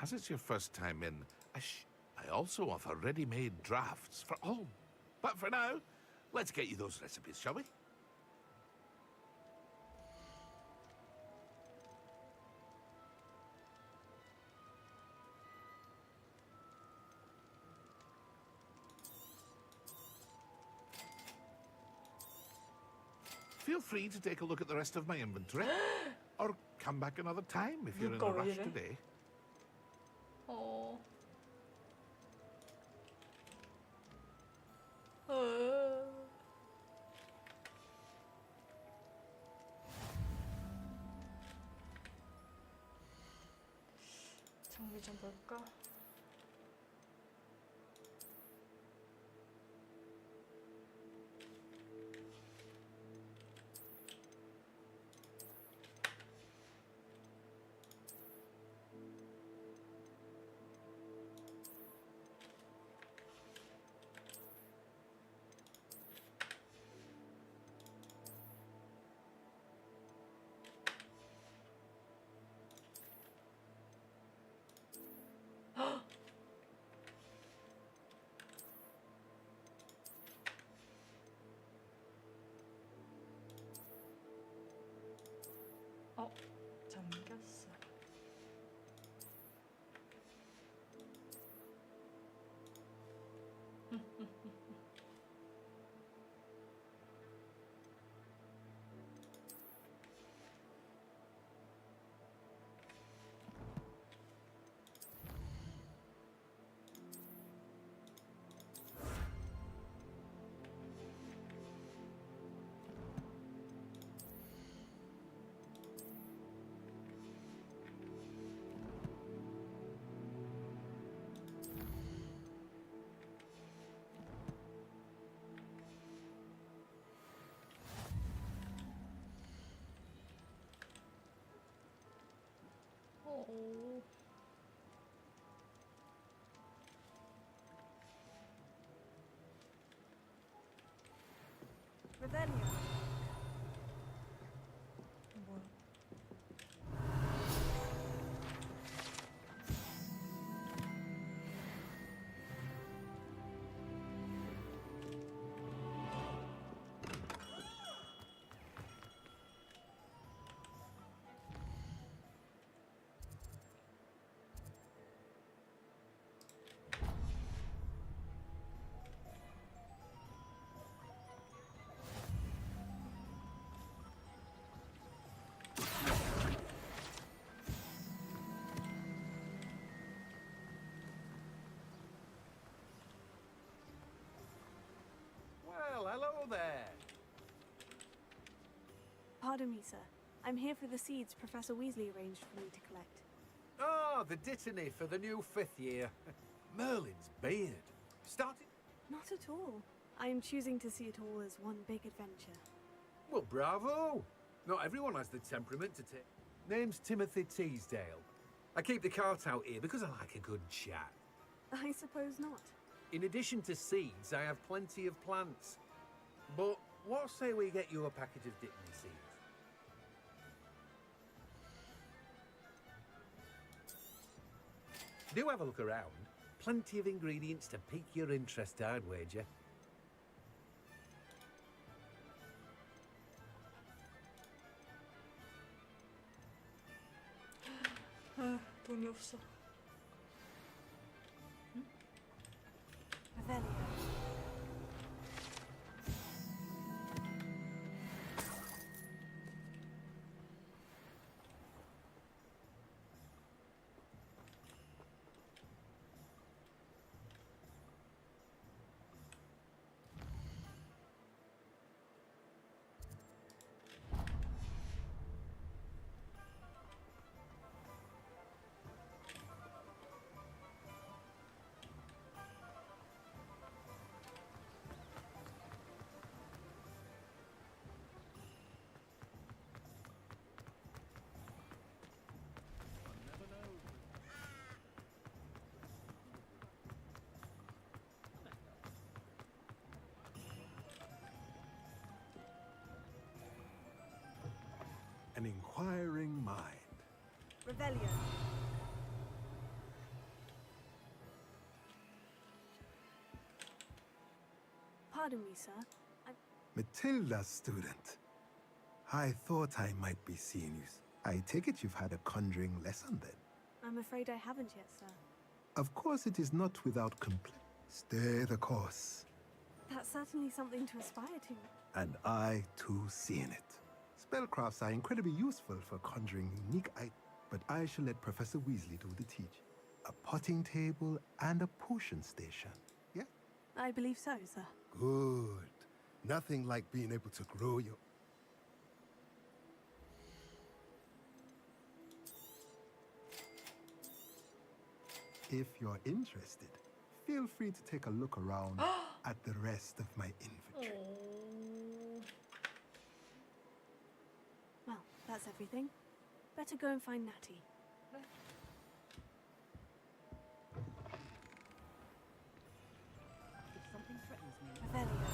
Speaker 5: as it's your first time in, I also offer ready-made drafts for all. But for now, let's get you those recipes, shall we? Feel free to take a look at the rest of my inventory. Or come back another time if you're in a rush today.
Speaker 4: Oh. 정리 좀 볼까? 잠겼어. Oh.
Speaker 2: Rebellion.
Speaker 4: 뭐야?
Speaker 2: Pardon me, sir. I'm here for the seeds Professor Weasley arranged for me to collect.
Speaker 6: Oh, the dittany for the new 5th year. Merlin's beard. Started...
Speaker 2: Not at all. I am choosing to see it all as one big adventure.
Speaker 6: Well, bravo! Not everyone has the temperament to take... Name's Timothy Teasdale. I keep the cart out here because I like a good chat.
Speaker 2: I suppose not.
Speaker 6: In addition to seeds, I have plenty of plants. But what say we get you a package of dittany seeds? Do have a look around. Plenty of ingredients to pique your interest, I'd wager.
Speaker 4: 돈이 없어.
Speaker 2: Revelio.
Speaker 8: An inquiring mind.
Speaker 2: Revelio. Pardon me, sir.
Speaker 8: Matilda, student. I thought I might be seeing you. I take it you've had a conjuring lesson then?
Speaker 2: I'm afraid I haven't yet, sir.
Speaker 8: Of course it is not without complaint. Stay the course.
Speaker 2: That's certainly something to aspire to.
Speaker 8: And I, too, seeing it. Spellcrafts are incredibly useful for conjuring unique items, but I shall let Professor Weasley do the teaching. A potting table and a potion station, yeah?
Speaker 2: I believe so, sir.
Speaker 8: Good. Nothing like being able to grow your... If you're interested, feel free to take a look around at the rest of my inventory.
Speaker 2: Well, that's everything. Better go and find Natty.
Speaker 22: If something threatens me,
Speaker 2: Revelio.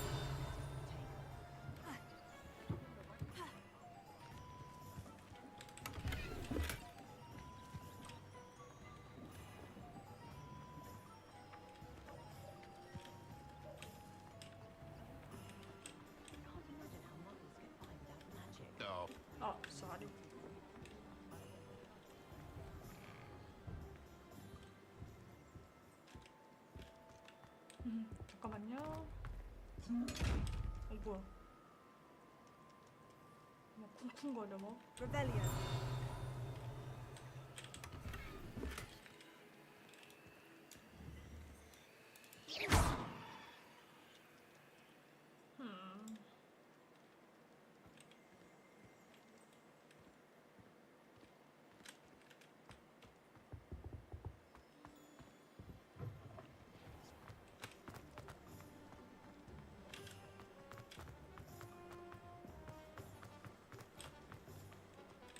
Speaker 5: No.
Speaker 4: 아, sorry. 잠깐만요. 뭐야? 뭐 쿵쿵거려 뭐?
Speaker 2: Revelio.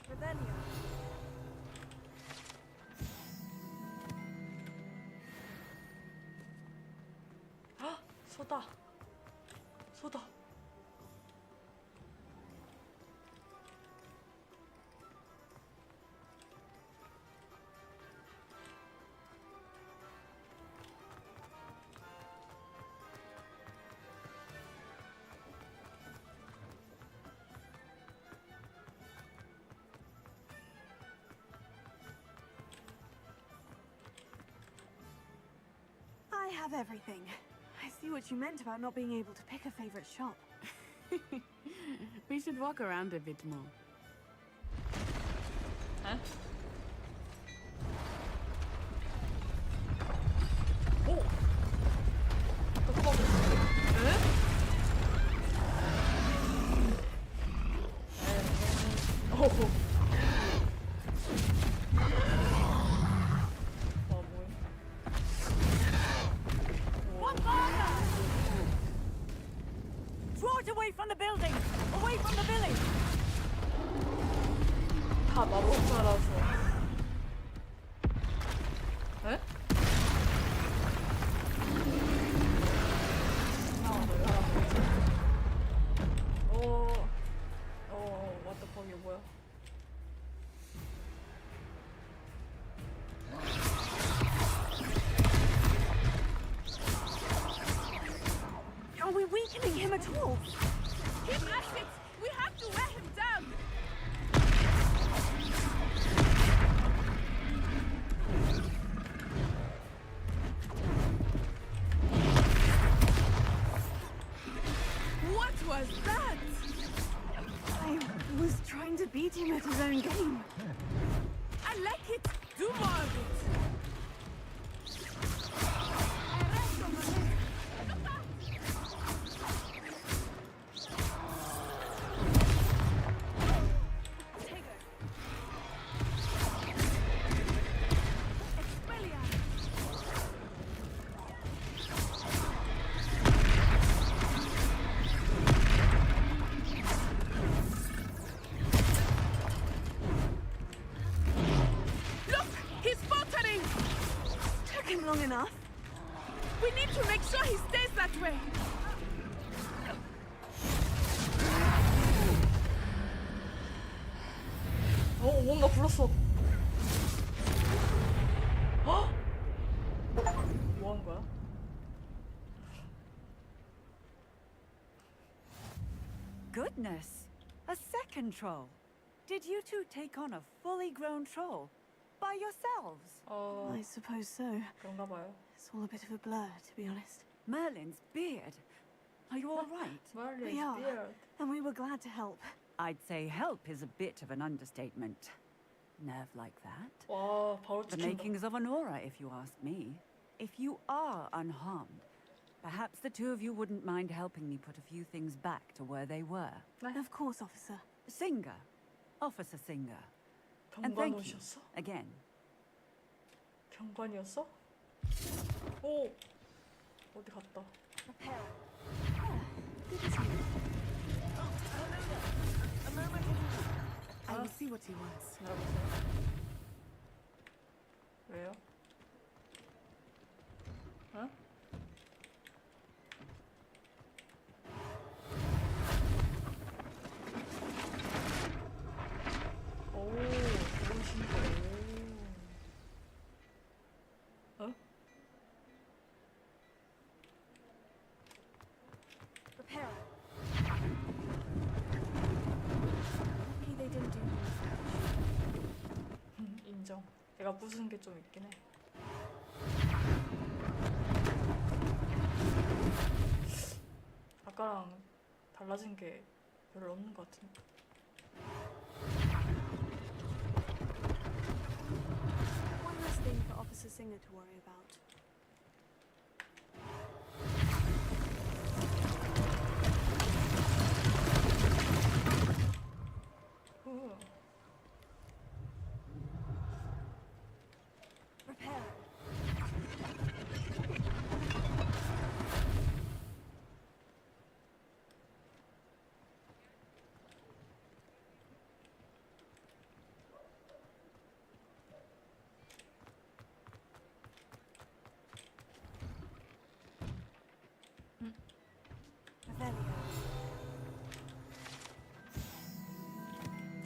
Speaker 2: Revelio.
Speaker 4: 헉! 소다. 소다.
Speaker 2: I have everything. I see what you meant about not being able to pick a favorite shop.
Speaker 16: We should walk around a bit more.
Speaker 4: Huh? 오! 잠깐만. 에?
Speaker 16: One farther! Draw it away from the building! Away from the village!
Speaker 4: 다 마법사라서. 에? what the fuck, 이거 뭐야?
Speaker 2: Are we weakening him at all?
Speaker 16: Keep at it! We have to wear him down! What was that?
Speaker 2: I was trying to beat him at his own game.
Speaker 16: I like it! Do more of it!
Speaker 2: Long enough.
Speaker 16: We need to make sure he stays that way.
Speaker 4: 뭔가 불렀어. 헉! 뭐 한 거야?
Speaker 10: Goodness! A second troll. Did you two take on a fully grown troll by yourselves?
Speaker 2: I suppose so.
Speaker 4: 그런가 봐요.
Speaker 2: It's all a bit of a blur, to be honest.
Speaker 10: Merlin's beard. Are you all right?
Speaker 2: We are, and we were glad to help.
Speaker 10: I'd say help is a bit of an understatement. Nerve like that.
Speaker 4: 와, 바로
Speaker 10: The
Speaker 4: 찍힌다.
Speaker 10: makings of an aura, if you ask me. If you are unharmed, perhaps the two of you wouldn't mind helping me put a few things back to where they were.
Speaker 2: Of course, officer.
Speaker 10: Singer. Officer Singer. And thank you,
Speaker 4: 경관옷이었어?
Speaker 10: again.
Speaker 4: 경관이었어? 오! 어디 갔다.
Speaker 16: I will see what he wants.
Speaker 4: 왜요? 어? 오, 너무 신기해. 어?
Speaker 2: Prepare. Lucky they didn't do
Speaker 4: 인정. 내가 부수는 게 좀 있긴 해. 아까랑 달라진 게 별로 없는 것 같은데.
Speaker 2: one less thing for Officer Singer to worry about. Prepare.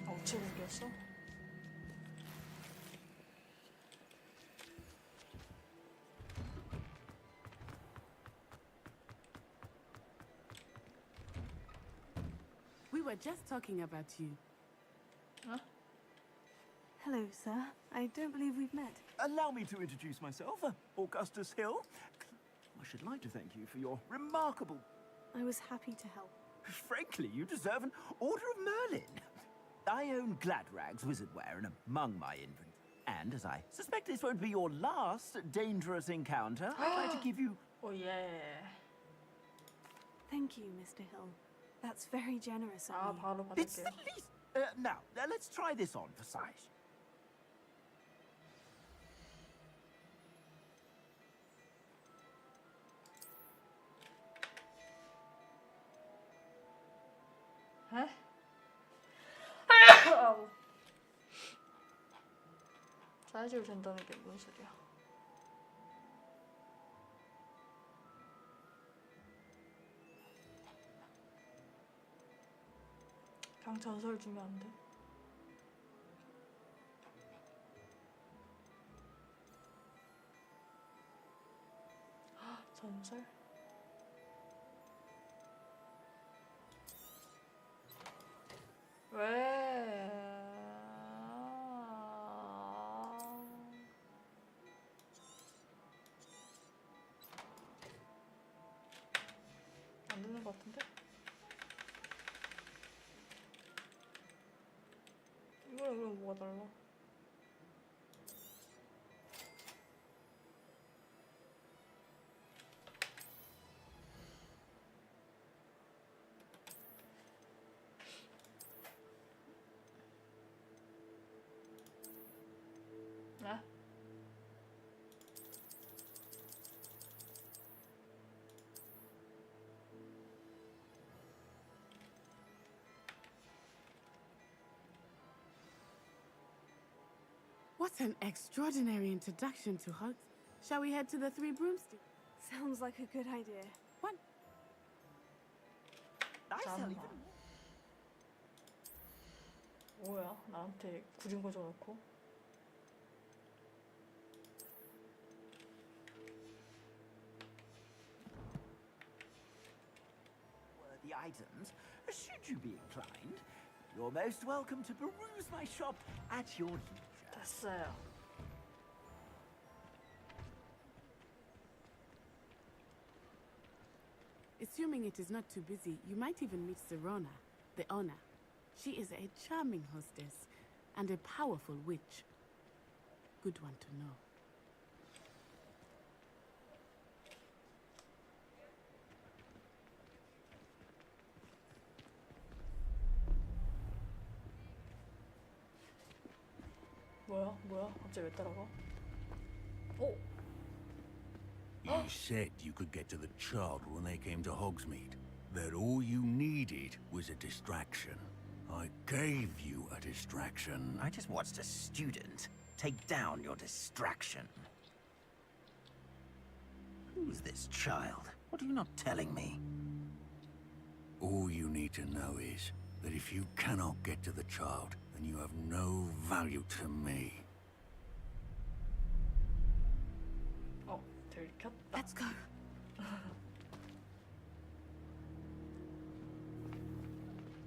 Speaker 4: 우체국이었어?
Speaker 16: We were just talking about you.
Speaker 4: Huh?
Speaker 2: Hello, sir. I don't believe we've met.
Speaker 22: Allow me to introduce myself, Augustus Hill. I should like to thank you for your remarkable...
Speaker 2: I was happy to help.
Speaker 22: Frankly, you deserve an Order of Merlin. I own Gladrag's Wizardwear and among my inventory. And as I suspect this won't be your last dangerous encounter, I'd like to give you...
Speaker 4: Oh, yeah.
Speaker 2: Thank you, Mr. Hill. That's very generous of you.
Speaker 22: It's the least... Now, let's try this on for size.
Speaker 4: 에? 아우. 사이즈로 된다는 게 뭔 소리야? 그냥 전설 주면 안 돼? 전설? 왜? 안 되는 것 같은데? 이거랑 이거랑 뭐가 달라? 아?
Speaker 16: What an extraordinary introduction to Hogs. Shall we head to the Three Broomsticks?
Speaker 2: Sounds like a good idea.
Speaker 16: What?
Speaker 4: 잠깐만. 뭐야? 나한테 구린 거 줘놓고?
Speaker 22: Worthy items, should you be inclined, you're most welcome to peruse my shop at your leisure.
Speaker 4: 됐어요.
Speaker 16: Assuming it is not too busy, you might even meet Serona, the owner. She is a charming hostess and a powerful witch. Good one to know.
Speaker 4: 뭐야? 갑자기 왜 따라가? 오!
Speaker 3: You said you could get to the child when they came to Hogsmeade. That all you needed was a distraction. I gave you a distraction.
Speaker 1: I just watched a student take down your distraction. Who's this child? What are you not telling me?
Speaker 3: All you need to know is that if you cannot get to the child, then you have no value to me.
Speaker 4: 들켰다.
Speaker 16: Let's go.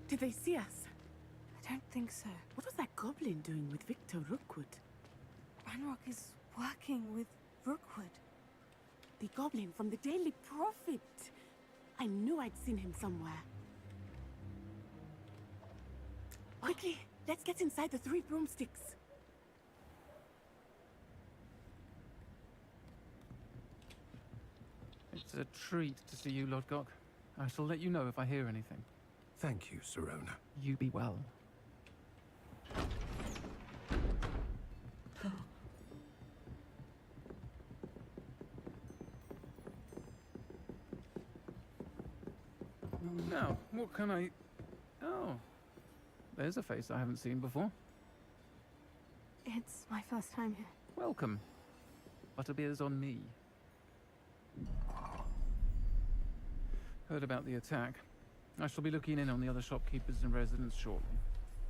Speaker 16: Did they see us?
Speaker 2: I don't think so.
Speaker 16: What was that goblin doing with Victor Rookwood?
Speaker 2: Ranrock is working with Rookwood.
Speaker 16: The goblin from the Daily Prophet. I knew I'd seen him somewhere. Quickly, let's get inside the Three Broomsticks.
Speaker 7: It's a treat to see you, Lodgok. I shall let you know if I hear anything.
Speaker 8: Thank you, Serona.
Speaker 7: You be well. Now, what can I... Oh, there's a face I haven't seen before.
Speaker 2: It's my first time here.
Speaker 7: Welcome. Butterbeer's on me. Heard about the attack. I shall be looking in on the other shopkeepers and residents shortly.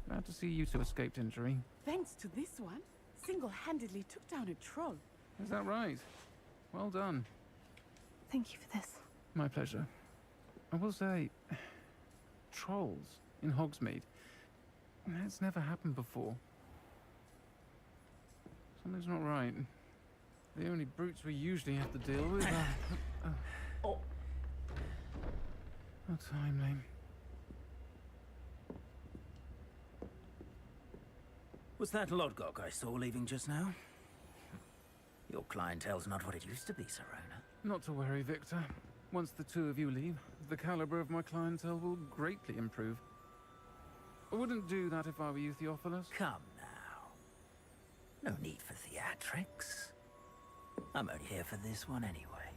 Speaker 7: Glad to see you two escaped injury.
Speaker 16: Thanks to this one, single-handedly took down a troll.
Speaker 7: Is that right? Well done.
Speaker 2: Thank you for this.
Speaker 7: My pleasure. I will say, trolls in Hogsmeade. That's never happened before. Something's not right. The only brutes we usually have to deal with are...
Speaker 4: Oh.
Speaker 7: How timely.
Speaker 1: Was that Lodgok I saw leaving just now? Your clientele's not what it used to be, Serona.
Speaker 7: Not to worry, Victor. Once the two of you leave, the caliber of my clientele will greatly improve. I wouldn't do that if I were you, Theophilus.
Speaker 1: Come now. No need for theatrics. I'm only here for this one anyway.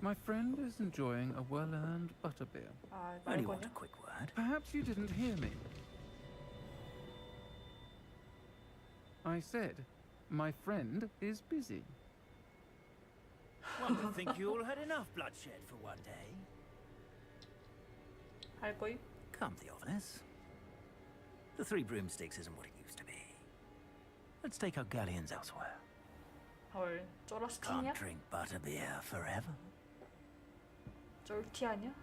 Speaker 7: My friend is enjoying a well-earned butterbeer.
Speaker 1: Only want a quick word.
Speaker 7: Perhaps you didn't hear me. I said, my friend is busy.
Speaker 1: One would think you all had enough bloodshed for one day.
Speaker 4: 할 거임?
Speaker 1: Come, Theophilus. The Three Broomsticks isn't what it used to be. Let's take our galleons elsewhere.
Speaker 4: 헐, 쫄아스티냐?
Speaker 1: Can't drink butterbeer forever.
Speaker 4: 쫄티 아니야?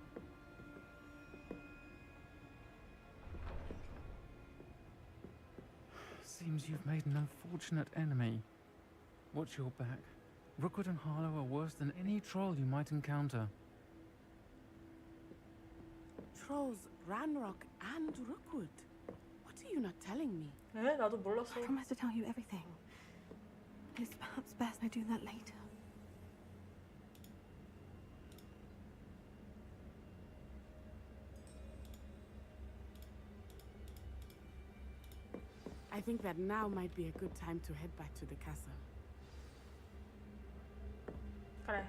Speaker 7: Seems you've made an unfortunate enemy. Watch your back. Rookwood and Harlow are worse than any troll you might encounter.
Speaker 16: Trolls, Ranrock, and Rookwood. What are you not telling me?
Speaker 4: 에? 나도 몰랐어.
Speaker 2: I promised to tell you everything. It's perhaps best I do that later.
Speaker 16: I think that now might be a good time to head back to the castle.
Speaker 4: 그래.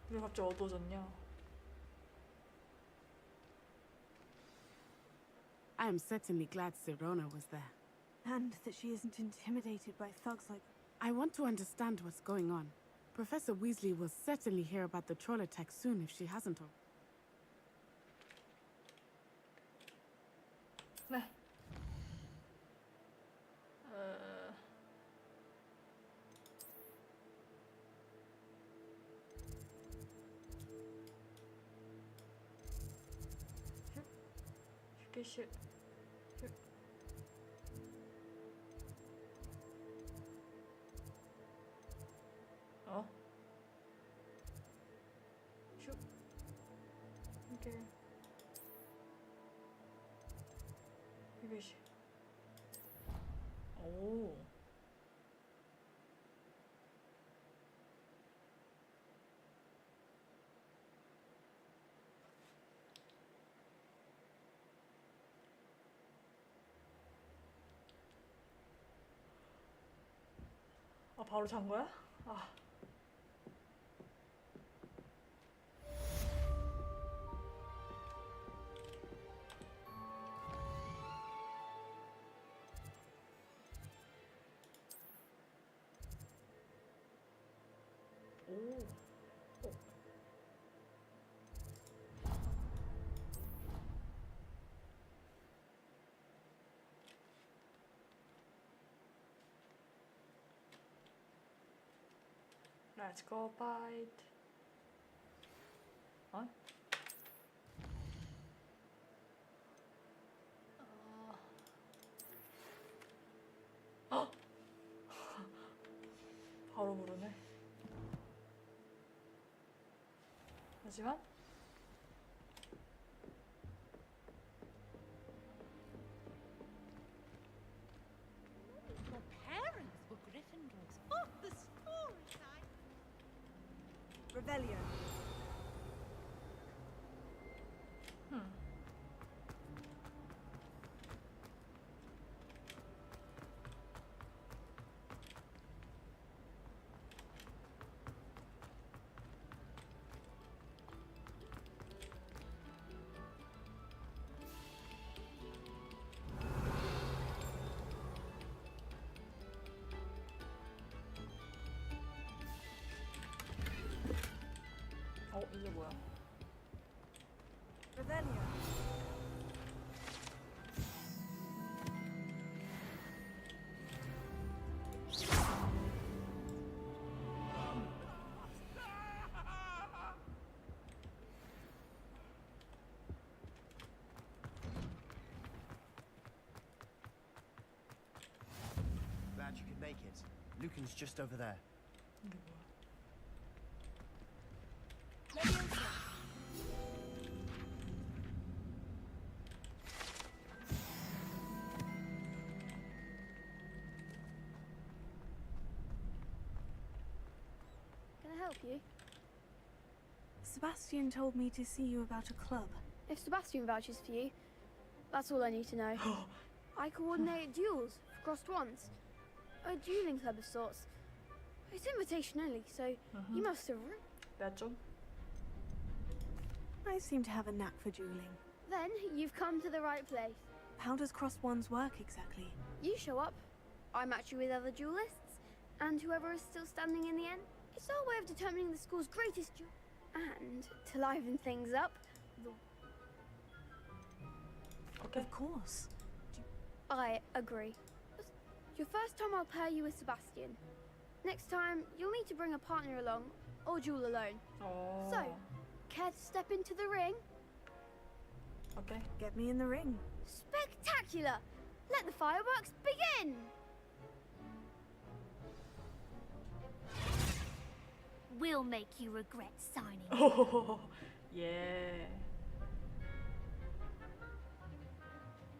Speaker 4: 왜 갑자기 어두워졌냐?
Speaker 16: I am certainly glad Sirona was there.
Speaker 2: And that she isn't intimidated by thugs like...
Speaker 16: I want to understand what's going on. Professor Weasley will certainly hear about the troll attack soon if she hasn't already.
Speaker 4: 네. 휴게실. 어? 휴. 이게. 휴게실. 오. 아, 바로 잔 거야? 아. 오. 어. Let's go bite. 어? 어? 바로 부르네. 하지만
Speaker 12: Your parents were Gryffindors. Oh, the stories
Speaker 2: Revelio.
Speaker 4: 어, 이게 뭐야?
Speaker 2: Revelio.
Speaker 18: Glad you could make it. Lucan's just over there.
Speaker 4: 이게 뭐야?
Speaker 19: help you?
Speaker 2: Sebastian told me to see you about a club.
Speaker 19: If Sebastian vouches for you, that's all I need to know. I coordinate duels for crossed ones. A dueling club of sorts. It's invitation only, so you must have...
Speaker 2: I seem to have a knack for dueling.
Speaker 19: Then you've come to the right place.
Speaker 2: How does crossed ones work exactly?
Speaker 19: You show up, I match you with other duelists, and whoever is still standing in the end. It's our way of determining the school's greatest duel. And to liven things up,
Speaker 2: Of course.
Speaker 19: I agree. Your first time I'll pair you with Sebastian. Next time, you'll need to bring a partner along, or duel alone. So, care to step into the ring?
Speaker 2: Okay. Get me in the ring.
Speaker 19: Spectacular! Let the fireworks begin!
Speaker 15: We'll make you regret signing.
Speaker 4: Oh, yeah.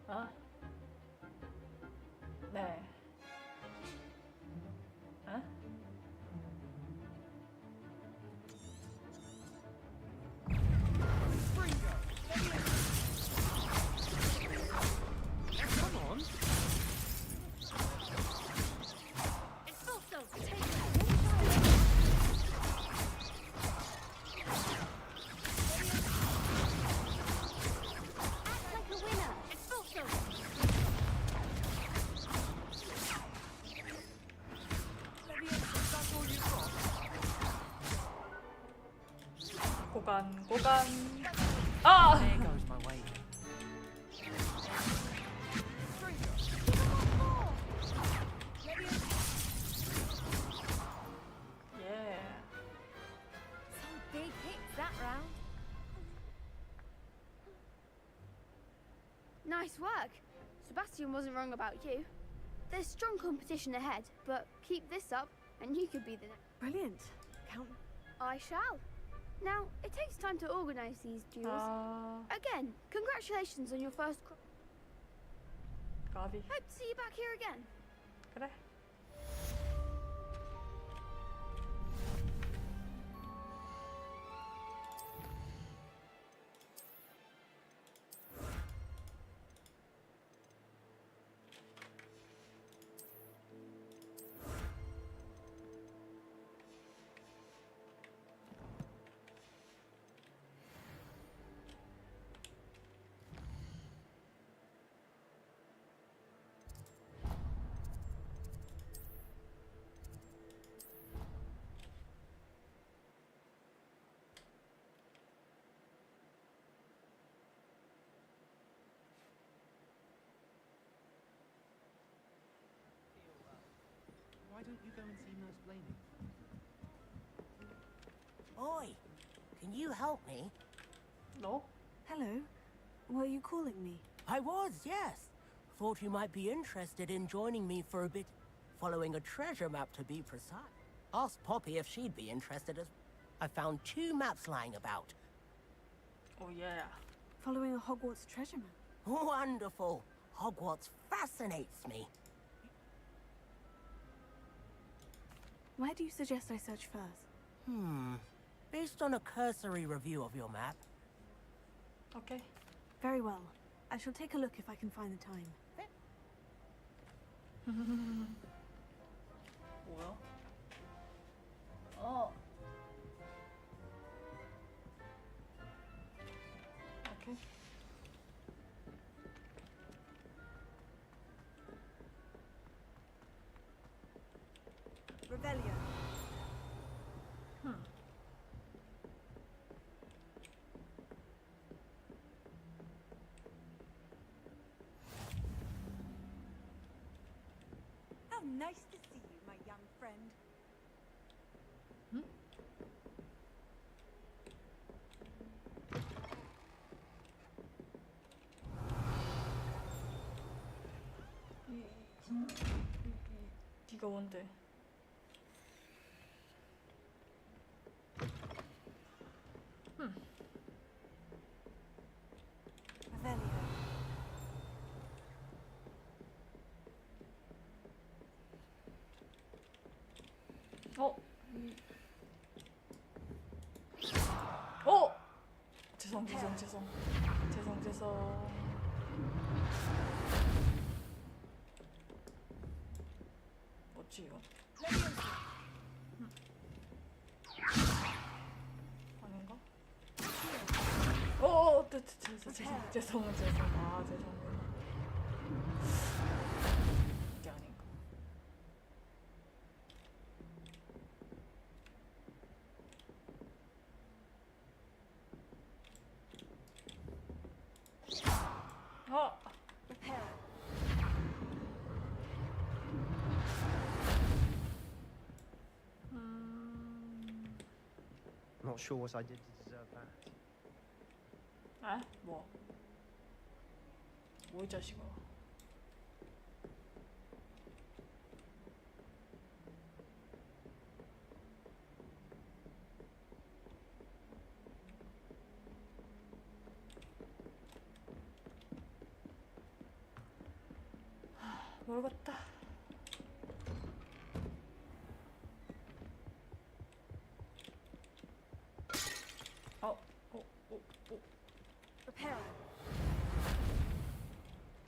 Speaker 4: 아? 네. 아?
Speaker 14: Come on.
Speaker 4: 고간. 아!
Speaker 14: There goes my way.
Speaker 4: Yeah.
Speaker 19: Some big hits that round. Nice work. Sebastian wasn't wrong about you. There's strong competition ahead, but keep this up and you could be the next.
Speaker 2: Brilliant. Count.
Speaker 19: I shall. Now, it takes time to organize these duels. Again, congratulations on your first
Speaker 4: 까비.
Speaker 19: Hope to see you back here again.
Speaker 4: 그래.
Speaker 14: Why don't you go and see Nurse Blaney?
Speaker 12: Oi, can you help me?
Speaker 4: No.
Speaker 2: Hello. Were you calling me?
Speaker 12: I was, yes. Thought you might be interested in joining me for a bit. Following a treasure map, to be precise. Asked Poppy if she'd be interested as... I found 2 maps lying about.
Speaker 4: Oh, yeah.
Speaker 2: Following a Hogwarts treasure map.
Speaker 12: Wonderful. Hogwarts fascinates me.
Speaker 2: Where do you suggest I search first?
Speaker 12: Based on a cursory review of your map.
Speaker 4: Okay.
Speaker 2: Very well. I shall take a look if I can find the time.
Speaker 4: 뭐야? 어. 오케이.
Speaker 2: Revelio.
Speaker 10: How nice to see you, my young friend.
Speaker 4: 네가 뭔데?
Speaker 2: Revelio.
Speaker 4: 어? 녀석. 뭐지 이거? 아닌가? 죄송. 아 죄송. 이게 아닌가?
Speaker 18: Not sure what I did to deserve that.
Speaker 4: 에? 뭐 이 자식아. 모르겠다.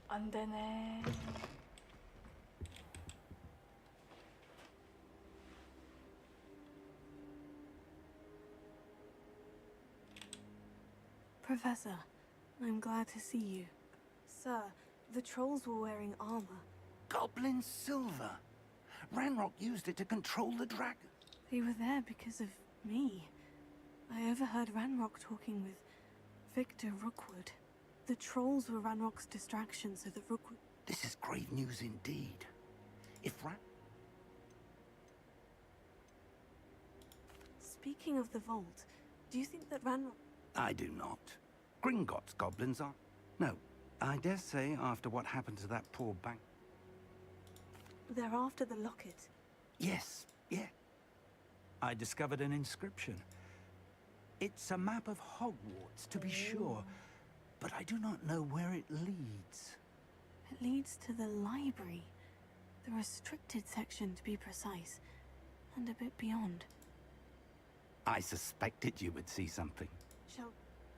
Speaker 4: 안 되네.
Speaker 2: Professor, I'm glad to see you. Sir, the trolls were wearing armor.
Speaker 3: Goblin silver. Ranrock used it to control the dragon.
Speaker 2: They were there because of me. I overheard Ranrock talking with Victor Rookwood. The trolls were Ranrock's distraction so that Rookwood...
Speaker 3: This is grave news indeed. If
Speaker 2: Speaking of the vault, do you think that Ranrock...
Speaker 3: I do not. Gringotts goblins are... No, I dare say after what happened to that poor bank...
Speaker 2: They're after the locket.
Speaker 3: Yes. I discovered an inscription. It's a map of Hogwarts, to be sure, but I do not know where it leads.
Speaker 2: It leads to the library. The restricted section, to be precise. And a bit beyond.
Speaker 3: I suspected you would see something.
Speaker 2: Shall...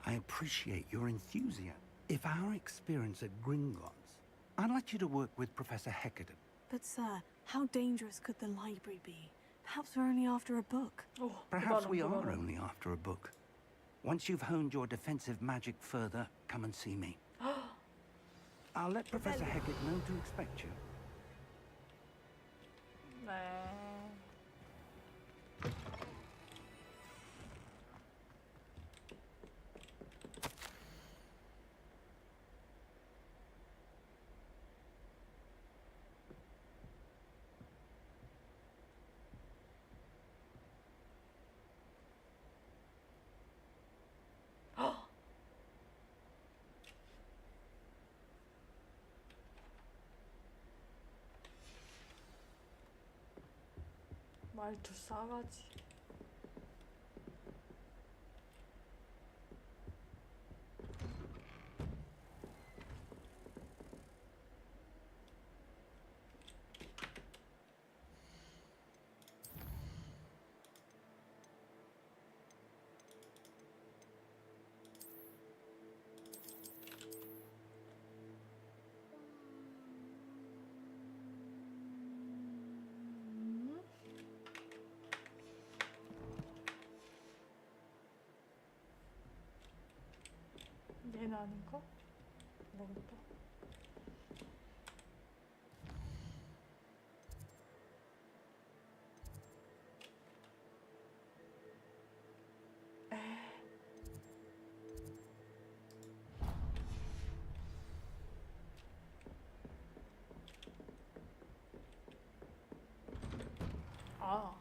Speaker 3: I appreciate your enthusiasm. If our experience at Gringotts, I'd like you to work with Professor Heckerden.
Speaker 2: But sir, how dangerous could the library be? Perhaps we're only after a book.
Speaker 3: Perhaps we are only after a book. Once you've honed your defensive magic further, come and see me. I'll let Professor Hecat know to expect you.
Speaker 4: 말투 싸가지. 얘는 아닌가? 모르겠다. 아.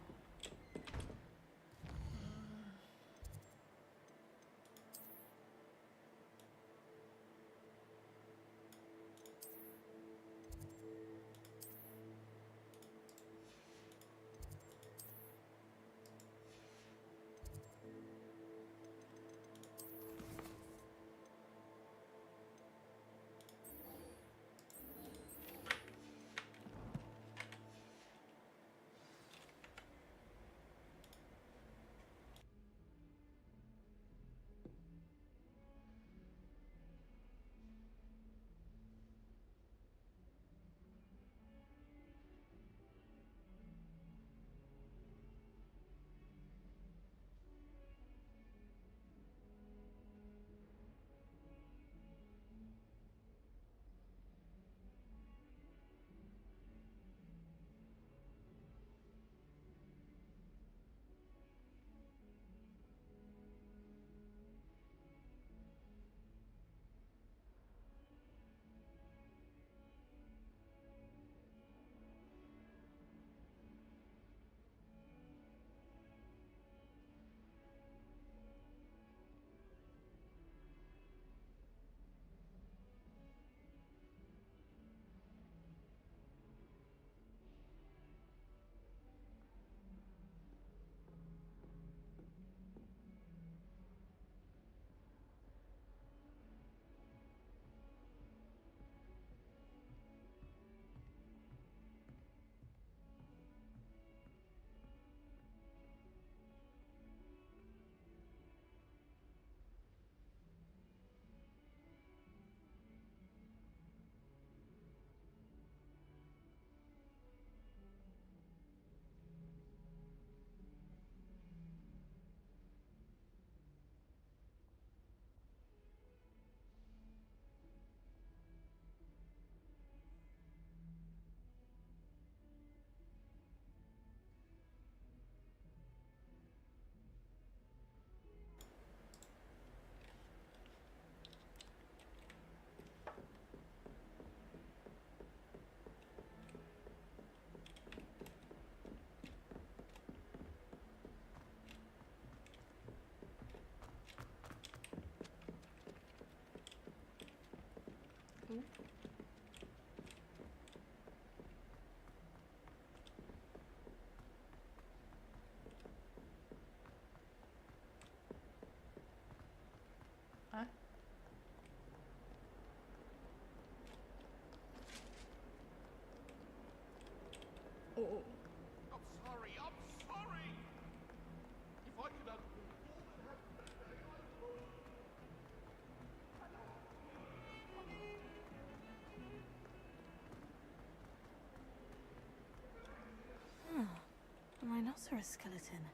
Speaker 2: rhinoceros skeleton.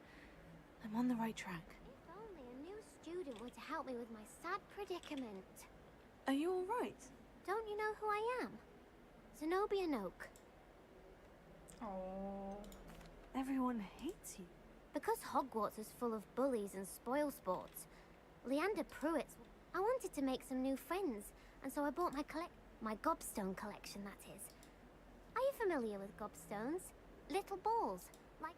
Speaker 2: I'm on the right track.
Speaker 11: If only a new student were to help me with my sad predicament.
Speaker 2: Are you all right?
Speaker 11: Don't you know who I am? Zenobia Noak.
Speaker 4: Oh.
Speaker 2: Everyone hates you.
Speaker 11: Because Hogwarts is full of bullies and spoil sports, Leander Pruitt's. I wanted to make some new friends, and so I bought my gobstone collection, that is. Are you familiar with gobstones? Little balls, like...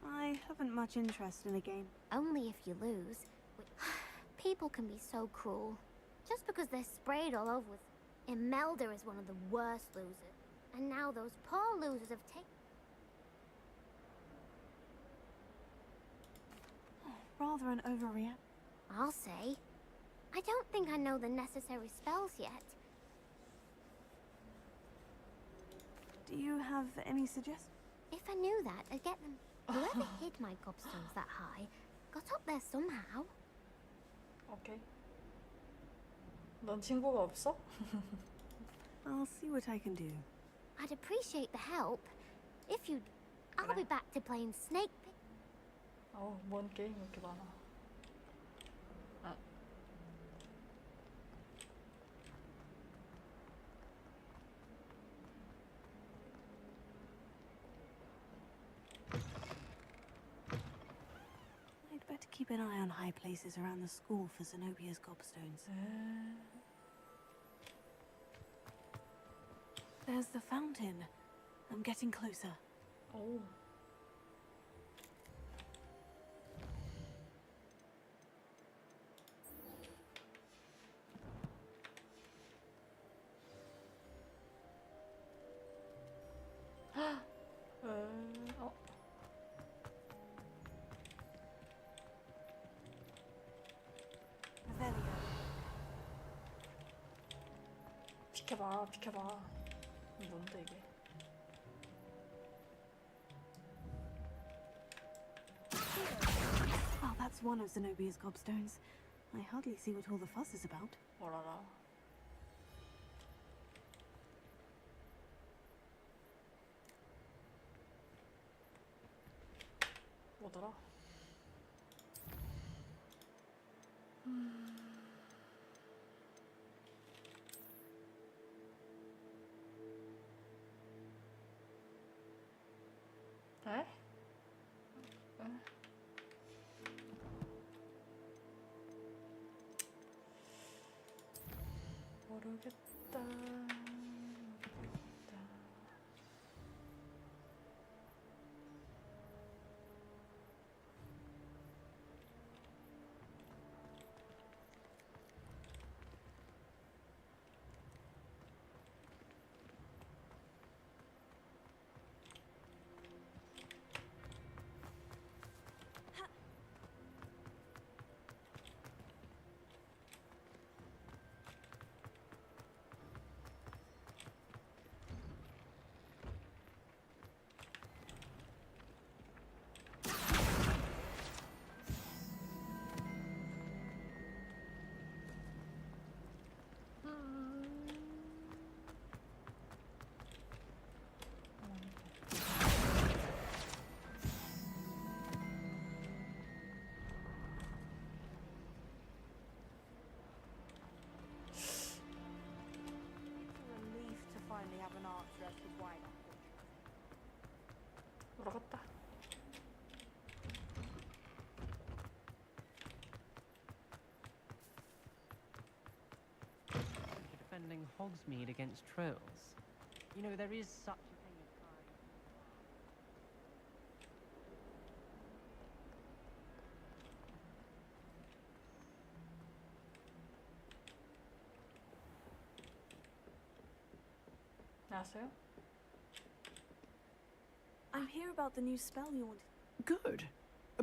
Speaker 2: I haven't much interest in a game.
Speaker 11: Only if you lose. People can be so cruel. Just because they're sprayed all over with... Imelda is one of the worst losers. And now those poor losers have taken...
Speaker 2: Rather an overreact.
Speaker 11: I'll say. I don't think I know the necessary spells yet.
Speaker 2: Do you have any suggestions?
Speaker 11: If I knew that, I'd get them. Whoever hid my gobstones that high got up there somehow.
Speaker 4: Okay. 넌 친구가 없어?
Speaker 2: I'll see what I can do.
Speaker 11: I'd appreciate the help. If you... I'll be back to playing Snake Pit.
Speaker 4: 뭔 게임 이렇게 많아.
Speaker 2: I'd better keep an eye on high places around the school for Zenobia's gobstones. There's the fountain. I'm getting closer.
Speaker 4: Oh. 비켜봐, 비켜봐. 뭔데 이게?
Speaker 2: Well, that's one of Zenobia's gobstones. I hardly see what all the fuss is about.
Speaker 4: 뭐라라. 뭐더라? 에? 모르겠다.
Speaker 16: Finally have an answer as to why that
Speaker 4: 모르겠다.
Speaker 13: Defending Hogsmeade against trolls. You know, there is such a thing as
Speaker 4: 나왔어요?
Speaker 2: I'm here about the new spell you want.
Speaker 20: Good.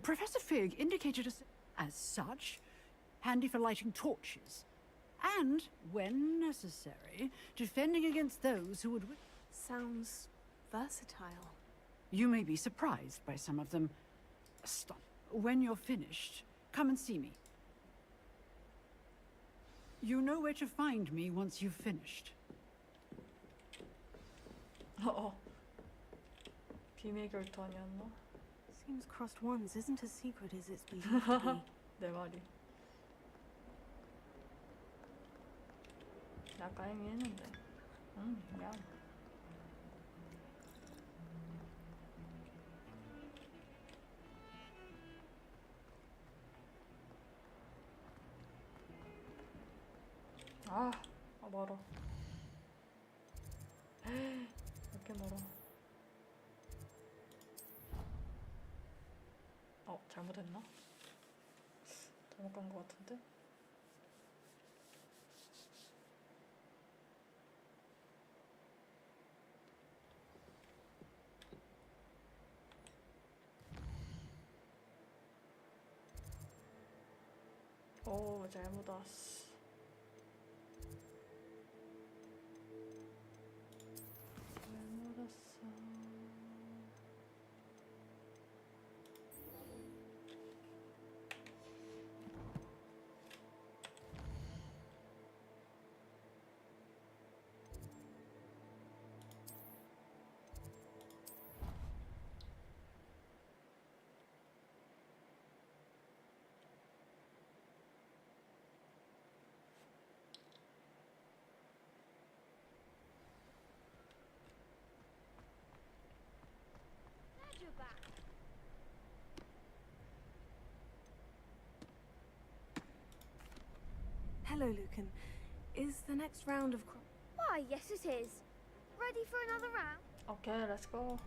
Speaker 20: Professor Fig indicated us as such, handy for lighting torches, and, when necessary, defending against those who would...
Speaker 2: Sounds versatile.
Speaker 20: You may be surprised by some of them. Stop. When you're finished, come and see me. You know where to find me once you've finished.
Speaker 4: 비밀 결투 아니었나?
Speaker 2: Seems crossed ones isn't as secret as it's believed to be.
Speaker 4: 내 말이. 아까 얘기했는데. 야. 아, 멀어. 이렇게 멀어. 잘못했나? 잘못 간 것 같은데? 오, 잘못 왔어. 잘못 왔어.
Speaker 2: Hello, Lucan. Is the next round of...
Speaker 19: Why, yes it is. Ready for another round?
Speaker 4: Okay, let's go.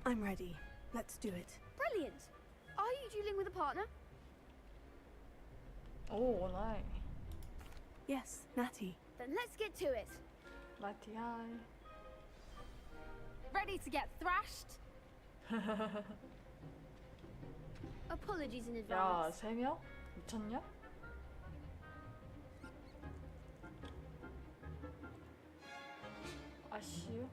Speaker 2: I'm ready. Let's do it.
Speaker 19: Brilliant. Are you dueling with a partner?
Speaker 4: Oh, nice.
Speaker 2: Yes, Natty.
Speaker 19: Then let's get to it.
Speaker 4: Natty, hi.
Speaker 19: Ready to get thrashed? Apologies in
Speaker 4: 야,
Speaker 19: advance.
Speaker 4: 3명? 미쳤냐? 아쉬워?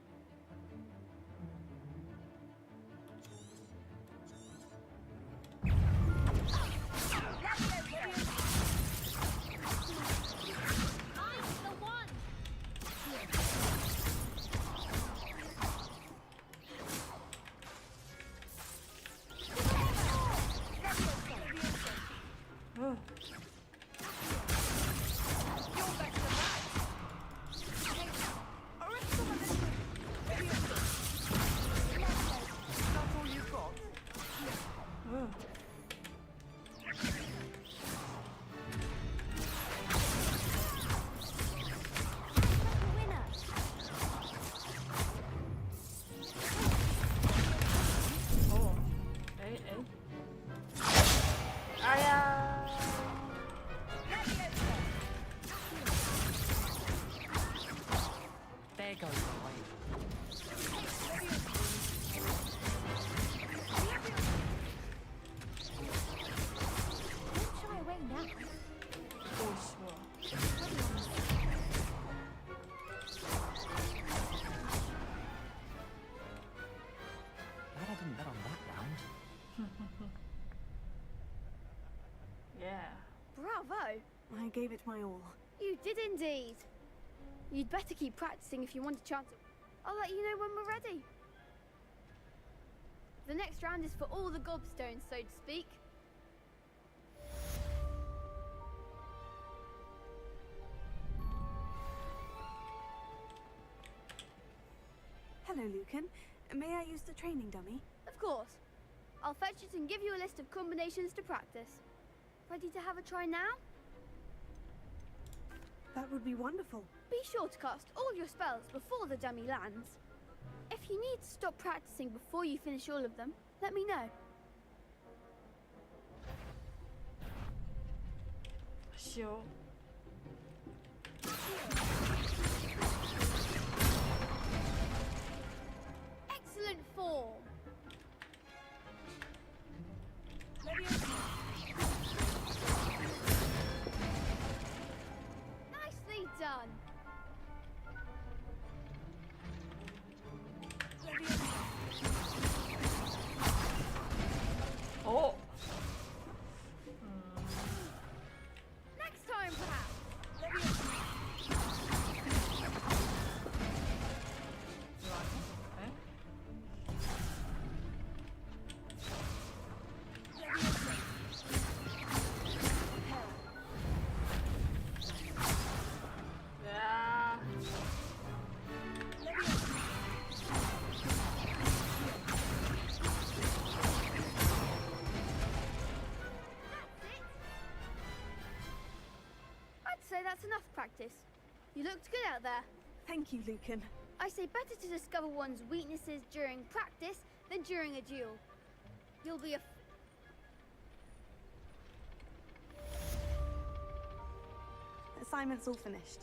Speaker 14: There goes the light.
Speaker 19: Don't shy away now.
Speaker 4: 오씨, 뭐야.
Speaker 22: Glad I didn't bet on that round.
Speaker 4: Yeah.
Speaker 19: Bravo.
Speaker 2: I gave it my all.
Speaker 19: You did indeed. You'd better keep practicing if you want a chance. I'll let you know when we're ready. The next round is for all the gobstones, so to speak.
Speaker 2: Hello, Lucan. May I use the training dummy?
Speaker 19: Of course. I'll fetch it and give you a list of combinations to practice. Ready to have a try now?
Speaker 2: That would be wonderful.
Speaker 19: Be sure to cast all your spells before the dummy lands. If you need to stop practicing before you finish all of them, let me know.
Speaker 4: 아쉬워.
Speaker 19: Excellent form. Nicely done.
Speaker 4: 어?
Speaker 19: Next time, perhaps.
Speaker 4: 이거 아니야? 에?
Speaker 19: That's enough practice. You looked good out there.
Speaker 2: Thank you, Lucan.
Speaker 19: I say better to discover one's weaknesses during practice than during a duel. You'll be a...
Speaker 2: Assignment's all finished.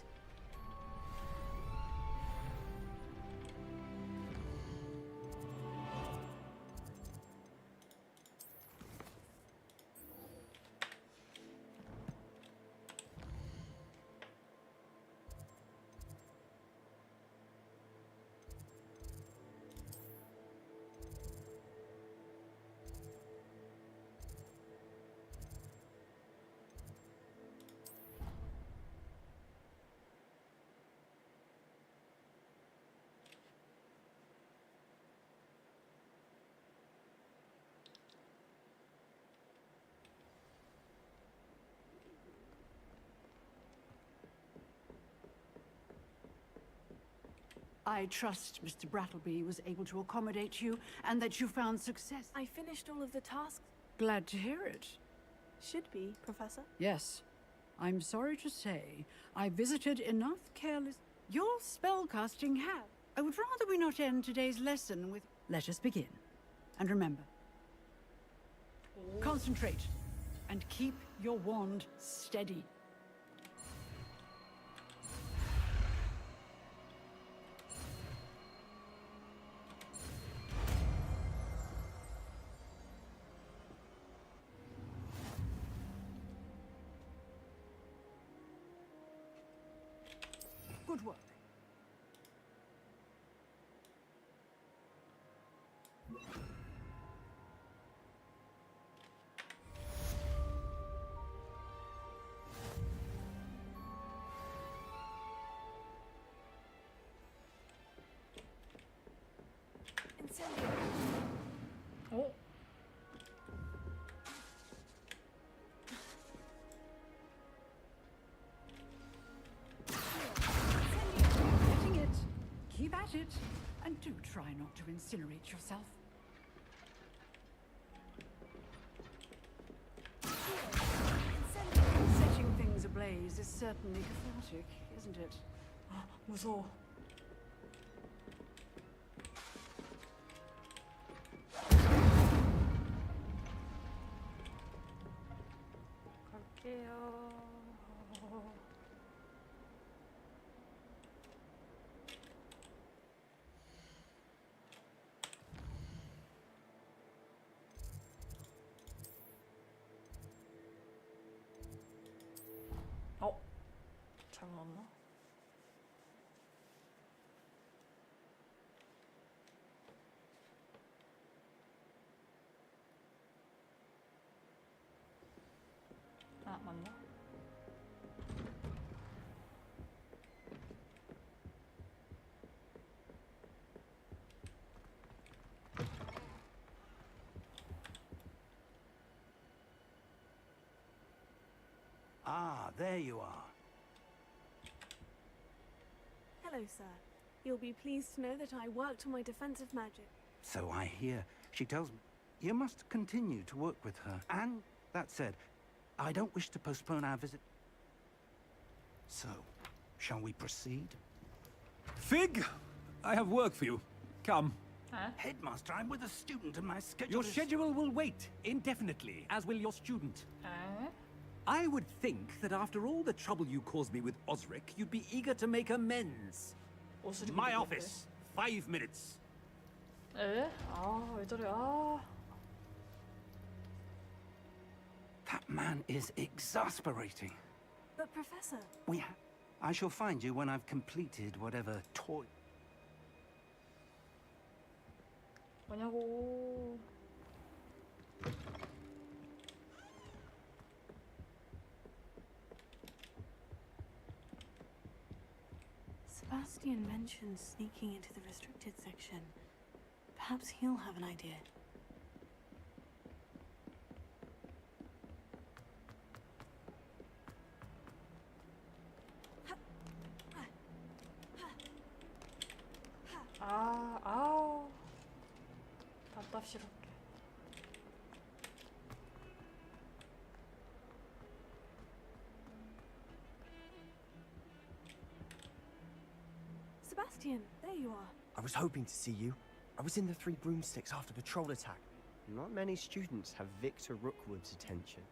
Speaker 20: I trust Mr. Brattleby was able to accommodate you and that you found success.
Speaker 2: I finished all of the tasks.
Speaker 20: Glad to hear it.
Speaker 2: Should be, Professor.
Speaker 20: Yes. I'm sorry to say, I visited enough careless... Your spellcasting have. I would rather we not end today's lesson with... Let us begin. And remember, concentrate and keep your wand steady. Good work.
Speaker 2: Incendio.
Speaker 4: Oh.
Speaker 20: Getting it. Keep at it. And do try not to incinerate yourself. Setting things ablaze is certainly cathartic, isn't it?
Speaker 4: 무서워. 갈게요. 잘못 넣었나? 아, 맞나?
Speaker 1: Ah, there you are.
Speaker 2: Hello, sir. You'll be pleased to know that I worked on my defensive magic.
Speaker 17: So I hear. She tells me you must continue to work with her. And that said, I don't wish to postpone our visit. So, shall we proceed?
Speaker 21: Fig, I have work for you. Come.
Speaker 17: Headmaster, I'm with a student and my schedule
Speaker 21: Your
Speaker 17: is...
Speaker 21: schedule will wait indefinitely, as will your student. I would think that after all the trouble you caused me with Osric, you'd be eager to make amends. My office. 5 minutes.
Speaker 4: 에? 아, 왜 저래? 아.
Speaker 17: That man is exasperating.
Speaker 2: But, Professor...
Speaker 17: I shall find you when I've completed whatever toy...
Speaker 4: 뭐냐고.
Speaker 2: Sebastian mentioned sneaking into the restricted section. Perhaps he'll have an idea.
Speaker 4: 아, 아우. 답답스럽게.
Speaker 2: Sebastian, there you are.
Speaker 18: I was hoping to see you. I was in the Three Broomsticks after the troll attack. Not many students have Victor Rookwood's attention.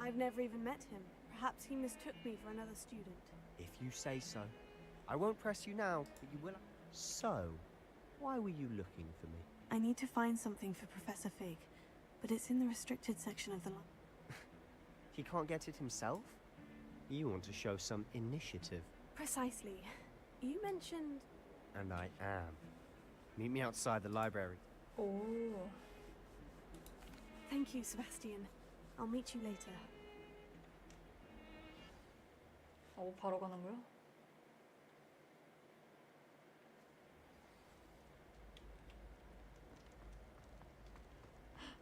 Speaker 2: I've never even met him. Perhaps he mistook me for another student.
Speaker 18: If you say so. I won't press you now, but you will. So, why were you looking for me?
Speaker 2: I need to find something for Professor Fig, but it's in the restricted section of the
Speaker 18: He can't get it himself? You want to show some initiative.
Speaker 2: Precisely. You mentioned...
Speaker 18: And I am. Meet me outside the library.
Speaker 4: 오.
Speaker 2: Thank you, Sebastian. I'll meet you later.
Speaker 4: 바로 가는 거야?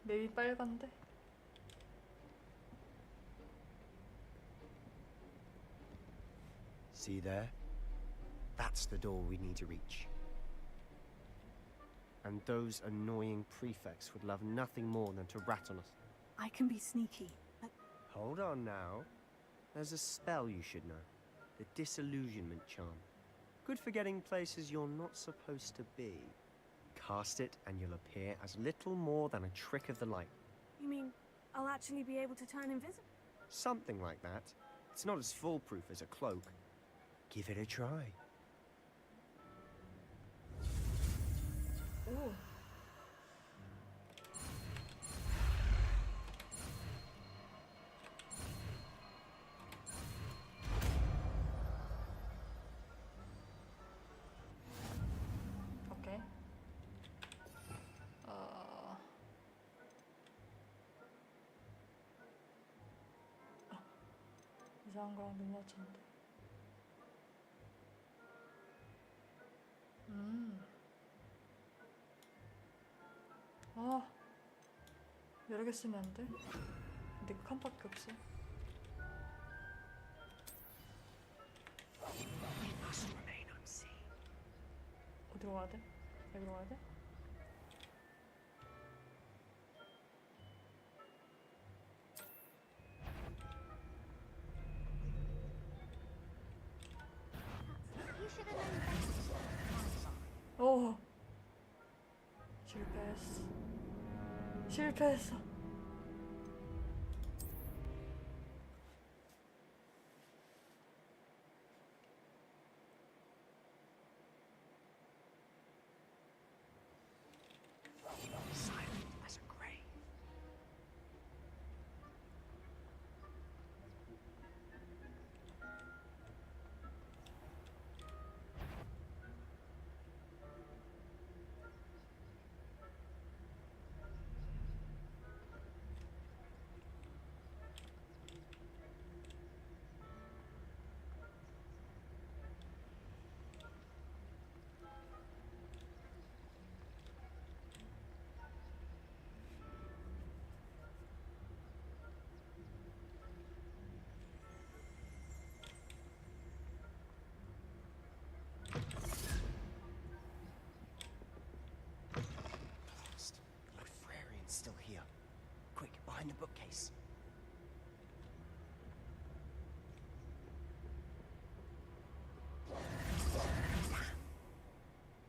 Speaker 4: 맵이 빨간데?
Speaker 18: See there? That's the door we need to reach. And those annoying prefects would love nothing more than to rat on us.
Speaker 2: I can be sneaky.
Speaker 18: Hold on now. There's a spell you should know. The Disillusionment Charm. Good for getting places you're not supposed to be. Cast it and you'll appear as little more than a trick of the light.
Speaker 2: You mean I'll actually be able to turn invisible?
Speaker 18: Something like that. It's not as foolproof as a cloak. Give it a try.
Speaker 4: 오. 오케이. 이상한 거랑 눈 맞췄는데. 아, 여러 개 쓰면 안 돼? 근데 그 칸밖에 없어. 어디로 가야 돼? 여기로 가야 돼? 오, 실패했어. 실패했어.
Speaker 18: Still here. Quick, behind the bookcase.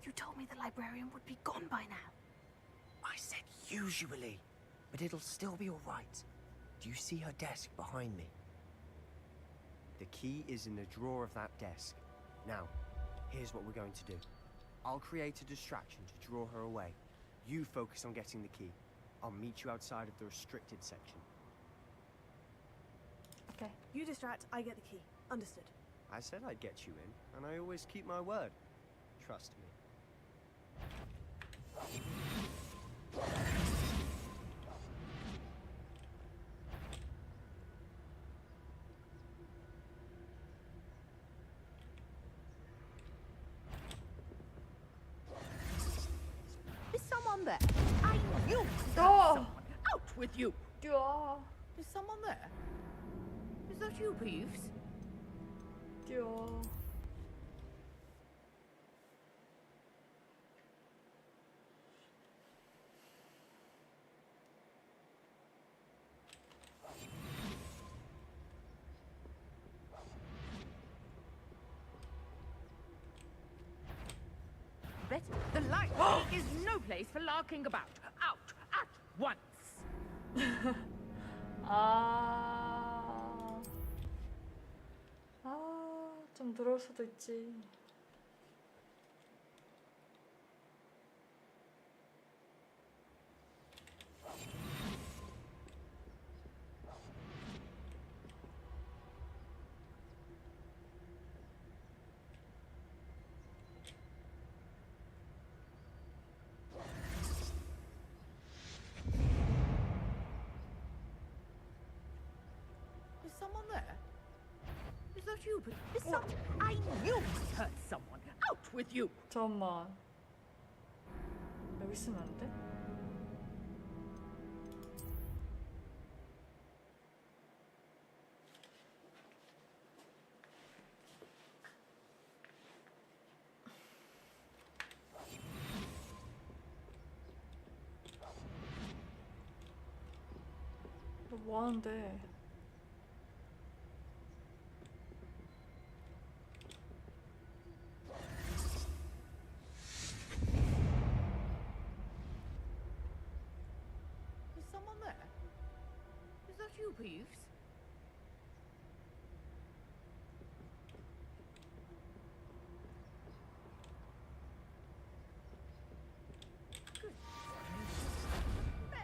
Speaker 2: You told me the librarian would be gone by now.
Speaker 18: I said usually, but it'll still be all right. Do you see her desk behind me? The key is in the drawer of that desk. Now, here's what we're going to do. I'll create a distraction to draw her away. You focus on getting the key. I'll meet you outside of the restricted section.
Speaker 2: Okay. You distract, I get the key. Understood.
Speaker 18: I said I'd get you in, and I always keep my word. Trust me.
Speaker 6: Is someone there? I knew
Speaker 4: Oh!
Speaker 6: someone. Out with you!
Speaker 4: 뛰어.
Speaker 6: Is someone there? Is that you, Peeves?
Speaker 4: 뛰어.
Speaker 6: it. The light is no place for larking about. Out at once.
Speaker 4: 좀 더러울 수도 있지.
Speaker 6: Is someone there? Is that you? Is some... I knew I heard someone. Out with you!
Speaker 4: 잠깐만. 여기 있으면 안 돼? 너 뭐 하는데?
Speaker 6: Is someone there? Is that you, Peeves? Good mess.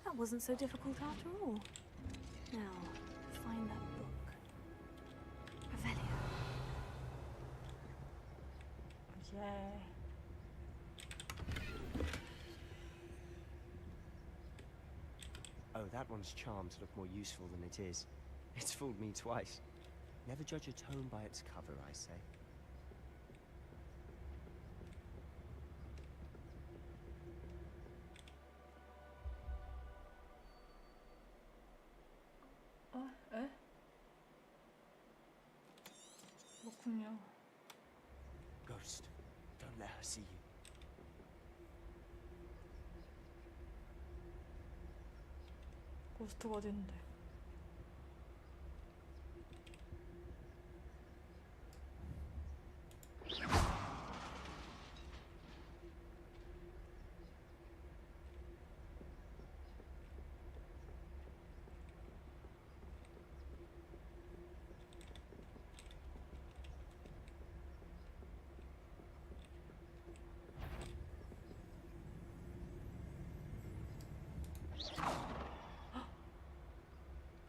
Speaker 2: That wasn't so difficult after all. Now, find that book. Revelio.
Speaker 4: Yeah.
Speaker 18: Oh, that one's charmed to look more useful than it is. It's fooled me twice. Never judge a tome by its cover, I say.
Speaker 4: 에? 그렇군요.
Speaker 18: Ghost, don't let her see you.
Speaker 4: 고스트가 어딨는데?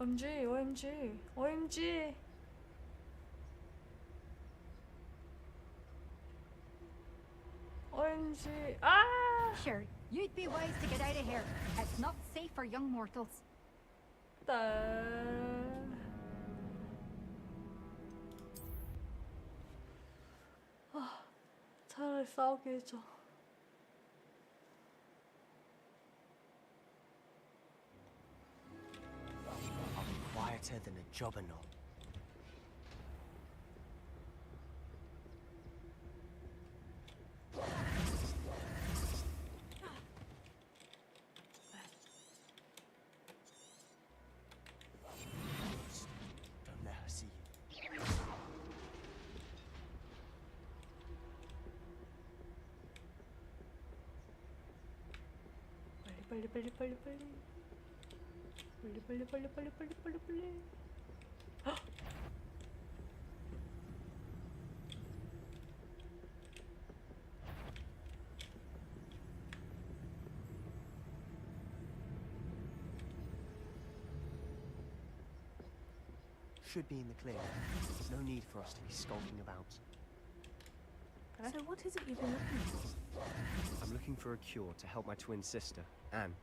Speaker 4: OMG, OMG, OMG. OMG. Ah!
Speaker 5: Sure, you'd be wise to get out of here. It's not safe for young mortals.
Speaker 4: 차라리 싸우게 해줘.
Speaker 18: I'll be quieter than a jobberknoll. Don't let her see you.
Speaker 4: 빨리 빨리 빨리 빨리 빨리 빨리 빨리 빨리 빨리 빨리 빨리. 헉!
Speaker 18: Should be in the clear. There's no need for us to be skulking about.
Speaker 2: So what is it you've been looking for?
Speaker 18: I'm looking for a cure to help my twin sister, Anne,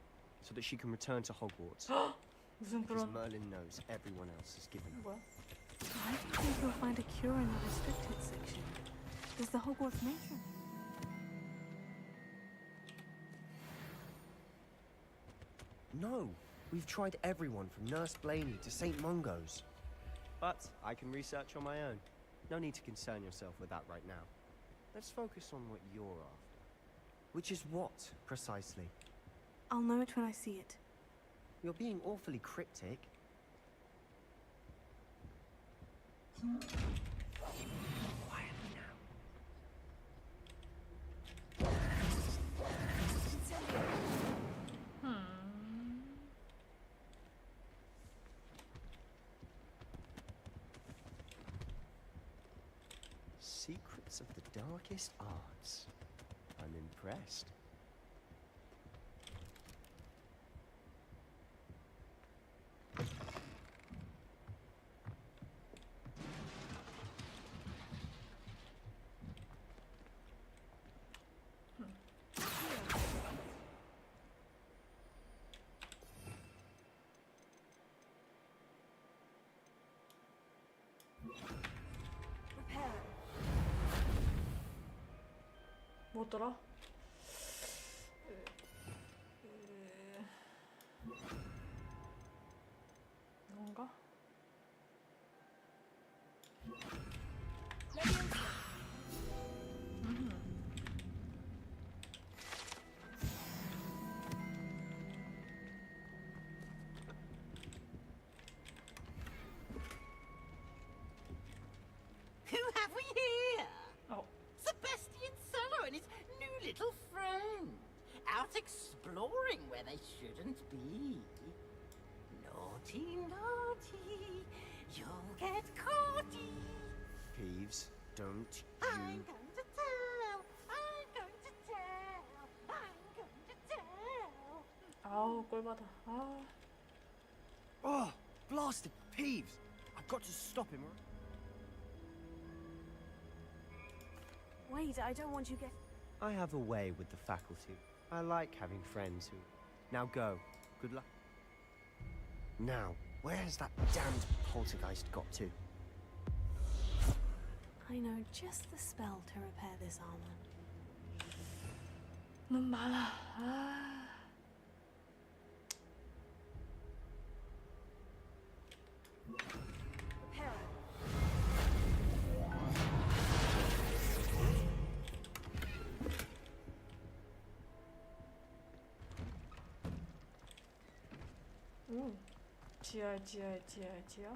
Speaker 18: so that she can return to Hogwarts.
Speaker 4: 무슨
Speaker 18: Because
Speaker 4: 그런
Speaker 18: Merlin knows everyone else has given up.
Speaker 4: 뭐야?
Speaker 2: Why do you think you'll find a cure in the restricted section? There's the Hogwarts matron.
Speaker 18: No! We've tried everyone from Nurse Blaney to St. Mungo's. But I can research on my own. No need to concern yourself with that right now. Let's focus on what you're after. Which is what, precisely?
Speaker 2: I'll know it when I see it.
Speaker 18: You're being awfully cryptic. Quietly now. Secrets of the darkest arts. I'm impressed.
Speaker 4: 뭐더라? 이건가?
Speaker 6: Who have we here?
Speaker 4: Oh.
Speaker 6: Sebastian Solo and his new little friend. Out exploring where they shouldn't be. Naughty, naughty. You'll get caughty.
Speaker 18: Peeves, don't
Speaker 6: I'm
Speaker 18: you...
Speaker 6: going to tell. I'm going to tell. I'm going to tell.
Speaker 4: 아우 꼴받아. 아.
Speaker 18: Oh, blasted Peeves! I've got to stop him.
Speaker 2: Wait, I don't want you get...
Speaker 18: I have a way with the faculty. I like having friends who... Now go. Good luck. Now, where has that damned poltergeist got to?
Speaker 2: I know just the spell to repair this armor.
Speaker 4: 눈 많아. 아. 지하.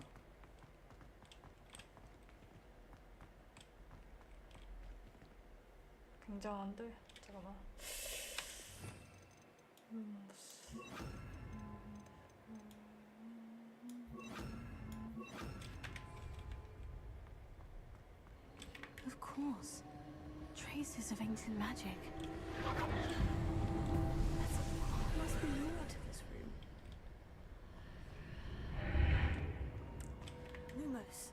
Speaker 4: 굉장한데? 잠깐만.
Speaker 2: Of course. Traces of ancient magic. There must be more to this room. Lumos.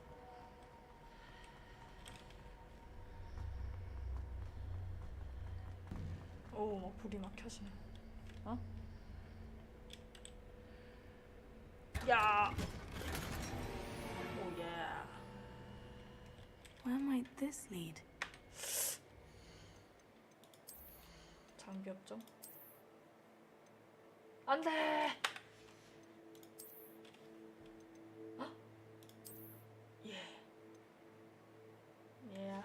Speaker 4: 오, 막 불이 막 켜지네. 어? 야! 오, 예.
Speaker 2: Where might this lead?
Speaker 4: 장비 업종? 안 돼! 어? 예. 예.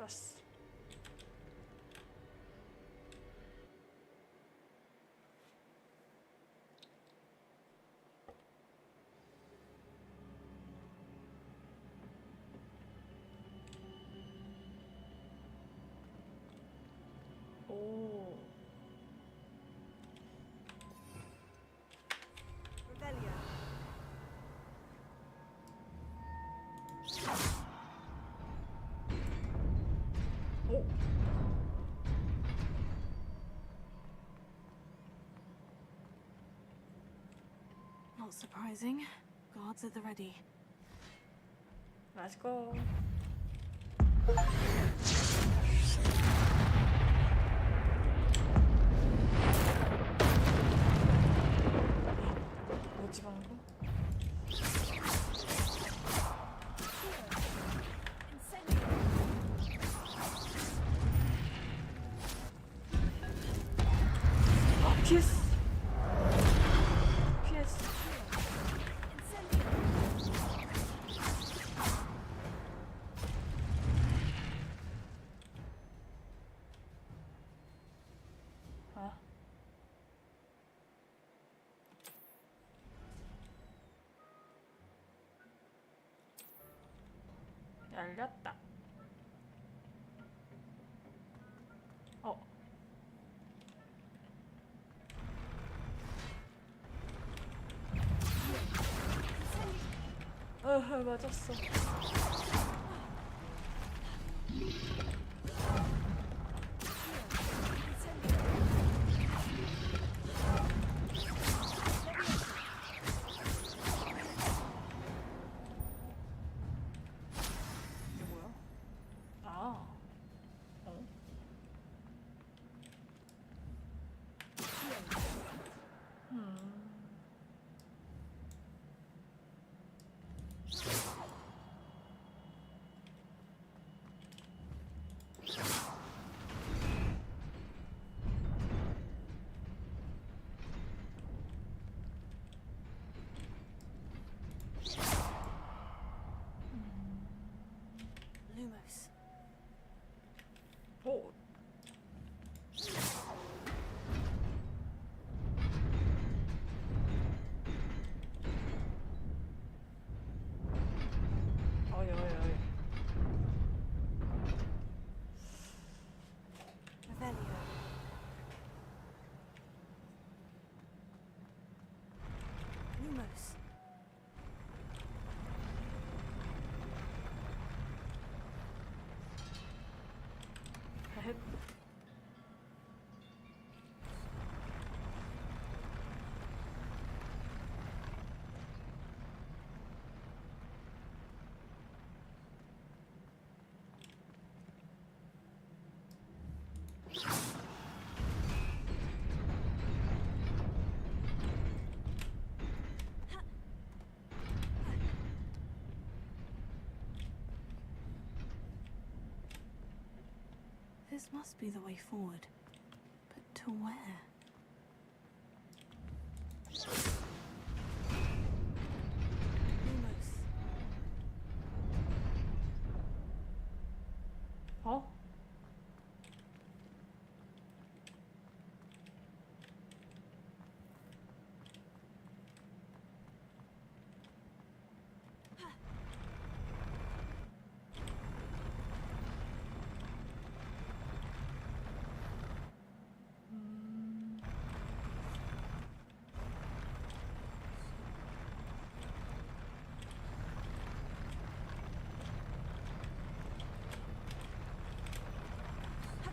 Speaker 4: 됐어. 오.
Speaker 2: Revelio. Not surprising. Guards at the ready.
Speaker 4: Let's go. 뭐지 방금? PS. 아. 열렸다. 어. 맞았어. 이게 뭐야? 아. 어?
Speaker 2: Lumos.
Speaker 4: 오. 어이 어이 어이.
Speaker 2: Revelio. Lumos.
Speaker 4: 헤헷.
Speaker 2: This must be the way forward. But to where? Lumos.
Speaker 4: 어?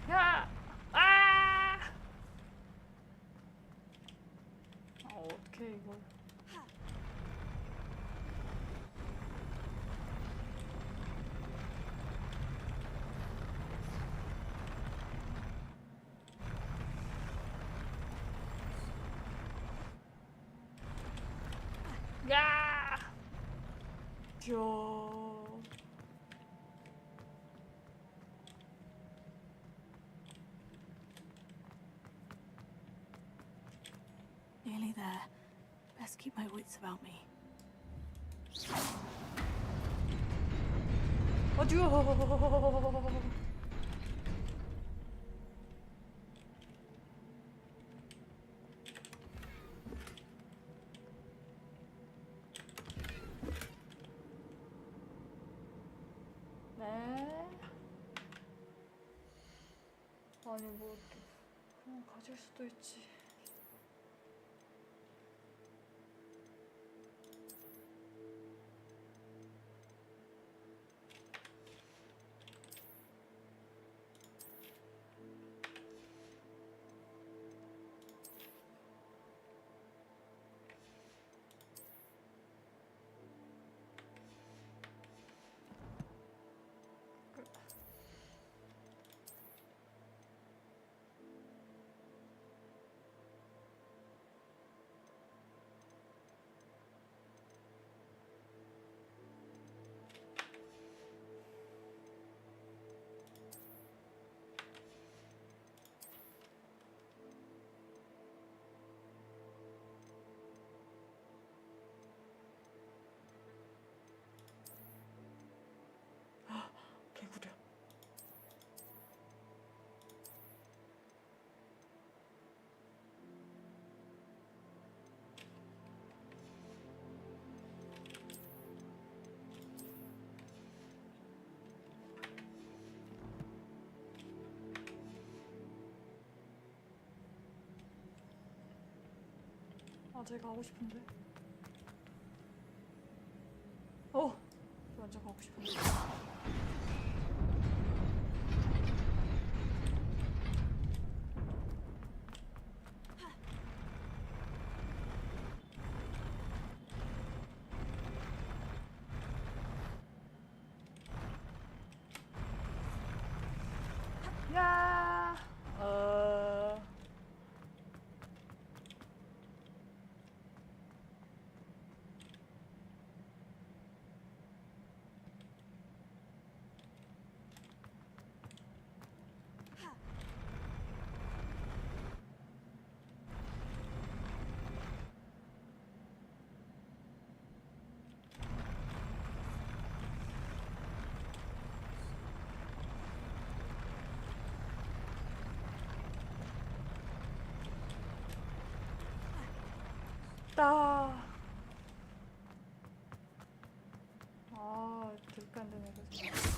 Speaker 4: 야! 아! 어떡해 이걸. 야! 저
Speaker 2: Nearly there. Best keep my wits about me.
Speaker 4: 어디요? 네. 아니 뭐 그냥 가질 수도 있지. 저기 가고 싶은데. 저 완전 가고 싶은데. 야, 따. 아, 그렇게 안 되네, 그래서.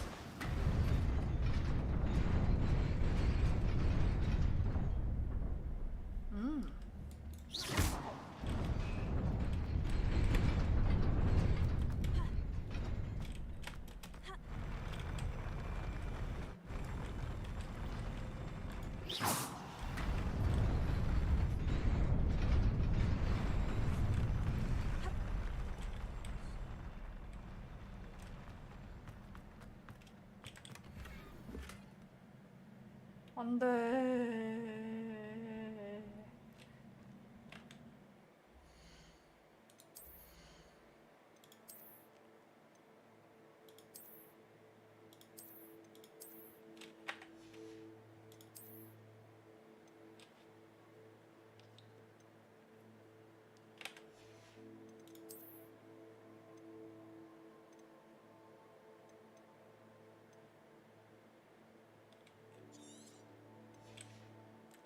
Speaker 4: 안 돼.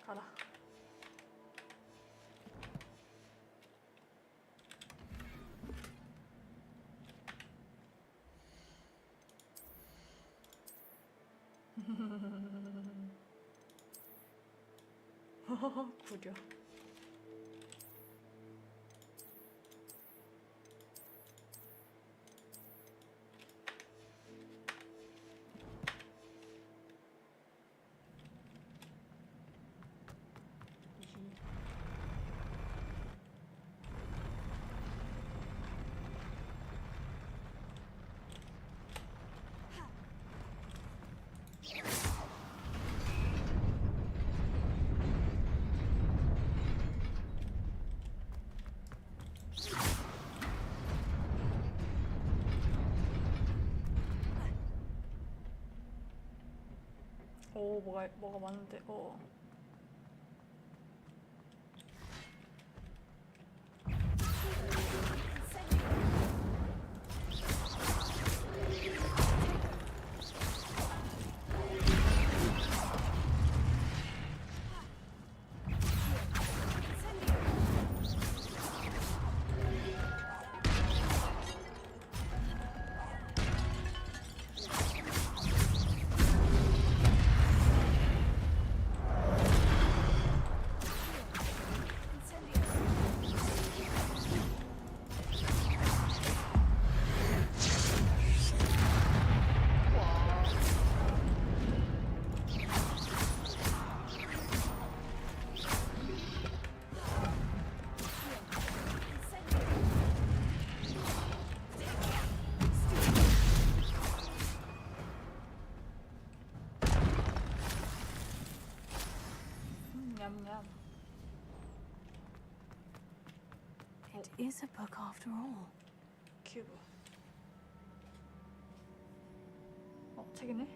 Speaker 4: 가라. 구려. 오, 뭐가 많은데. 냠냠.
Speaker 2: It is a book after all.
Speaker 4: 큐브. 책이네?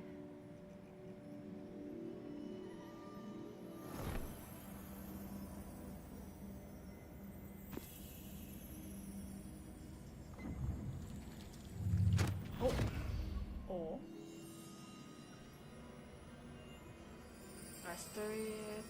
Speaker 4: Let's do it.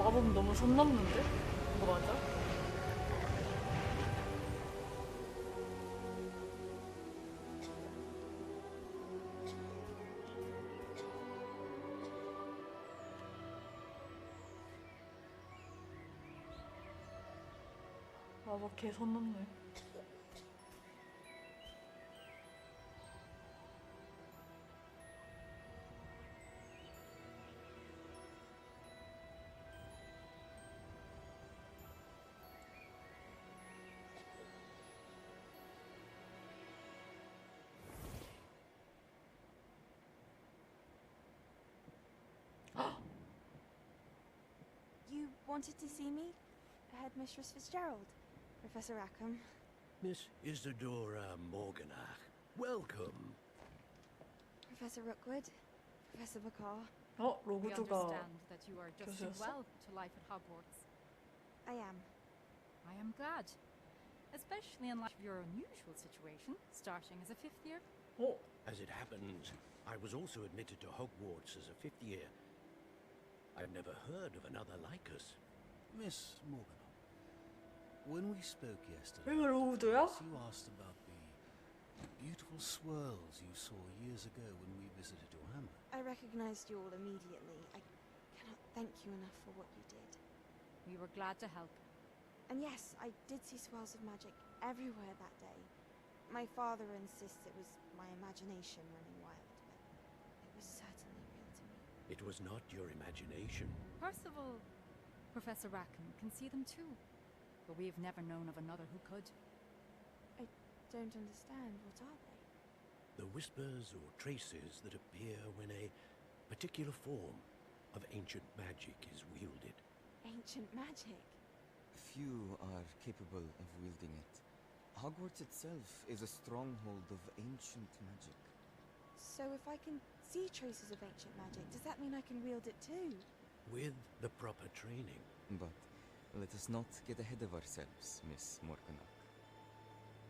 Speaker 4: 마법 너무 선 넘는데? 이거 맞아? 마법 개 선 넘네.
Speaker 8: You wanted to see me? Headmistress Fitzgerald? Professor Rackham?
Speaker 21: Miss Isadora Morganach, welcome.
Speaker 8: Professor Rookwood? Professor Bakar?
Speaker 4: 어,
Speaker 5: We
Speaker 4: 로그드가
Speaker 5: understand that you are adjusting
Speaker 4: 교수였어?
Speaker 5: well to life at Hogwarts.
Speaker 8: I am.
Speaker 5: I am glad. Especially in light of your unusual situation, starting as a fifth year.
Speaker 4: 어?
Speaker 21: As it happens, I was also admitted to Hogwarts as a fifth year. I've never heard of another like us.
Speaker 17: Miss Morgan, when we spoke yesterday,
Speaker 4: 이거 로그드야?
Speaker 17: you asked about the beautiful swirls you saw years ago when we visited your hamlet.
Speaker 8: I recognized you all immediately. I cannot thank you enough for what you did.
Speaker 5: We were glad to help.
Speaker 8: And yes, I did see swirls of magic everywhere that day. My father insists it was my imagination running wild, but it was certainly real to me.
Speaker 21: It was not your imagination.
Speaker 5: Percival, Professor Rackham can see them too. But we have never known of another who could.
Speaker 8: I don't understand. What are they?
Speaker 21: The whispers or traces that appear when a particular form of ancient magic is wielded.
Speaker 8: Ancient magic?
Speaker 9: Few are capable of wielding it. Hogwarts itself is a stronghold of ancient magic.
Speaker 8: So if I can see traces of ancient magic, does that mean I can wield it too?
Speaker 21: With the proper training.
Speaker 9: But let us not get ahead of ourselves, Miss Morganach.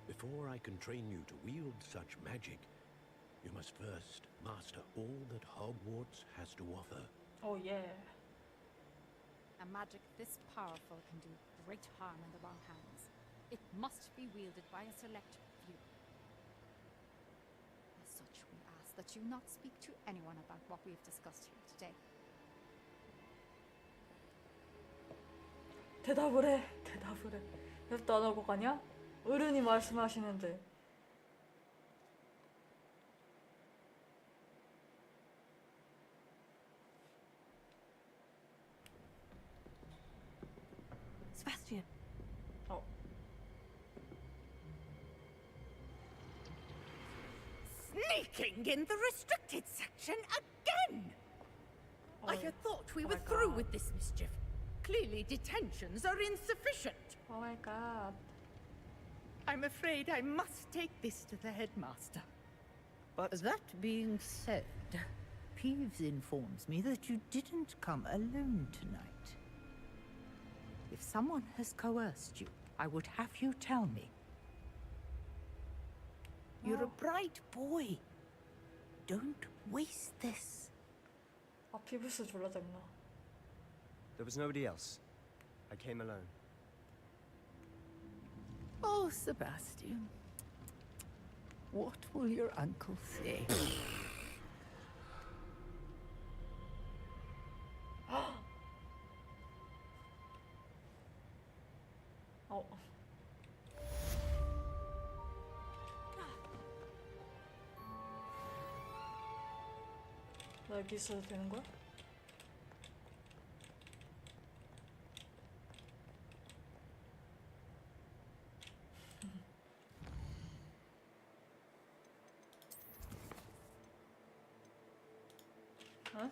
Speaker 21: Before I can train you to wield such magic, you must first master all that Hogwarts has to offer.
Speaker 4: Oh yeah.
Speaker 5: A magic this powerful can do great harm in the wrong hands. It must be wielded by a select few. As such, we ask that you not speak to anyone about what we have discussed here today.
Speaker 4: 대답을 해. 대답을 해. 대답도 안 하고 가냐? 어른이 말씀하시는데.
Speaker 2: Sebastian.
Speaker 4: 어.
Speaker 6: Sneaking in the restricted section again! I
Speaker 4: Oh
Speaker 6: had thought we
Speaker 4: my
Speaker 6: were through
Speaker 4: God.
Speaker 6: with this mischief. Clearly detentions are insufficient.
Speaker 4: Oh my god.
Speaker 6: I'm afraid I must take this to the headmaster. But that being said, Peeves informs me that you didn't come alone tonight. If someone has coerced you, I would have you tell me. You're a bright boy. Don't waste this.
Speaker 4: 아 피부스 졸라 작나.
Speaker 18: There was nobody else. I came alone.
Speaker 6: Oh, Sebastian. What will your uncle say?
Speaker 4: 어. 나 여기 있어도 되는 거야? 어?